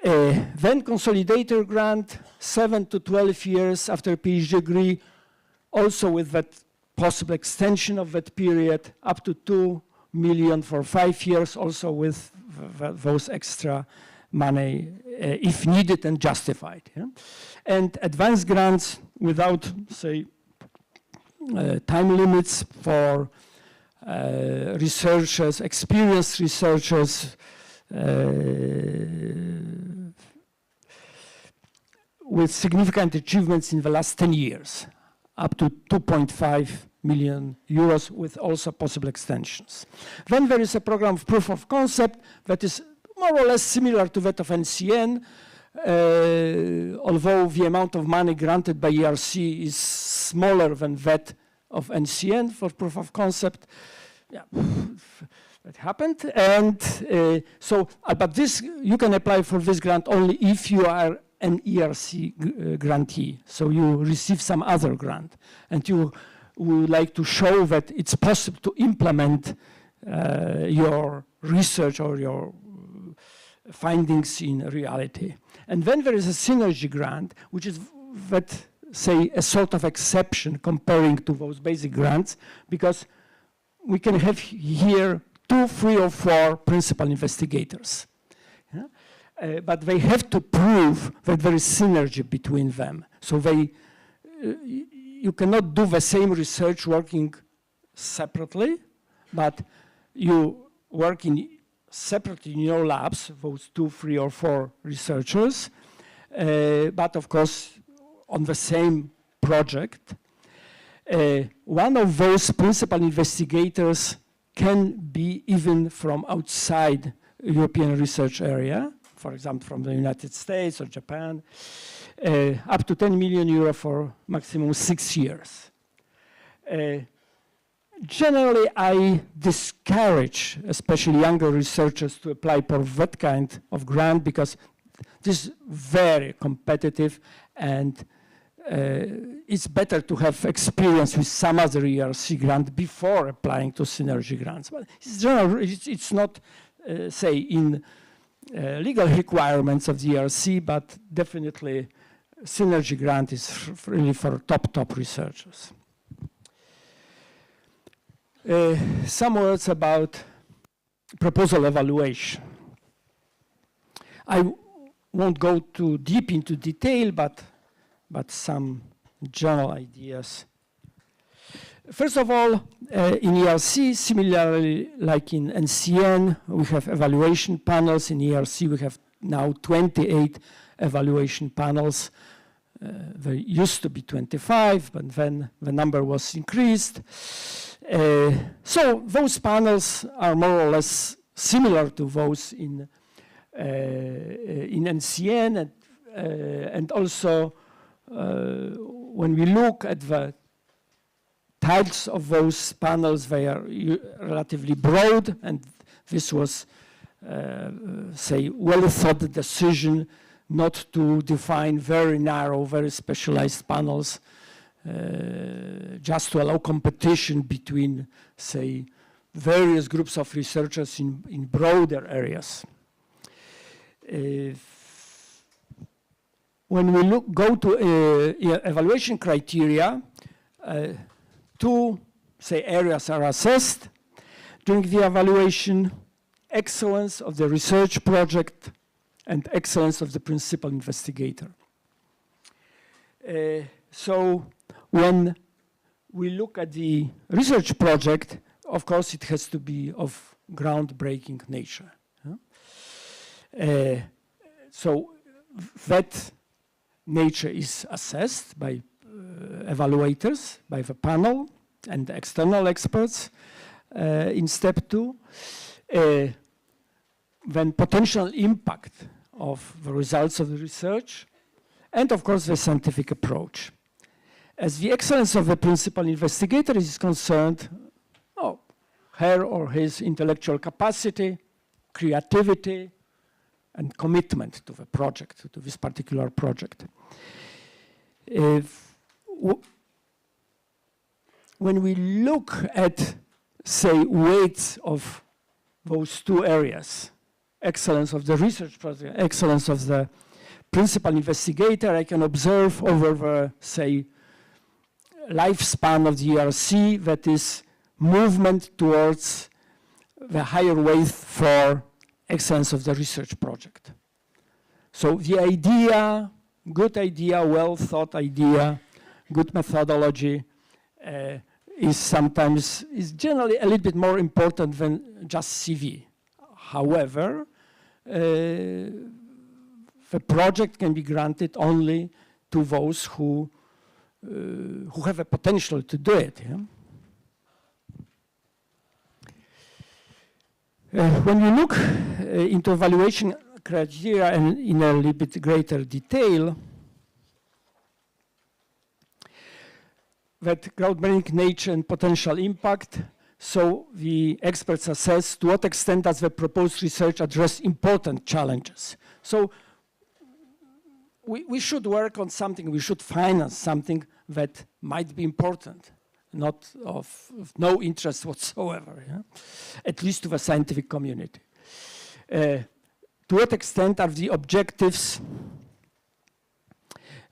Then consolidator grant, 7 to 12 years after PhD degree, also with that possible extension of that period, up to 2 million for 5 years, also with those extra money if needed and justified. Yeah? And advanced grants without, say, time limits for researchers, experienced researchers, with significant achievements in the last 10 years, up to 2.5 million euros with also possible extensions. Then there is a program of proof of concept that is more or less similar to that of NCN, although the amount of money granted by ERC is smaller than that of NCN for proof of concept. Yeah. That happened, and but this, you can apply for this grant only if you are an ERC grantee, so you receive some other grant, and you would like to show that it's possible to implement your research or your findings in reality. And then there is a synergy grant, which is that, say, a sort of exception comparing to those basic grants, because we can have here 2, 3, or 4 principal investigators. Yeah? But they have to prove that there is synergy between them. So they, you cannot do the same research working separately, but you work in separately in your labs, those 2, 3, or 4 researchers, but of course on the same project. One of those principal investigators can be even from outside European research area, for example, from the United States or Japan, up to 10 million euro for maximum 6 years. Generally, I discourage, especially younger researchers, to apply for that kind of grant because this is very competitive, and it's better to have experience with some other ERC grant before applying to synergy grants. But it's not, say, in legal requirements of the ERC, but definitely synergy grant is really for top researchers. Some words about proposal evaluation. I won't go too deep into detail, but some general ideas. First of all, in ERC, similarly like in NCN, we have evaluation panels. In ERC, we have now 28 evaluation panels. There used to be 25, but then the number was increased. So those panels are more or less similar to those in NCN, and also when we look at the types of those panels, they are relatively broad, and this was, say, well-thought decision not to define very narrow, very specialized panels, just to allow competition between, say, various groups of researchers in broader areas. When we go to evaluation criteria, 2, say, areas are assessed during the evaluation: excellence of the research project and excellence of the principal investigator. So when we look at the research project, of course, it has to be of groundbreaking nature. So that nature is assessed by evaluators, by the panel and external experts in step 2. Then potential impact of the results of the research, and of course the scientific approach. As the excellence of the principal investigator is concerned, her or his intellectual capacity, creativity, and commitment to the project, to this particular project. When we look at, say, weights of those 2 areas, excellence of the research project, excellence of the principal investigator, I can observe over the, say, lifespan of the ERC that is movement towards the higher weight for excellence of the research project. So the idea, good idea, well thought idea, good methodology is generally a little bit more important than just CV. However, the project can be granted only to those who have a potential to do it. Yeah? When you look into evaluation criteria and in a little bit greater detail, that groundbreaking nature and potential impact. So the experts assess to what extent does the proposed research address important challenges. So we should work on something, we should finance something that might be important, not of no interest whatsoever, yeah? At least to the scientific community. To what extent are the objectives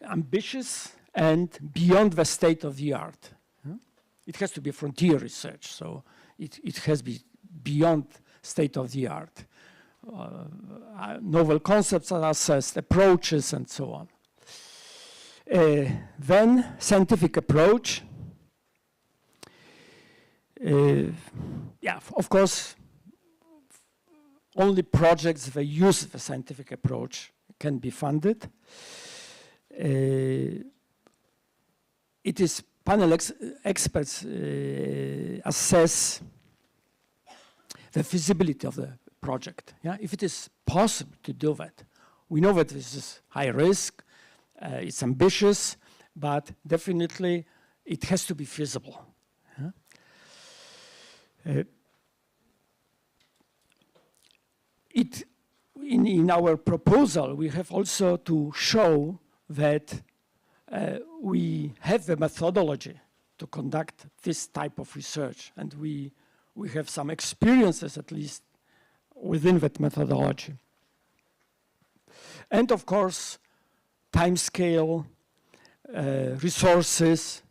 ambitious and beyond the state of the art? Yeah? It has to be frontier research, so it has to be beyond state of the art. Novel concepts are assessed, approaches, and so on. Then scientific approach. Yeah, of course, only projects that use the scientific approach can be funded. It is panel experts assess the feasibility of the project. Yeah? If it is possible to do that. We know that this is high risk, it's ambitious, but definitely it has to be feasible. Yeah? In our proposal, we have also to show that we have the methodology to conduct this type of research, and we have some experiences, at least, within that methodology. And of course, time scale, resources,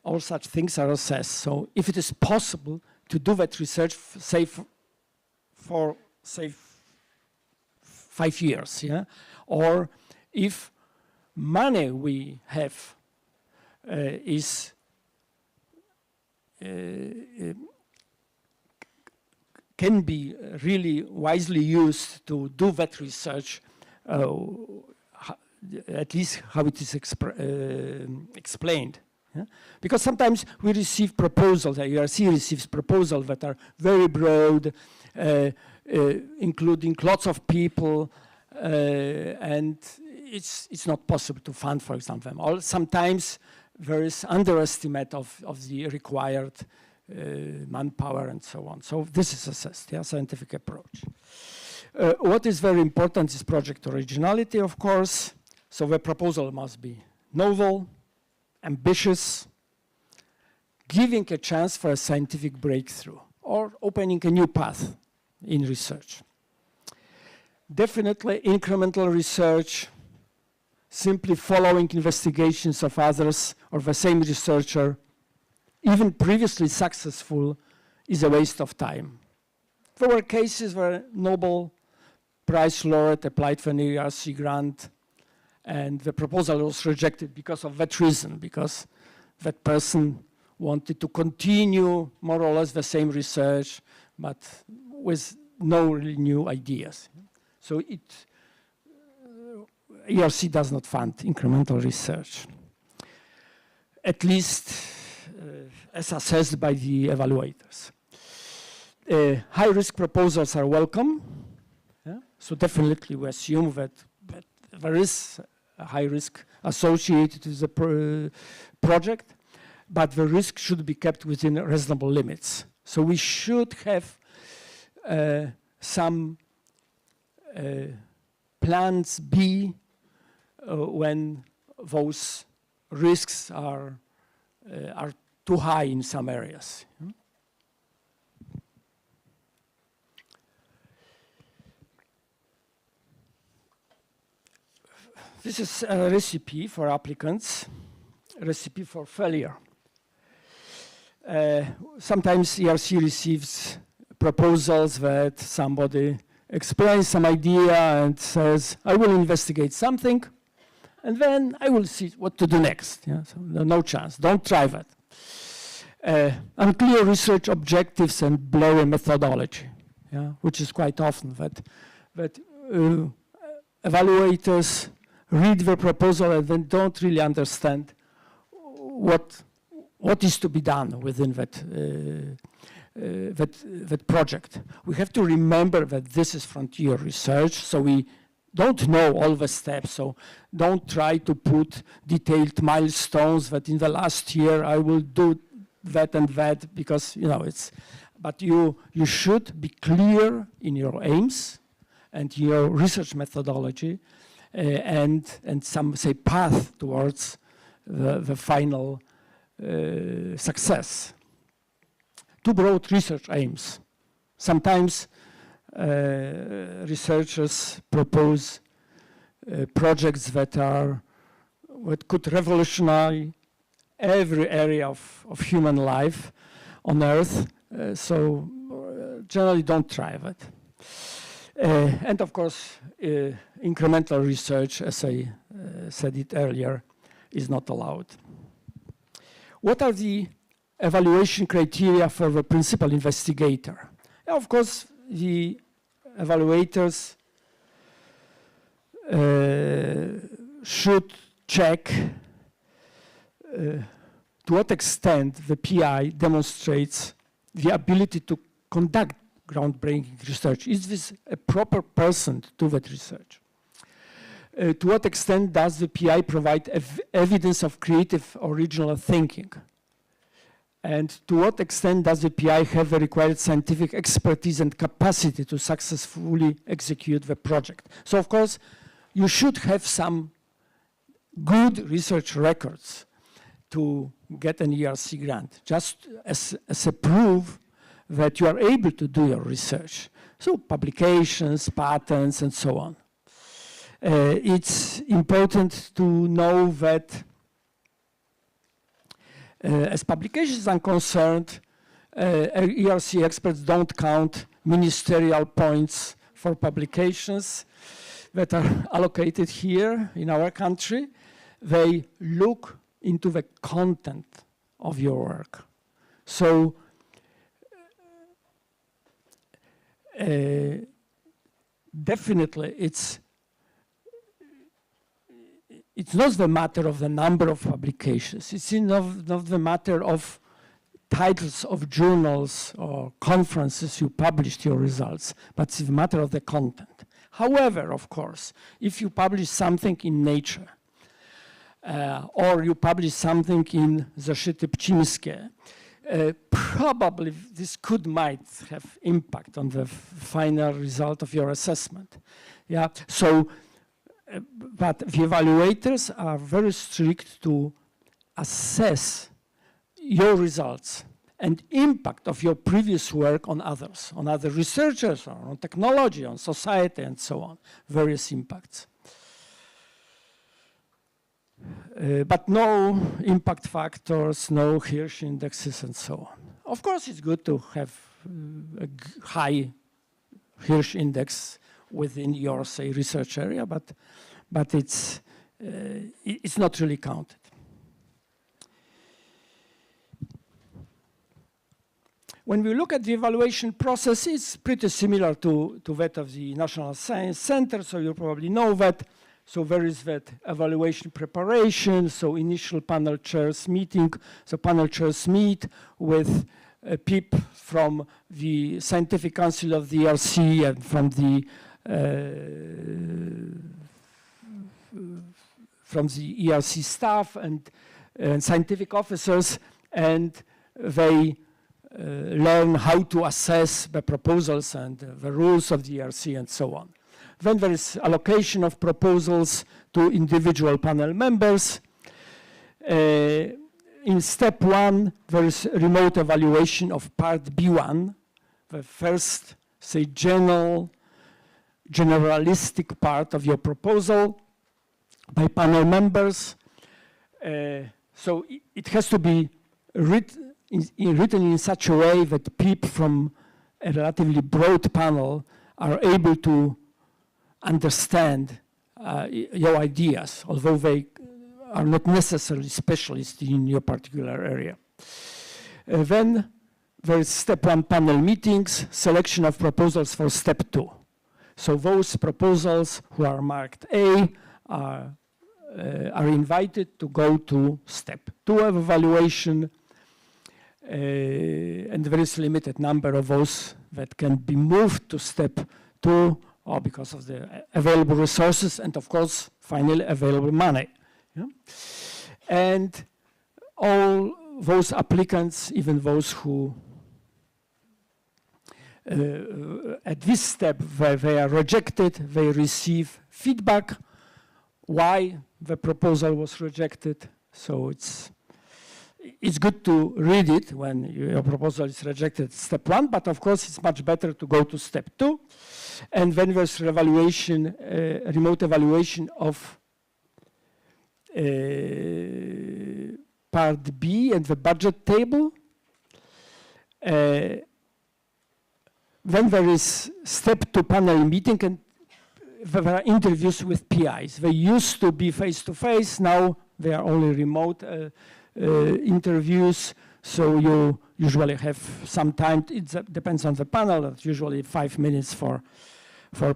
all such things are assessed. So if it is possible to do that research, say, for 5 years, yeah? Or if money we have is can be really wisely used to do that research, at least how it is explained. Yeah? Because sometimes we receive proposals, the ERC receives proposals that are very broad, including lots of people, and it's not possible to fund, for example, them all. Sometimes there is underestimate of the required manpower and so on. So this is assessed, yeah, scientific approach. What is very important is project originality, of course. So the proposal must be novel, ambitious, giving a chance for a scientific breakthrough or opening a new path in research. Definitely incremental research, simply following investigations of others or the same researcher, even previously successful, is a waste of time. There were cases where Nobel Prize laureate applied for an ERC grant and the proposal was rejected because of that reason, because that person wanted to continue more or less the same research, but with no really new ideas. So ERC does not fund incremental research, at least as assessed by the evaluators. High-risk proposals are welcome. Yeah? So definitely we assume that there is a high risk associated with the project, but the risk should be kept within reasonable limits. So we should have some plans B when those risks are too high in some areas. This is a recipe for applicants, a recipe for failure. Sometimes ERC receives proposals that somebody explains some idea and says, I will investigate something, and then I will see what to do next. Yeah? So no chance, don't try that. Unclear research objectives and blurry methodology, yeah? Which is quite often that evaluators read the proposal and then don't really understand what is to be done within that project. We have to remember that this is frontier research, so we don't know all the steps, so don't try to put detailed milestones that in the last year I will do that and that, because, you know, it's, but you should be clear in your aims and your research methodology and some, say, path towards the final success. Too broad research aims. Sometimes researchers propose projects that could revolutionize every area of human life on Earth. So generally don't try that. And of course, incremental research, as I said it earlier, is not allowed. What are the evaluation criteria for the principal investigator? Of course, the evaluators should check to what extent the PI demonstrates the ability to conduct groundbreaking research. Is this a proper person to do that research? To what extent does the PI provide evidence of creative original thinking? And to what extent does the PI have the required scientific expertise and capacity to successfully execute the project? So of course, you should have some good research records to get an ERC grant, just as a proof that you are able to do your research. So publications, patents, and so on. It's important to know that as publications are concerned, ERC experts don't count ministerial points for publications that are allocated here in our country. They look into the content of your work. So definitely it's not the matter of the number of publications. It's not the matter of titles of journals or conferences you published your results, but it's a matter of the content. However, of course, if you publish something in Nature, or you publish something in Zeszyty Pcimskie, probably this might have impact on the final result of your assessment. Yeah, so, but the evaluators are very strict to assess your results and impact of your previous work on others, on other researchers, or on technology, on society, and so on, various impacts. But no impact factors, no Hirsch indexes, and so on. Of course, it's good to have a high Hirsch index within your, say, research area, but it's not really counted. When we look at the evaluation process, it's pretty similar to that of the National Science Center, so you probably know that. So there is that evaluation preparation, so initial panel chairs meeting. So panel chairs meet with people from the Scientific Council of the ERC and from the ERC staff and scientific officers, and they learn how to assess the proposals and the rules of the ERC and so on. Then there is allocation of proposals to individual panel members. In step 1, there is remote evaluation of part B1, the first, say, generalistic part of your proposal by panel members. So it has to be written in such a way that people from a relatively broad panel are able to understand your ideas, although they are not necessarily specialists in your particular area. Then there is step 1 panel meetings, selection of proposals for step 2. So those proposals who are marked A are invited to go to step 2 of evaluation, and there is a limited number of those that can be moved to step 2 or because of the available resources and, of course, finally available money. Yeah? And all those applicants, even those who at this step where they are rejected, they receive feedback why the proposal was rejected. So it's good to read it when your proposal is rejected, step 1, but of course it's much better to go to step 2. And then there's evaluation, remote evaluation of part B and the budget table. Then there is step 2 panel meeting, and there are interviews with PIs. They used to be face-to-face, now they are only remote interviews, so you usually have some time. It depends on the panel. It's usually 5 minutes for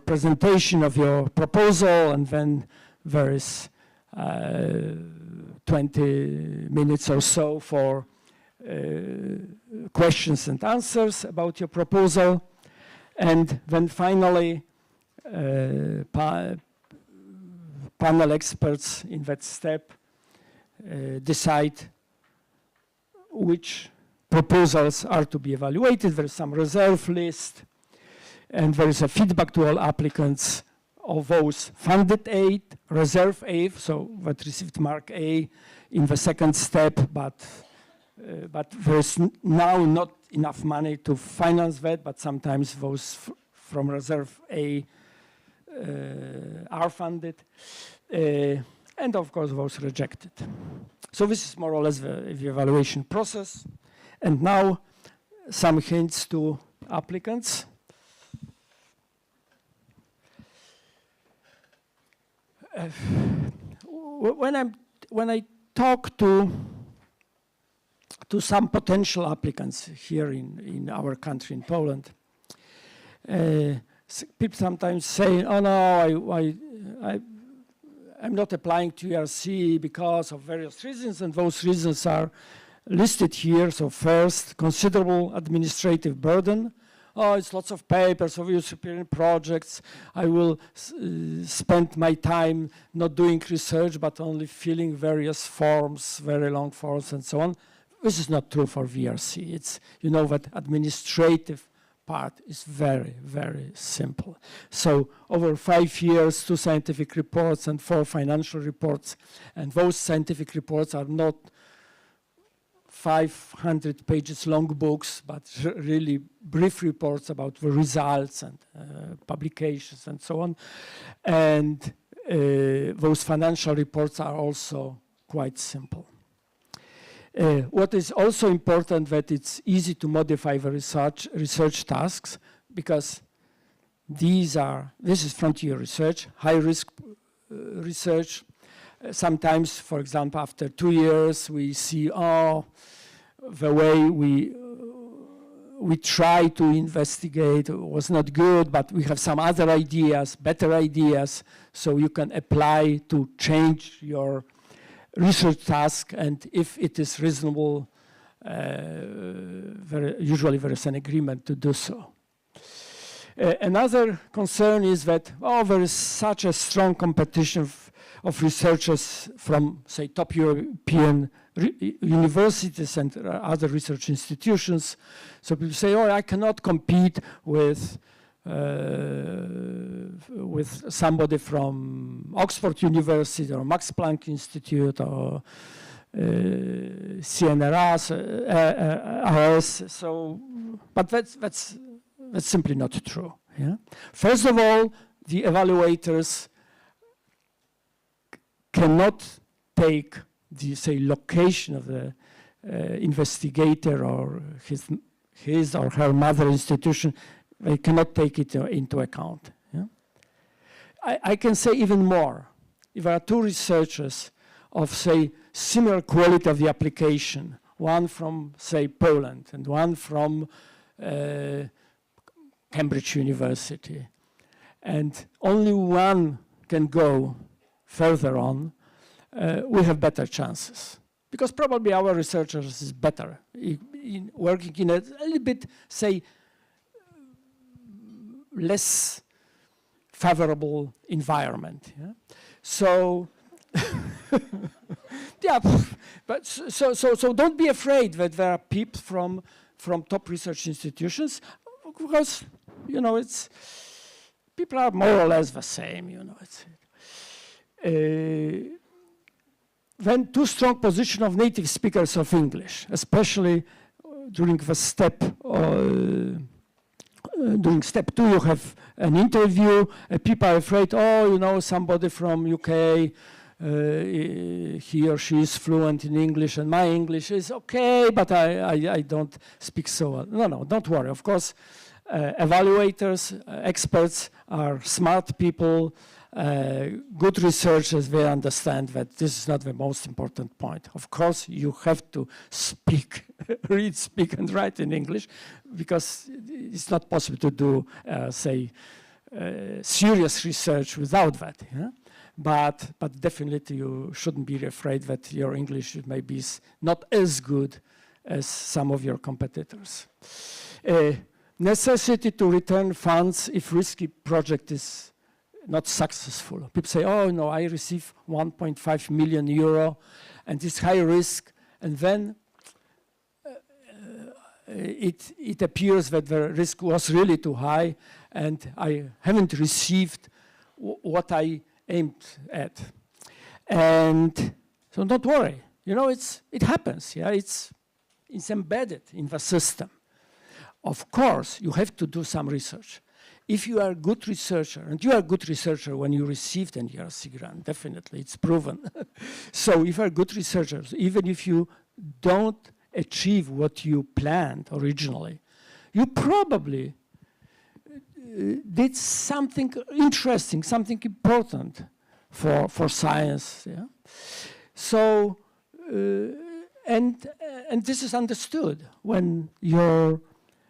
presentation of your proposal, and then there is 20 minutes or so for questions and answers about your proposal. And then finally, panel experts in that step decide which proposals are to be evaluated. There is some reserve list, and there is a feedback to all applicants of those funded aid, reserve aid, so that received mark A in the second step, but there's now not enough money to finance that, but sometimes those from reserve A are funded, and of course those rejected. So this is more or less the evaluation process. And now some hints to applicants. When I talk to some potential applicants here in our country, in Poland, people sometimes say, "Oh no, I'm not applying to ERC because of various reasons," and those reasons are listed here. So first, considerable administrative burden. Oh, it's lots of papers, of your superior projects. I will spend my time not doing research, but only filling various forms, very long forms, and so on. This is not true for VRC. It's, you know, that administrative part is very, very simple. So over 5 years, 2 scientific reports and 4 financial reports. And those scientific reports are not 500 pages long books, but really brief reports about the results and publications and so on. And those financial reports are also quite simple. What is also important that it's easy to modify the research tasks, because this is frontier research, high risk research. Sometimes, for example, after 2 years, we see, oh, the way we try to investigate was not good, but we have some other ideas, better ideas, so you can apply to change your research task, and if it is reasonable, usually there is an agreement to do so. Another concern is that, there is such a strong competition of researchers from, say, top European universities and other research institutions. So people say, oh, I cannot compete with somebody from Oxford University or Max Planck Institute or CNRS. So, but that's simply not true. Yeah? First of all, the evaluators cannot take the, say, location of the investigator or his or her mother institution. They cannot take it into account. Yeah? I can say even more. If there are 2 researchers of, say, similar quality of the application, one from, say, Poland and one from Cambridge University, and only one can go further on, we have better chances. Because probably our researchers is better in working in a little bit, say, less favorable environment. Yeah? So Yeah, but so don't be afraid that there are people from top research institutions, because it's people are more or less the same. Then too strong position of native speakers of English, especially during the step. During step 2, you have an interview. People are afraid, somebody from UK, he or she is fluent in English, and my English is okay, but I don't speak so well. No, don't worry. Of course, evaluators, experts are smart people, good researchers. They understand that this is not the most important point. Of course, you have to speak, read, speak, and write in English, because it's not possible to do, serious research without that. Yeah? But definitely you shouldn't be afraid that your English maybe is not as good as some of your competitors. Necessity to return funds if risky project is not successful. People say, oh no, I receive 1.5 million euro and it's high risk, and then it appears that the risk was really too high and I haven't received what I aimed at. And so don't worry, it happens, yeah, it's embedded in the system. Of course, you have to do some research. If you are a good researcher, and you are a good researcher when you received an ERC grant, definitely, it's proven. So if you are good researchers, even if you don't achieve what you planned originally, you probably did something interesting, something important for science. Yeah? So, and this is understood when your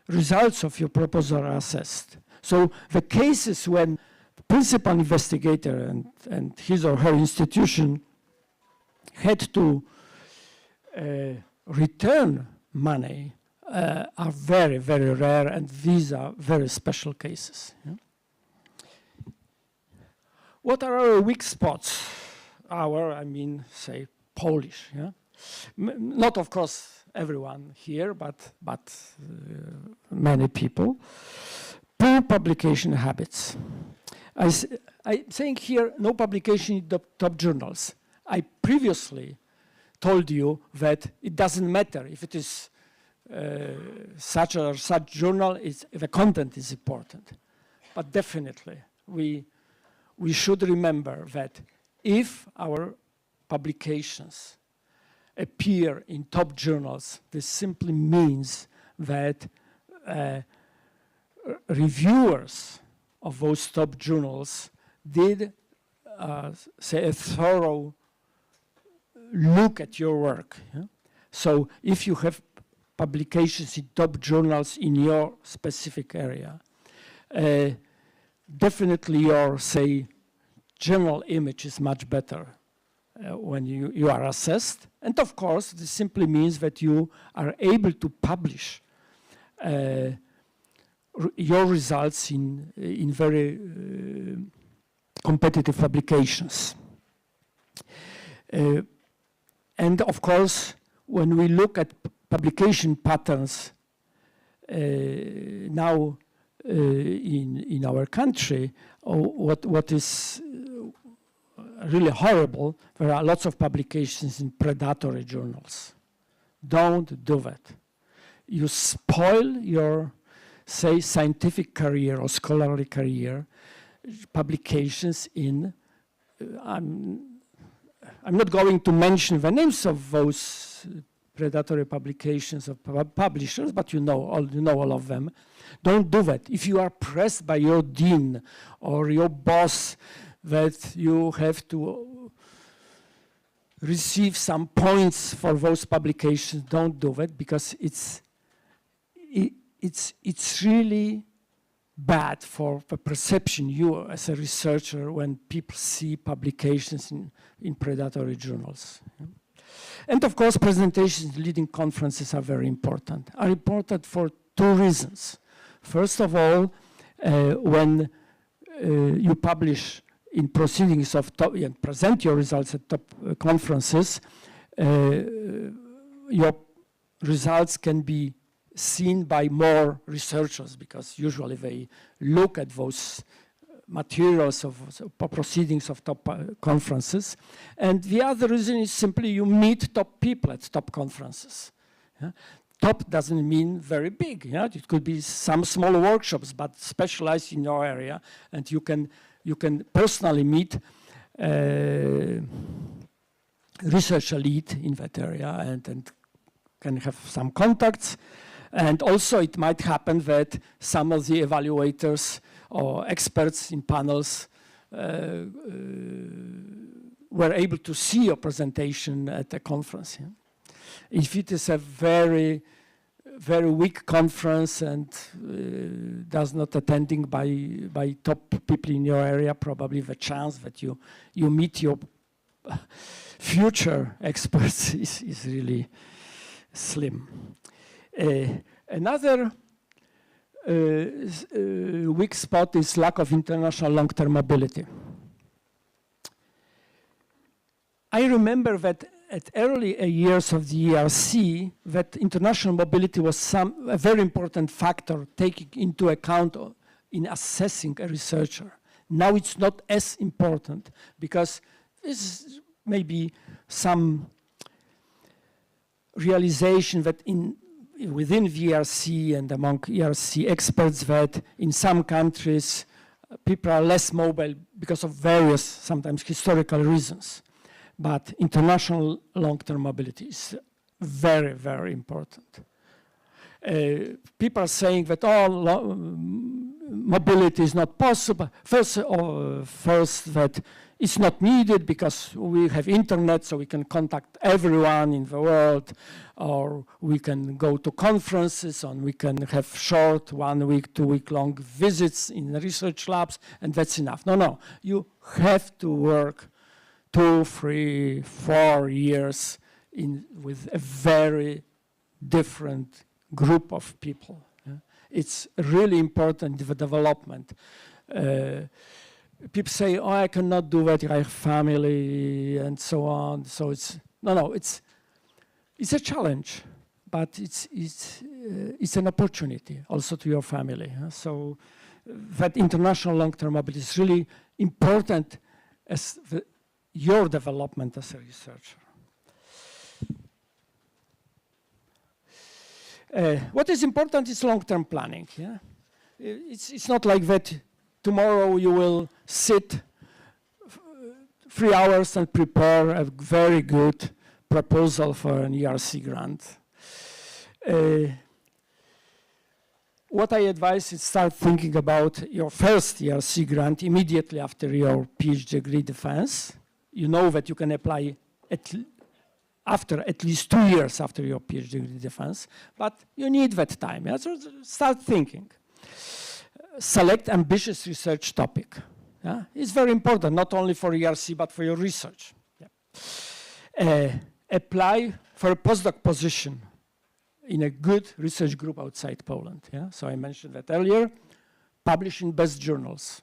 results of your proposal are assessed. So the cases when the principal investigator and his or her institution had to return money are very, very rare, and these are very special cases. Yeah? What are our weak spots? Say Polish. Yeah? Not, of course, everyone here, but many people. Poor publication habits. I'm saying here no publication in the top journals. I previously told you that it doesn't matter if it is such or such journal, the content is important. But definitely, we should remember that if our publications appear in top journals, this simply means that reviewers of those top journals did say a thorough look at your work. Yeah? So if you have publications in top journals in your specific area, definitely your, say, general image is much better when you are assessed. And of course, this simply means that you are able to publish your results in very competitive publications. And of course, when we look at publication patterns now in our country, what is really horrible, there are lots of publications in predatory journals. Don't do that. You spoil your, say, scientific career or scholarly career, publications in, I'm not going to mention the names of those predatory publications of publishers, but you know all of them. Don't do that. If you are pressed by your dean or your boss that you have to receive some points for those publications, don't do that, because it's really bad for the perception you as a researcher when people see publications in predatory journals. Yeah. And of course, presentations, leading conferences are very important. Are important for two reasons. First of all, when you publish in proceedings of top, and present your results at top conferences, your results can be seen by more researchers, because usually they look at those materials of proceedings of top conferences. And the other reason is simply you meet top people at top conferences. Yeah? Top doesn't mean very big. Yeah? It could be some small workshops, but specialized in your area, and you can personally meet research elite in that area and can have some contacts. And also it might happen that some of the evaluators or experts in panels were able to see your presentation at a conference. Yeah? If it is a very, very weak conference and does not attending by top people in your area, probably the chance that you meet your future experts is really slim. Another weak spot is lack of international long-term mobility. I remember that at early years of the ERC, that international mobility was a very important factor taking into account in assessing a researcher. Now it's not as important, because this is maybe some realization that within the ERC and among ERC experts, that in some countries people are less mobile because of various, sometimes historical reasons. But international long-term mobility is very, very important. People are saying that mobility is not possible. First, that it's not needed because we have internet, so we can contact everyone in the world, or we can go to conferences, and we can have short 1 week, 2 week long visits in research labs, and that's enough. No, you have to work 2, 3, 4 years with a very different group of people. Yeah? It's really important in the development. People say, "Oh, I cannot do that. I have family and so on." So it's a challenge, but it's an opportunity also to your family. Yeah? So that international long-term mobility is really important as your development as a researcher. What is important is long-term planning. Yeah? It's not like that tomorrow you will sit 3 hours and prepare a very good proposal for an ERC grant. What I advise is start thinking about your first ERC grant immediately after your PhD degree defense. You know that you can apply after at least 2 years after your PhD degree defense, but you need that time. Yeah? So start thinking. Select ambitious research topic. Yeah? It's very important, not only for ERC, but for your research. Yeah. Apply for a postdoc position in a good research group outside Poland. Yeah? So I mentioned that earlier. Publish in best journals.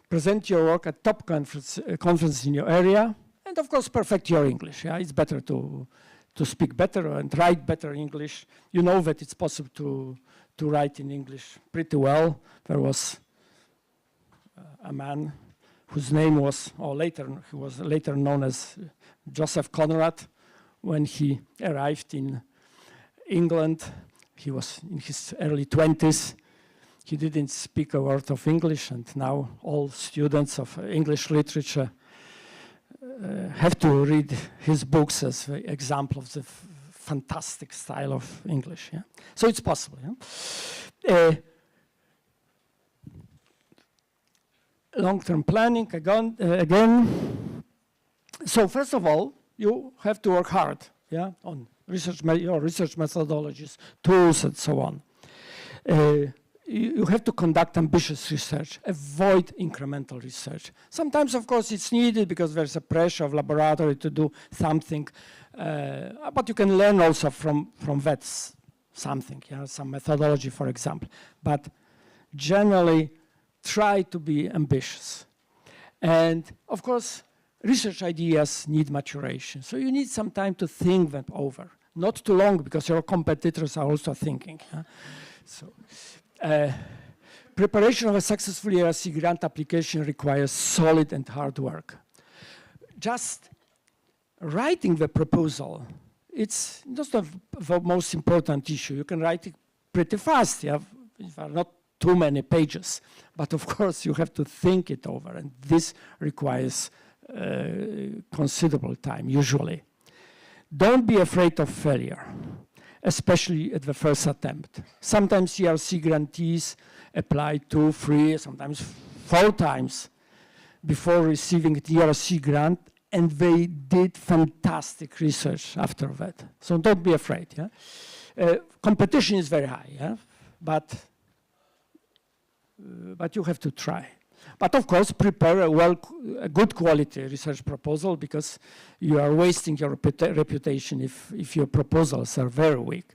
Present your work at top conferences in your area, and of course perfect your English. Yeah? It's better to speak better and write better English. You know that it's possible to write in English pretty well. There was a man whose name was, he was later known as Joseph Conrad. When he arrived in England, he was in his early 20s. He didn't speak a word of English, and now all students of English literature have to read his books as an example of the fantastic style of English. Yeah? So it's possible. Yeah? Long-term planning, again. So first of all, you have to work hard, yeah, on your research methodologies, tools, and so on. You have to conduct ambitious research. Avoid incremental research. Sometimes, of course, it's needed because there's a pressure of laboratory to do something, but you can learn also from that something, yeah, some methodology, for example. But generally, try to be ambitious. And of course, research ideas need maturation. So you need some time to think them over. Not too long, because your competitors are also thinking. Huh? So, preparation of a successful ERC grant application requires solid and hard work. Just writing the proposal, it's not the most important issue. You can write it pretty fast. You have, if are not too many pages. But of course, you have to think it over, and this requires considerable time, usually. Don't be afraid of failure, especially at the first attempt. Sometimes ERC grantees apply 2, 3, sometimes 4 times before receiving the ERC grant, and they did fantastic research after that. So don't be afraid. Yeah? Competition is very high, yeah? but you have to try. But of course, prepare a good quality research proposal, because you are wasting your reputation if your proposals are very weak.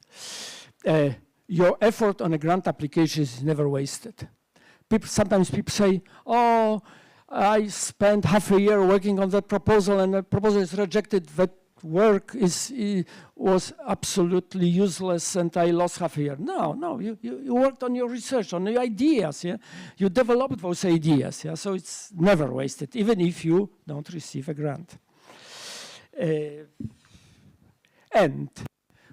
Your effort on a grant application is never wasted. Sometimes people say, oh, I spent half a year working on that proposal and the proposal is rejected. That work was absolutely useless and I lost half a year. No, you worked on your research, on your ideas, yeah? You developed those ideas, yeah? So it's never wasted, even if you don't receive a grant. And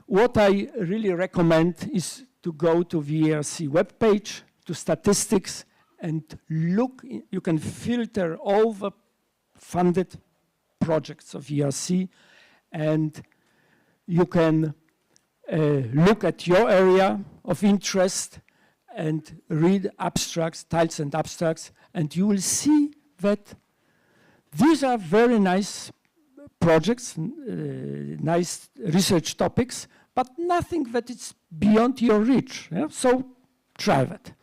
what I really recommend is to go to the ERC webpage, to statistics, and look. You can filter all the funded projects of ERC, and you can look at your area of interest and read abstracts, titles and abstracts, and you will see that these are very nice projects, nice research topics, but nothing that is beyond your reach. Yeah? So try that.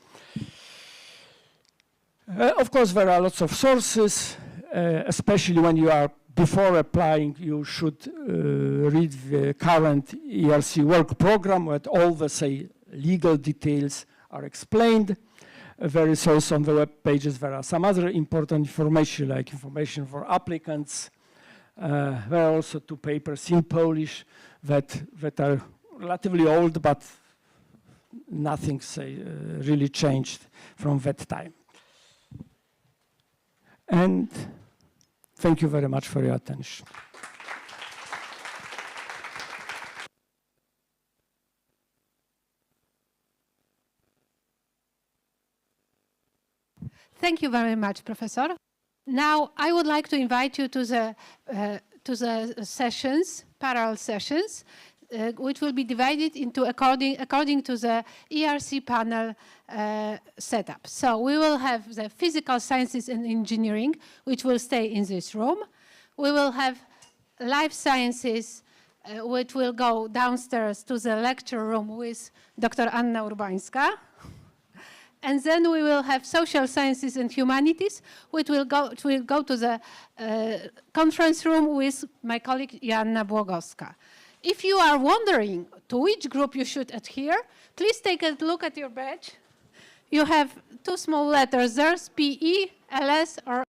Of course, there are lots of sources, especially when you are before applying, you should read the current ERC work program, where all the, say, legal details are explained. There is also on the web pages, there are some other important information, like information for applicants. There are also 2 papers in Polish that are relatively old, but nothing, say, really changed from that time. And thank you very much for your attention. Thank you very much, Professor. Now, I would like to invite you to the sessions, parallel sessions, which will be divided into according to the ERC panel setup. So we will have the physical sciences and engineering, which will stay in this room. We will have life sciences, which will go downstairs to the lecture room with Dr. Anna Urbańska. And then we will have social sciences and humanities, which will go to the conference room with my colleague Joanna Błogowska. If you are wondering to which group you should adhere, please take a look at your badge. You have 2 small letters. There's PE, LS, or